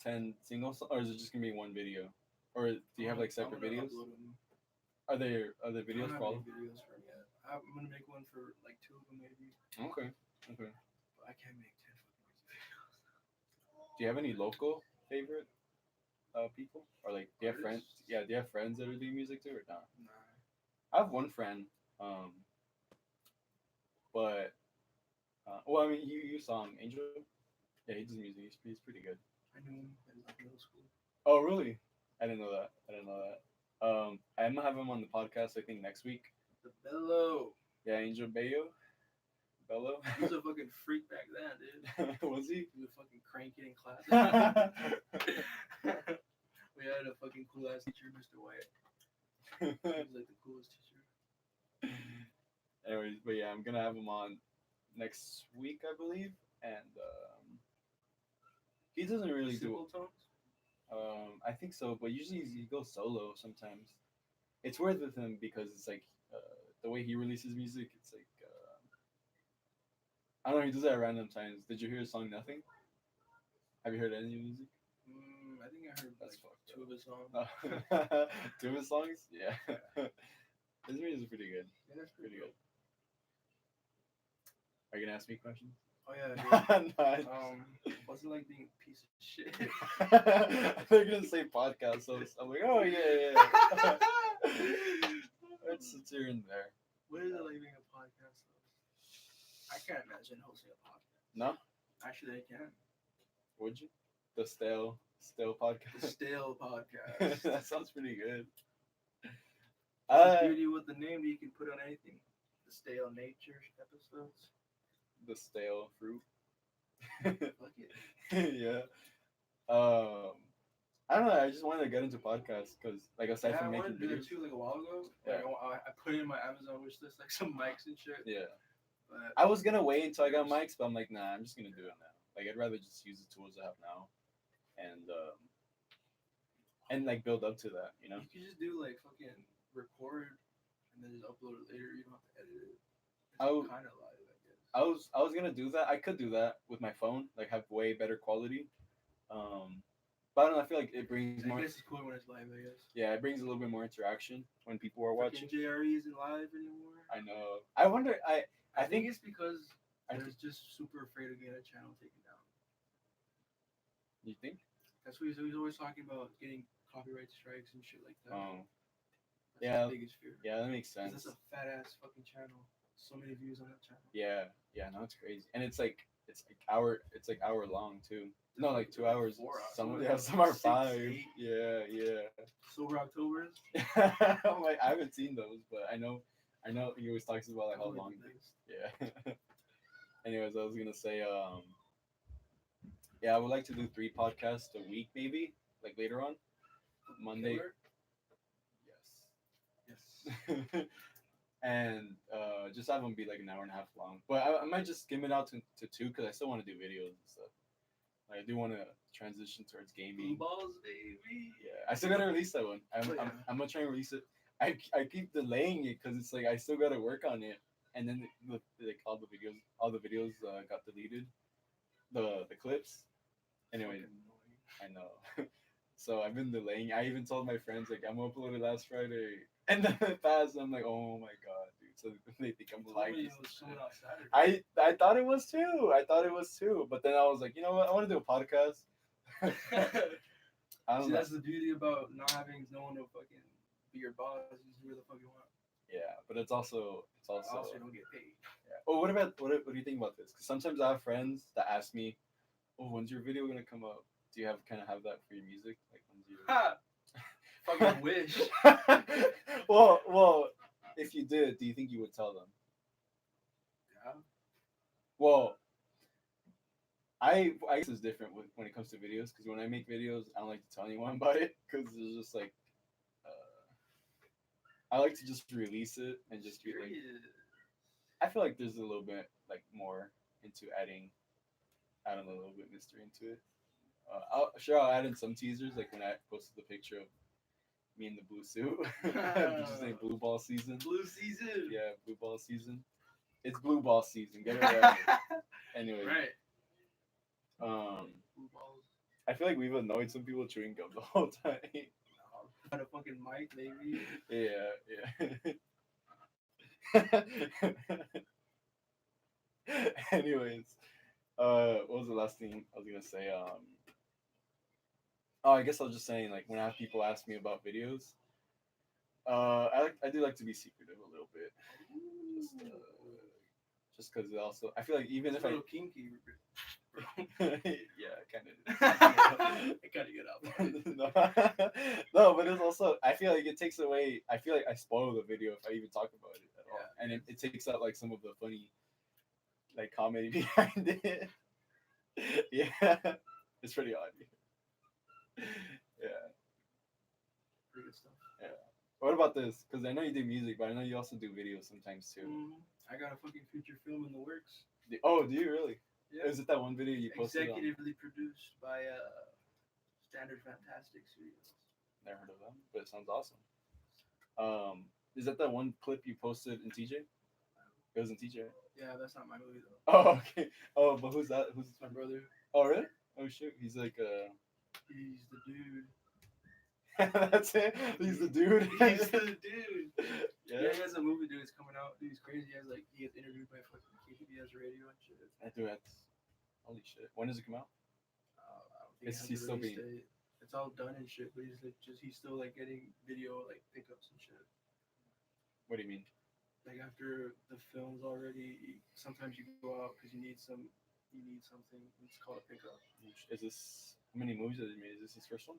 10 single or is it just gonna be one video? Or do you have like separate I'm gonna videos? upload 'em. Are there I videos don't have for all? any videos for 'em yet. I'm gonna make one for like 2 of them maybe. Okay. Okay. But I can't make 10 fucking music videos. Do you have any local favorite people? Or like do you have friends? Artists? Yeah, do you have friends that are doing music too or not? Nah. I have one friend, but well, I mean, you saw him, Angel. Yeah, he does music. He's pretty good. I knew him in like middle school. Oh, really? I didn't know that. I'm gonna have him on the podcast. I think next week. The Bello. Yeah, Angel Bello. He was a fucking freak back then, dude. Was he? He was a fucking cranky in class. We had a fucking cool ass teacher, Mr. White. He was like the coolest teacher. Anyways, but yeah, I'm gonna have him on next week, I believe, and He doesn't really do. Simple tones. I think so, but usually he goes solo sometimes. It's weird with him because it's like the way he releases music. It's like I don't know. He does that at random times. Did you hear his song "Nothing"? Have you heard any music? I think I heard That's like fucked two of his songs. up. Two of his songs? Yeah. His music is pretty good. Yeah, that's Pretty good. Are you gonna ask me questions? Oh yeah, dude. Nice. What's it like being a piece of shit? They're gonna say podcast, so I'm like, oh yeah. It's here and there. What is it like being a podcast host? I can't imagine hosting a podcast. No? Actually, I can. Would you? The stale podcast. The stale podcast. That sounds pretty good. The beauty with the name that you can put on anything. The stale nature episodes. The stale fruit. Fuck it. Yeah. I don't know. I just wanted to get into podcasts because, like, aside Yeah, from I making wanted to do videos. that too, like a while ago. Yeah. Like, I put in my Amazon wish list like some mics and shit. Yeah. But I was gonna wait until I got mics, but I'm like, nah. I'm just gonna do it now. Like, I'd rather just use the tools I have now, and like build up to that. You know. you could just do like fucking record and then just upload it later. You don't have to edit it. It's kind of live, I guess. I was gonna do that. I could do that with my phone, like have way better quality. But I don't know. I feel like it brings more. I guess it's cool when it's live. I guess. Yeah, it brings a little bit more interaction when people are watching. JRE isn't live anymore. I know. I wonder. I think it's because they're just super afraid of getting a channel taken down. You think? That's what he's always talking about, getting copyright strikes and shit like that. Oh. That's Yeah. the biggest fear. Yeah, that makes sense. That's a fat ass fucking channel. So many views on that channel. Yeah. No, it's crazy, and it's like hour long too. No, like 2 hours. 4 hours. Some are 6, 5. 8. Yeah. Sober Octobers. I'm like, I haven't seen those, but I know he always talks about like how long. Yeah. Anyways, I was gonna say, yeah, I would like to do 3 podcasts a week, maybe, like later on, Monday. Killer? Yes. And just have them be like an hour and a half long. But I might just skim it out to 2 because I still want to do videos and stuff. Like, I do want to transition towards gaming. Blue balls, baby. Yeah, I still gotta release that one. I'm gonna try and release it. I keep delaying it because it's like I still gotta work on it. And then like all the videos got deleted. The clips. Anyway, I know. So I've been delaying. I even told my friends like I'm uploaded last Friday, and then it passed. I'm like, oh my god, dude. So they think I'm lying. I thought it was too. But then I was like, you know what? I want to do a podcast. I don't know. That's the beauty about not having no one to fucking be your boss. You just do what the fuck you want. Yeah, but it's also Also, you don't get paid. Yeah. Oh, what do you think about this? Because sometimes I have friends that ask me, "Oh, when's your video gonna come up? Do you have that for your music? Like when's your?" Fucking wish. well, if you did, do you think you would tell them? Yeah. Well, I guess it's different when it comes to videos because when I make videos, I don't like to tell anyone about it because it's just like. I like to just release it and just be like. I feel like there's a little bit like more into adding a little bit mystery into it. I'll add in some teasers like when I posted the picture of me in the blue suit. Just saying blue ball season. Blue season. Yeah, blue ball season. It's blue ball season. Get it right. Anyway. Right. Blue balls. I feel like we've annoyed some people chewing gum the whole time. On a fucking mic, maybe. Yeah. Anyways, what was the last thing I was gonna say? I guess I was just saying like when I have people ask me about videos, I do like to be secretive a little bit, just because also I feel like even it's if a little kinky. Yeah, kind of. I gotta get up. No, but it's also I feel like it takes away. I feel like I spoil the video if I even talk about it at all, and it takes out like some of the funny, like comedy behind it. Yeah, it's pretty odd. Yeah. Pretty good stuff. Yeah. What about this? Because I know you do music, but I know you also do videos sometimes too. I got a fucking feature film in the works. Oh, do you really? Yeah. Is it that one video you posted on? Executively produced by Standard Fantastic Studios. Never heard of them, but it sounds awesome. Is that one clip you posted in TJ? It was in TJ. Right? Yeah, that's not my movie though. Oh, okay. Oh, but who's that? Who's My brother. Oh, really? Oh, shoot. He's like He's the dude. That's it. He's the dude. He's the dude. Yeah. He has a movie, dude. It's coming out. Dude, he's crazy. He gets interviewed by fucking KBS radio and shit. Dude, that's holy shit. When does it come out? I don't think He's still being. date. It's all done and shit, but he's still like getting video like pickups and shit. What do you mean? Like after the film's already, sometimes you go out because you need something. It's called a pickup. Is this how many movies has he made? Is this his first one?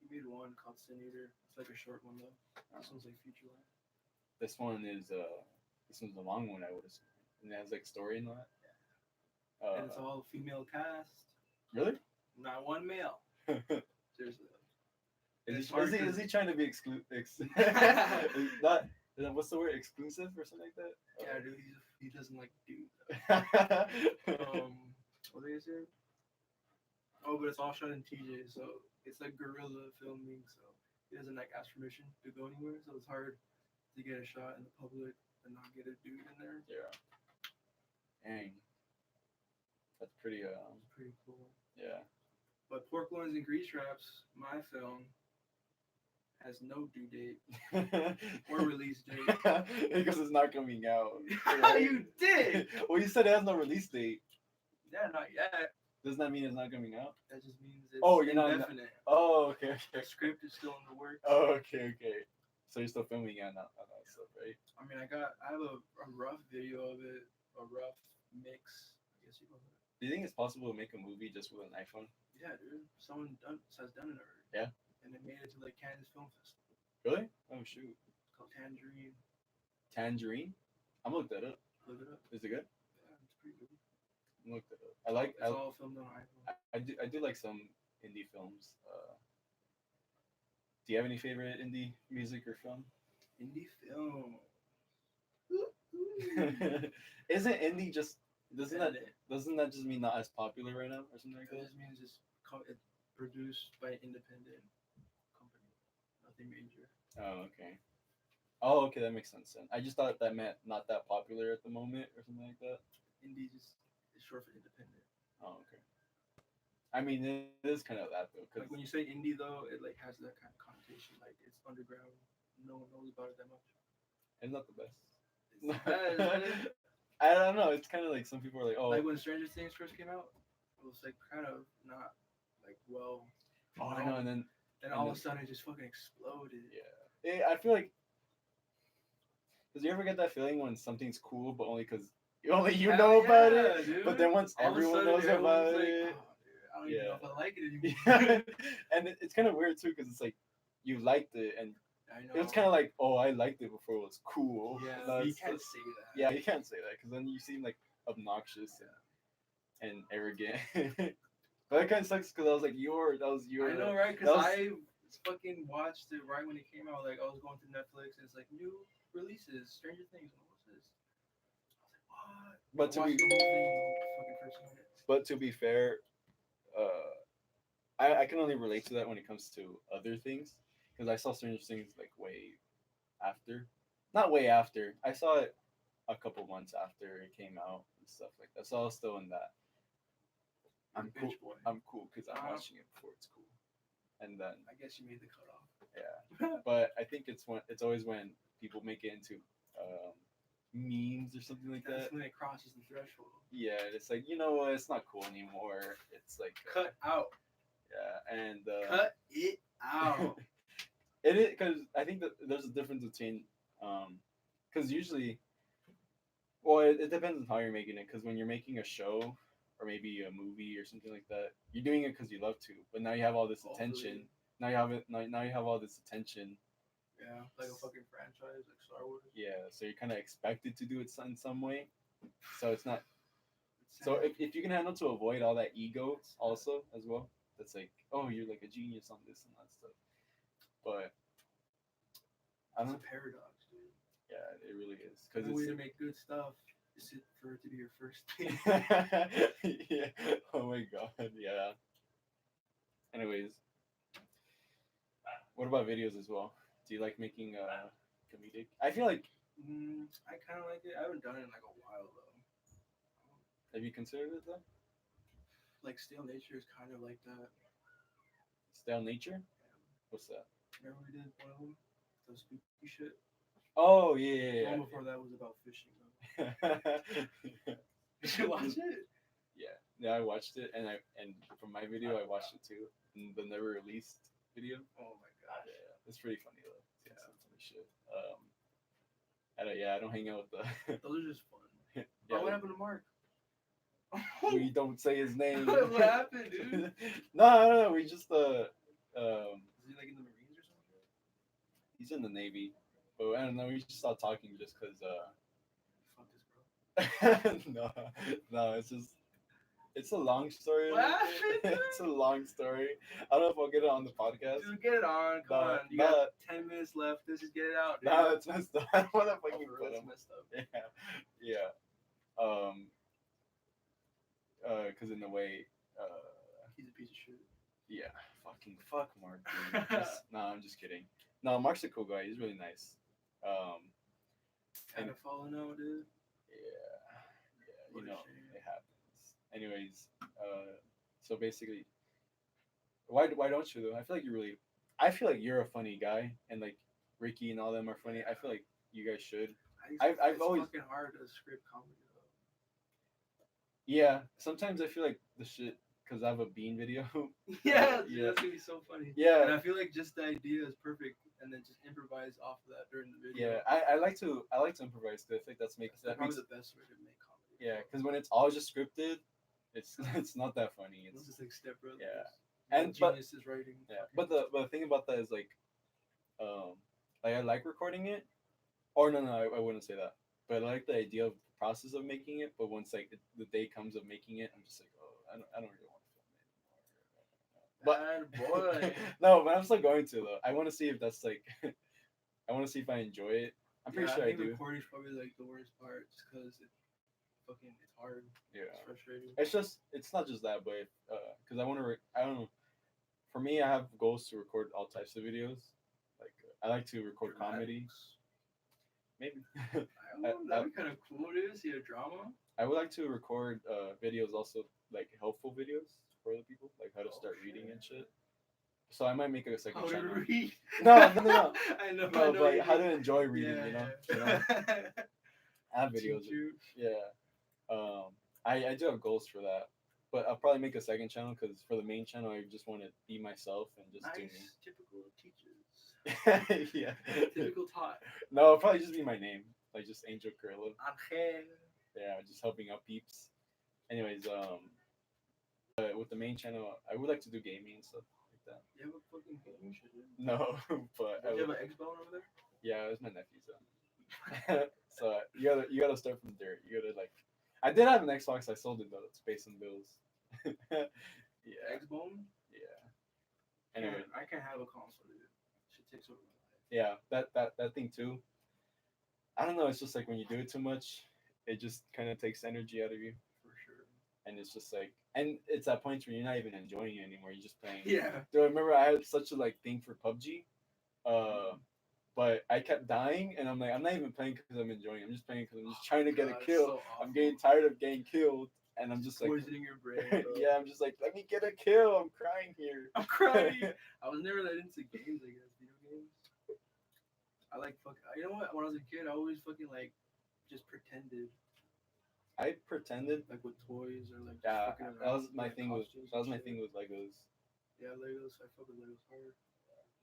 He made one called Sin Eater. It's like a short one though. This one's like feature length. This one's a long one, I would assume. And it has like story and all that. And it's all female cast. Really? Not one male. Seriously. Is he trying to be exclusive? Not. What's the word? Exclusive or something like that? Yeah, dude. He doesn't like dudes. What did I say? Oh, but it's all shot in TJ, so it's like guerrilla filming. So he doesn't like ask permission to go anywhere. So it's hard to get a shot in the public and not get a dude in there. Yeah. Dang. That's pretty. Pretty cool. Yeah. But Pork Loins and Grease Traps, my film, has no due date or release date. Because it's not coming out. You did! Well, you said it has no release date. Yeah, not yet. Doesn't that mean it's not coming out? That just means it's you're not indefinite. Oh, okay. The script is still in the works. Oh, okay. So you're still filming on that stuff, right? I mean, I have a rough video of it, a rough mix. I guess you call it. Do you think it's possible to make a movie just with an iPhone? Yeah, dude. Someone has done it already. Yeah. And it made it to like Cannes Film Festival. Really? Oh shoot. It's called Tangerine. Tangerine? I'm gonna look that up. Look it up. Is it good? Yeah, it's pretty good. I'm gonna look that up. It's all filmed on iPhone. I do like some indie films. Do you have any favorite indie music or film? Indie film. Isn't indie just doesn't that Independent. just mean not as popular right now or something like It that? just means it's produced by an independent company. Nothing major. Oh, okay. Oh, okay, that makes sense then. I just thought that meant not that popular at the moment or something like that. Indie just is short for independent. Oh, okay. I mean, it is kind of that though, because Like when you say indie though, it like has that kind of connotation, like it's underground. No one knows about it that much. it's not the best. It's bad. I don't know. It's kind of like some people are like, oh, Like when Stranger Things first came out, it was like kind of not like well. I know, and then all of a sudden it just fucking exploded. yeah, I feel like, does you ever get that feeling when something's cool, but only because only you know about it, dude. but then once All of a everyone sudden, knows about like, it, oh, dude, I don't even know if I like it yeah, anymore. and it's kind of weird too, because it's like you liked it, and I know. it was kind of like, oh, I liked it before it was cool. Yeah, That's- you can't say that. Yeah, you can't say that because then you seem like obnoxious and arrogant. But it kind of sucks because I was like, that was your. I know, right? Because I fucking watched it right when it came out. Like I was going through Netflix and it's like new releases, Stranger Things. What's this? I was like, what? But to I be, watched the whole thing, the fucking first minute. but to be fair, I can only relate to that when it comes to other things because I saw Stranger Things like way after, not way after. I saw it a couple months after it came out and stuff like that. So I was still in that. I'm cool. Bitch boy. I'm cool because I'm watching it before it's cool, and then I guess you made the cutoff. yeah. But I think it's always when people make it into memes or something like That's that. when it crosses the threshold. Yeah, it's like, you know what? It's not cool anymore. It's like Cut out. Yeah, and Cut it out. it is because I think that there's a difference between because usually, well, it depends on how you're making it. Because when you're making a show or maybe a movie or something like that, you're doing it because you love to. But now you have all this attention. Now you have it. Now you have all this attention. Yeah, like a fucking franchise, like Star Wars. Yeah, so you're kind of expected to do it in some way. So it's not. So if you can handle to avoid all that ego also as well, that's like, oh, you're like a genius on this and that stuff. But I don't. It's a paradox, dude. Yeah, it really is The because way it's to make good stuff Is it for it to be your first thing? Yeah. Oh my god. Yeah. Anyways, what about videos as well? Do you like making comedic? I feel like I kind of like it. I haven't done it in like a while though. have you considered it though? Like Stale Nature is kind of like that. Stale nature? What's that? Remember we did one of them? The spooky shit. Oh yeah, The yeah, one yeah. before that was about fishing though. Yeah. Did you watch it? Yeah, yeah, I watched it, and from my video, I watched it too, and the never released video. Oh my gosh. Yeah, it's pretty funny though. Yeah. Some funny shit. I don't hang out with the. Those are just fun. Yeah, Oh, what happened to Mark? we don't say his name. What happened, dude? No, we just Is he like in the Marines or something? he's in the Navy, but I don't know. We just stopped talking just because Fuck this, bro. no, no, it's a long story. What happened, dude? It's a long story. I don't know if I'll get it on the podcast. Dude, get it on. Come on. You got 10 minutes left. Let's just get it out, dude. Nah, it's messed up. I don't want to Oh, fucking for put real, him. it's messed up. Yeah. Because in a way, He's a piece of shit. yeah, fuck Mark. Dude. No, I'm just kidding. No, Mark's a cool guy. He's really nice. Kind of falling out, dude. Yeah, What you a know, shame. it happens. Anyways, so basically, why don't you though? I feel like you're a funny guy, and like Ricky and all them are funny. I feel like you guys should. I've It's always fucking hard to script comedy though. Yeah, sometimes I feel like the shit because I have a bean video. Yeah, dude, yeah, that's gonna be so funny. And yeah, I feel like just the idea is perfect, and then just improvise off of that during the video. yeah. I like to improvise because I think that makes Probably the best way to make comedy. yeah. Because when it's all just scripted, it's not that funny. It's just like Step Brothers. Yeah. And But- Genius is writing. yeah. fucking- But the thing about that is like I like recording it, or no, I wouldn't say that. But I like the idea of the process of making it. But once like the day comes of making it, I'm just like, oh, I don't really want to film it anymore. Bad boy. No, but I'm still going to though. I want to see if that's like, I want to see if I enjoy it. I'm pretty sure I think do. recording's probably like the worst part, just because it's hard. Yeah. It's frustrating. It's not just that, but because I want to. I don't know. For me, I have goals to record all types of videos. Like I like to record comedy. Maybe. I don't know, that'd be kind of cool, dude. See a drama. I would like to record videos also like helpful videos for other people, like how to start reading and shit. So I might make a second How to channel. read. No. I know. No, I but know like you how do. to enjoy reading, Yeah, you know. yeah. You know? I have videos. Teach you. Yeah. I do have goals for that, but I'll probably make a second channel because for the main channel I just want to be myself and just do Nice, typical teachers. me. Yeah. Typical taught. No, it'll probably just be my name, like just Angel Curlo. Angel. Yeah, just helping out peeps. Anyways, with the main channel, I would like to do gaming and stuff like that. You have a fucking gaming shit, dude. No, but Do you have an Xbox over there? yeah, it was my nephew's. So you gotta start from dirt. You gotta like, I did have an Xbox. I sold it though. It's based on bills. Yeah, Xbox? yeah. Anyway, I can't have a console, dude. Shit takes over my life. yeah, that thing too. I don't know. It's just like when you do it too much, it just kind of takes energy out of you, For sure. and it's just like, and it's at points where you're not even enjoying it anymore. You're just playing. Yeah. Do I remember I had such a like thing for PUBG, but I kept dying, and I'm like, I'm not even playing because I'm enjoying it. I'm just playing because I'm just trying to get a God, kill. so I'm getting tired of getting killed, and I'm just like, poisoning your brain. Bro. yeah, I'm just like, let me get a kill. I'm crying here. I'm crying. I was never that into games, I guess, video games. I like you know what? When I was a kid, I always fucking like just pretended, I pretended. like with toys or like. Yeah, fucking that was around, my like, thing with costumes that was and my shit. thing with Legos. Yeah, Legos. I fuck with Legos hard.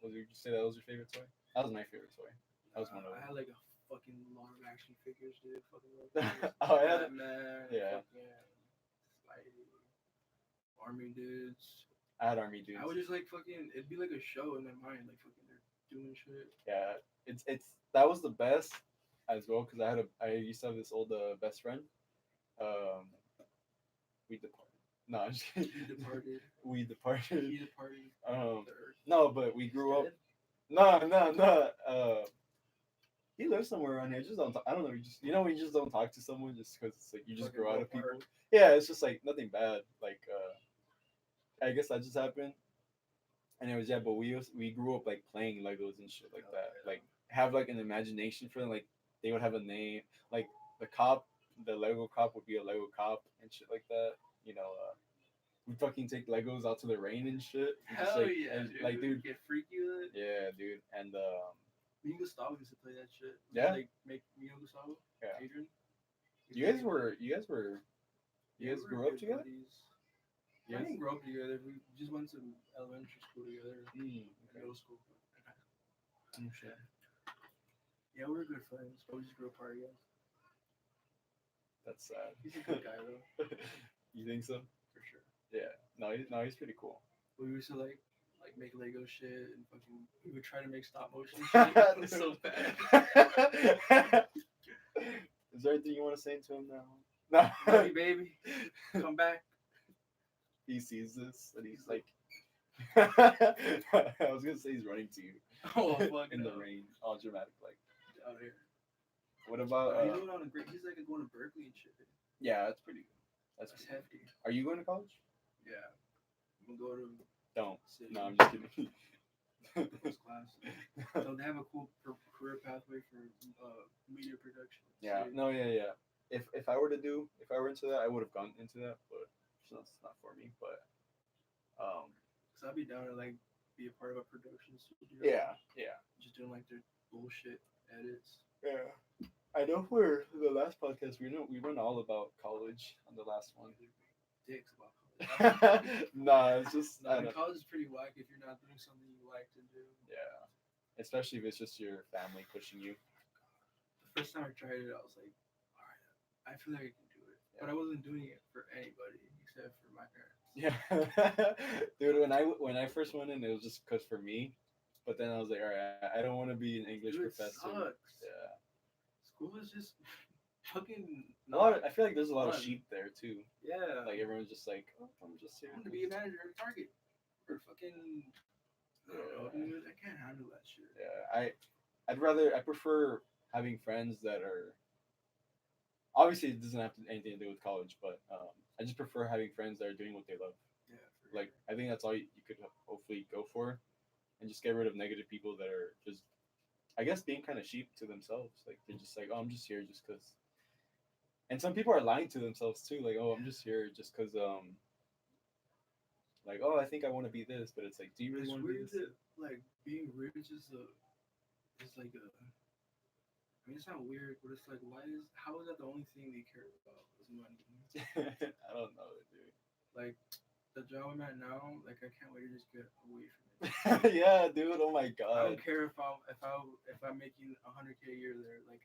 Would you say that was your favorite toy? That was my favorite toy. That was one of I them. had like a fucking lot of action figures, dude. Fucking Legos. Oh, I had Batman. yeah. Fucking Spidey. Army dudes. I had army dudes. I would just like fucking. It'd be like a show in my mind, like fucking they're doing shit. Yeah, it's that was the best as well because I used to have this old best friend. We departed. No, I'm just kidding. He departed. We departed. He departed. Um, The earth. no, but we grew up. Dead? No. he lives somewhere around here. Just don't. I don't know. When you just don't talk to someone just because it's like you just Fucking grow out of apart. people. Yeah, it's just like nothing bad. Like I guess that just happened. Anyways, yeah, but we grew up like playing Legos and shit like Oh, that. yeah. Like have like an imagination for them. Like they would have a name. Like the cop, the Lego cop would be a Lego cop and shit like that. You know, we fucking take Legos out to the rain and shit. And just Hell like yeah, and, dude. like dude, Get freaky with it. yeah, dude, and Me and Gustavo used to play that shit. yeah, Like make me and Gustavo, yeah. Adrian. You guys were you guys were you Yeah, guys we were grew up good together. buddies. You I guys? didn't grow up together. We just went to elementary school together, Okay. middle school. Oh, shit. Yeah, we were good friends, but we just grew apart again. That's sad. He's a good guy though, You think so? for sure. Yeah. No, he's pretty cool. We used to like make Lego shit and fucking. We would try to make stop motion shit. It was so bad. Is there anything you want to say to him now? Love No. you, baby. Come back. He sees this and he's like, I was gonna say he's running to you Oh fuck in no. the rain, all dramatic. Like, Out here. what about? He's going on a great. He's like going to Berkeley and shit. Yeah, that's pretty good. That's That's pretty hefty. good. Are you going to college? Yeah. I'm gonna go to Don't. city. No, I'm just kidding. First class. So they have a cool career pathway for media production. Yeah. City. No. Yeah. Yeah. If I were into that, I would have gone into that, but it's not for me. But Cause I'd be down to like be a part of a production studio. yeah. Yeah. Just doing like their bullshit edits. Yeah. I know for the last podcast we went all about college on the last one. Dicks about college. Nah, it's just I No, don't, college is pretty whack if you're not doing something you like to do. yeah. Especially if it's just your family pushing you. The first time I tried it, I was like, all right, I feel like I can do it. Yeah. But I wasn't doing it for anybody except for my parents. Yeah. Dude, when I first went in, it was just cause for me. But then I was like, all right, I don't want to be an English Dude, it professor. sucks. Yeah. School is just fucking. I feel like there's a lot of fun. sheep there too. Yeah. Like everyone's just like, oh, I'm just here. I want to be a manager at Target. Or fucking. I don't know, dude. I can't handle that shit. Yeah, I prefer having friends that are. Obviously, it doesn't have anything to do with college, but I just prefer having friends that are doing what they love. Yeah. Like I think that's all you could hopefully go for, and just get rid of negative people that are just, I guess, being kind of sheep to themselves. Like they're just like, oh, I'm just here just because. And some people are lying to themselves too. Like, oh, I'm just here just because like, oh, I think I want to be this, but it's like, do you really It's want to be weird this? that like being rich is like a. I mean, it's not weird, but it's like, how is that the only thing they care about is money? I don't know, dude. Like, the job I'm at now, like, I can't wait to just get away from it. Yeah, dude. Oh my I god. don't care if I'm making 100K a year there. Like,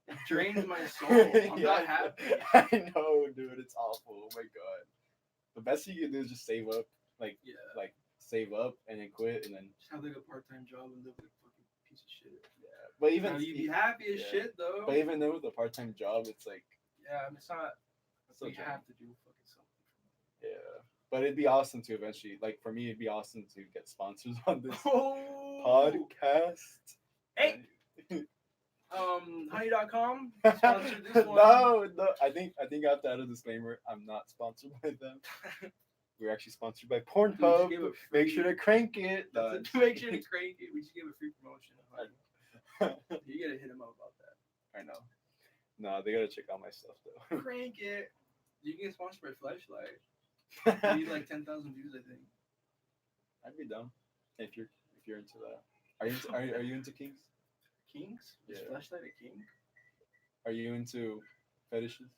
it drains my soul. I'm not happy. I know, dude. It's awful. Oh my god. The best you can do is just save up, like save up and then quit and then. Just have like a part-time job and live like a fucking piece of shit. Yeah, but even Now, you'd be happy as shit though. But even though with a part-time job, it's like. Yeah, I mean, it's not. So You have to do fucking something. Yeah, but it'd be awesome to eventually, like for me, it'd be awesome to get sponsors on this Oh, podcast. Hey, honey.com sponsored this one. No. I think I have to add a disclaimer. I'm not sponsored by them. We're actually sponsored by Pornhub. Dude, Make sure to crank it. Make sure to crank it. We just gave a free promotion. You gotta hit them up about that. I know. No, they gotta check out my stuff though. Crank it. You can get sponsored by Flashlight. You need like 10,000 views, I think. I'd be down if you're into that. Are you into kinks? Kinks? Is Yeah. Flashlight a kink? Are you into fetishes?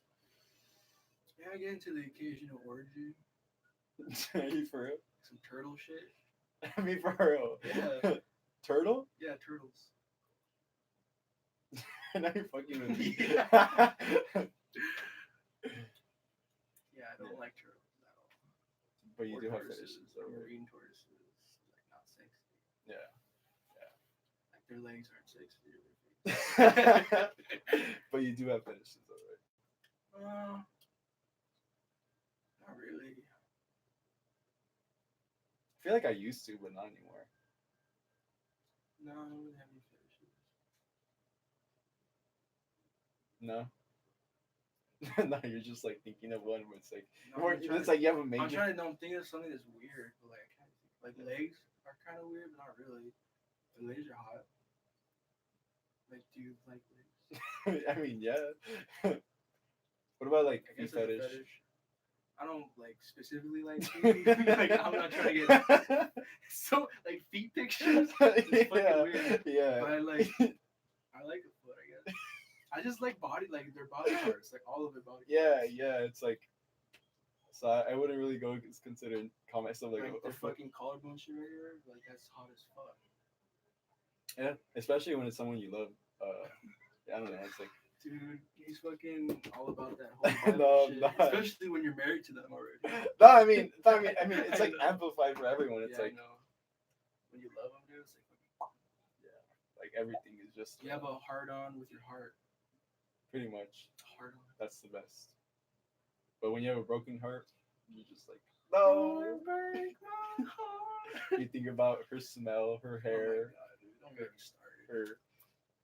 Yeah, I get into the occasional orgy. Are you for real? Some turtle shit. I mean, for real. Yeah. Turtle? Yeah, turtles. Now you're fucking with me. Yeah, I don't like turtles at all. But you Or do have tortoises, fetishes, or though, right? marine tortoises. Like, not sexy. Yeah. Like, their legs aren't sexy. But you do have fetishes, though, right? Not really. I feel like I used to, but not anymore. No, I don't really have any fetishes. No. No, you're just like thinking of one where it's like, No, or I'm trying it's to, like you have a I'm major. trying to don't think of something that's weird, but like I can't think. Like legs are kind of weird, but not really. The legs are hot. Like, do you like legs? I mean, yeah. What about like I feet guess it's a fetish? fetish. I don't like specifically like feet. Like I'm not trying to get so like feet pictures. It's fucking weird. Yeah. But I like a foot. I guess I just like body like their body parts, like all of their body Yeah, parts. yeah. It's like so I wouldn't really go consider call myself like Like a their foot. fucking collarbone shit right here. Like that's hot as fuck. Yeah, especially when it's someone you love. I don't know. It's like Dude, he's fucking all about that whole Bible no, I'm shit. not. Especially when you're married to them already. No, I mean, it's I like know. amplified for everyone. It's Yeah, like I know. When you love them, dude, it's like yeah, like everything is just you have a hard on with your heart. pretty much Hard on. that's the best. But when you have a broken heart, you just like Don't no. break my heart. You think about her smell, her Oh my hair, god, dude. Don't get me started. her.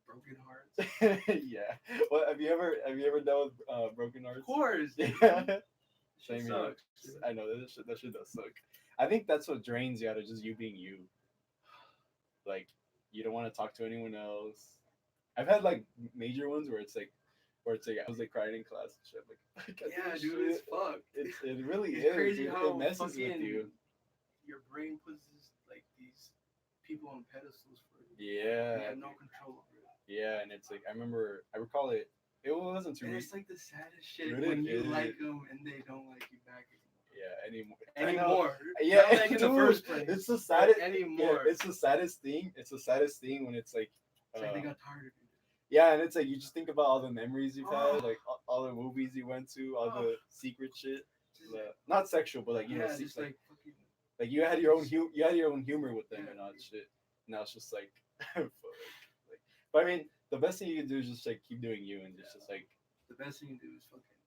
Broken hearts. Yeah. Well, have you ever dealt with broken hearts? Of course. Yeah. Shit Same here. sucks. Dude. I know that shit does suck. I think that's what drains you out of just you being you. Like you don't want to talk to anyone else. I've had like major ones where it's like I was like crying in class and shit. Like I can't Yeah, do dude, shit. it's fucked. It really It's is. crazy Dude. how It messes fucking with you. your brain puts like these people on pedestals for you. Yeah. And you have no control over it. Yeah, and it's like I recall it. It wasn't too. And it's like the saddest shit Dude, when you it like is. them and they don't like you back Yeah, anymore. anymore. Yeah, Not like in the dude, first place. it's the Like, saddest. anymore. Yeah, it's the saddest thing. It's the saddest thing when it's like. It's like they got tired of you. Yeah, and it's like you just think about all the memories you've Oh. had, like all the movies you went to, all Oh. the secret shit. Just, Not sexual, but like you know, yeah, just like fucking. like you had your own you had your own humor with them Yeah. and all that shit. Now it's just like, fuck. Like, but I mean, the best thing you can do is just like keep doing you and just like The best thing you do is fucking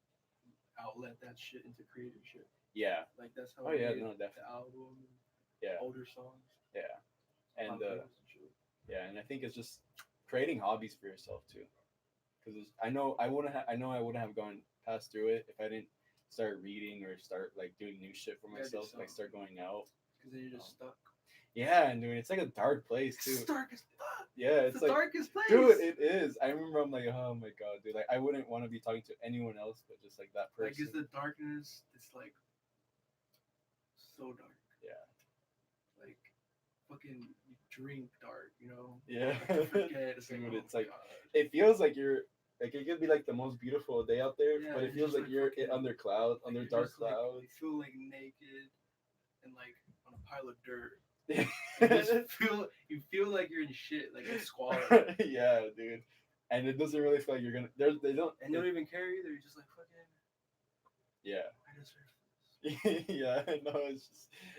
outlet that shit into creative shit. yeah, Like that's how oh we yeah, made no, the definitely, album, yeah, older songs, yeah, and podcasts and shit. yeah, and I think it's just creating hobbies for yourself too, because I know I wouldn't have gone past through it if I didn't start reading or start like doing new shit for Yeah, do myself, like start going out. Because then you're just stuck. Yeah, and dude, it's like a dark place too. It's dark as fuck. Yeah, It's it's the like, darkest place. dude, it is. I remember I'm like, oh my god, dude, like I wouldn't want to be talking to anyone else but just like that Like person. it's the darkness. It's like so dark. Yeah. Like fucking you drink dark, you know. Yeah. Like, you forget. It's Dude, like, it's oh my like God. it feels like you're like it could be like the most beautiful day out there, Yeah, but it you're feels just, like like, you're fucking- under cloud, Like, under you're dark just, like, clouds. you feel like naked and like on a pile of dirt. Yeah. You feel like you're in shit, like in squalor. Yeah, dude. And it doesn't really feel like you're gonna. They don't. And you don't even care either. You're just like fucking. Yeah. I deserve this. Yeah. No,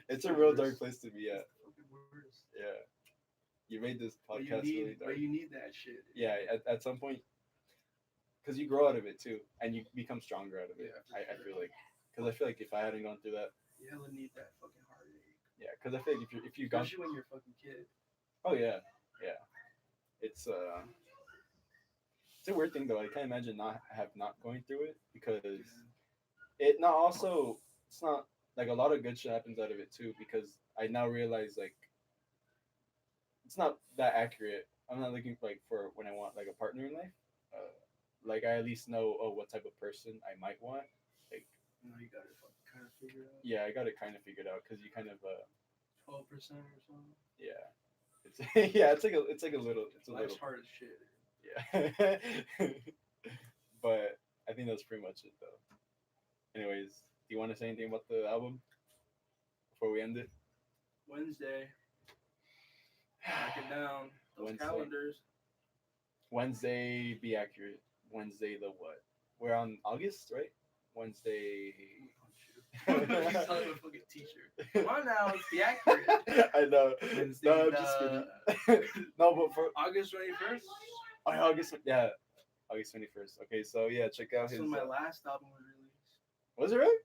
it's a the real worst. dark place to be at. It's the fucking worst. Yeah. You made this But podcast really dark. you need that shit. Yeah, at some point, because you grow out of it too, and you become stronger out of it. Yeah, for I sure. feel like, because I feel like if I hadn't gone through that, You hella need that fucking heartache. yeah, because I feel like if you've gone, Especially when you're a fucking kid. oh yeah, yeah, it's a weird thing though. I can't imagine not going through it because it not also it's not like a lot of good shit happens out of it too because I now realize like it's not that accurate. I'm not looking like for when I want like a partner in life. Like I at least know what type of person I might want. Like You know, you got it kind of figured out. yeah, I got it kind of figured out because you kind of 12% or something. yeah, it's yeah, it's like a little it's a Life's little hard as shit. yeah, but I think that's pretty much it though. Anyways, do you want to say anything about the album before we end it? Wednesday. Mark it down. Those Wednesday. calendars. Wednesday, be accurate. Wednesday the what? We're on August, right? Wednesday. He's talking about a fucking t-shirt. Come on now, let's be accurate. I know. Wednesday, No, I'm just kidding. No, but for August 21st. August, yeah, August 21st. Okay, so yeah, check out That's his. when my last album was released. Was it really?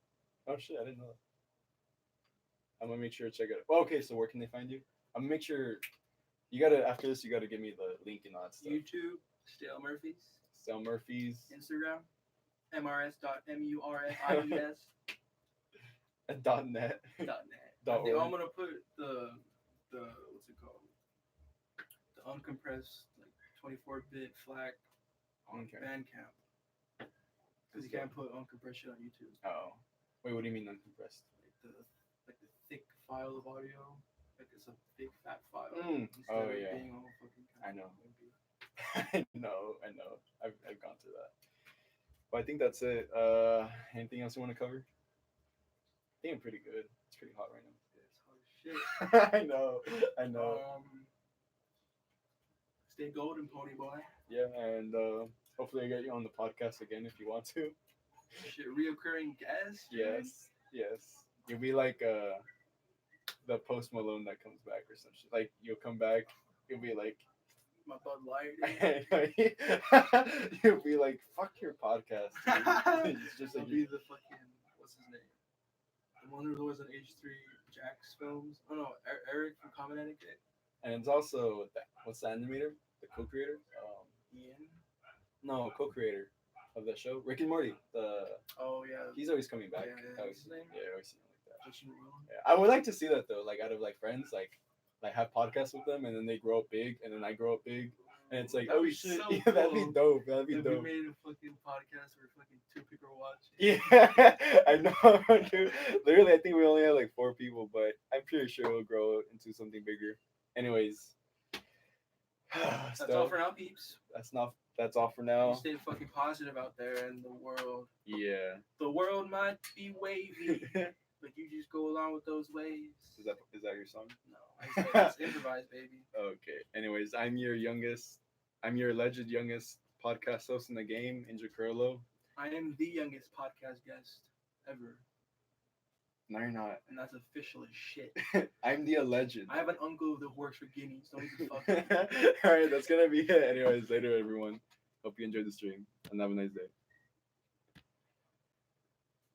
Oh shit, I didn't know that. I'm gonna make sure to check it out. Oh, okay, so where can they find you? I'm gonna make sure you gotta after this you gotta give me the link and all that stuff. YouTube, Stale Murfies. Sell Murfies. Instagram, mrs.murfies.net. .net. I Dot think I'm org. gonna put the what's it called? The uncompressed like 24-bit FLAC on Okay. Bandcamp because you can't put uncompressed shit on YouTube. Oh. Wait, what do you mean uncompressed? Like the thick file of audio, like it's a big fat file instead Oh of yeah. being all fucking. I know. wimpy. I know. I've gone through that. But I think that's it. Anything else you want to cover? I think I'm pretty good. It's pretty hot right Yeah, it's hot as shit. now. I know. Stay golden, pony boy. Yeah, and hopefully I get you on the podcast again if you want to. Shit, reoccurring guest. Yes. You'll be like the Post Malone that comes back or some shit. Like you'll come back, you'll be like My Bud Light. you'll be like, fuck your podcast. Dude." It's just I'll like be the fucking what's his name? The one who's always on H3 Jack's films. Oh no, Eric from Common Etiquette. and it's also what's the animator? The co-creator? Ian. No, co-creator of the show. Rick and Morty. Oh yeah. He's always coming back. Yeah, I always, what's his name? Yeah, I always see him like that. Justin Roiland. Yeah, I would like to see that though. Like out of like friends, like have podcasts with them, and then they grow up big, and then I grow up big, and it's like, That'd oh be shit, so yeah, that'd be cool. dope. That'd be If dope. we made a fucking podcast where fucking 2 people are watching. Yeah, I know, dude. Literally, I think we only have like 4 people, but I'm pretty sure it'll grow into something bigger. Anyways, That's all for now, peeps. That's all for now. You stay fucking positive out there in the world. Yeah. The world might be wavy, but you just go along with those waves. Is that your song? No, it's improvised, baby. Okay. Anyways, I'm your alleged youngest podcast host in the game, Inja Curlo. I am the youngest podcast guest ever, No, you're not. and that's official as shit. I'm the alleged. I have an uncle that works for Guineas. Don't even fucking. All right, that's gonna be it. Anyways, later, everyone. Hope you enjoyed the stream and have a nice day.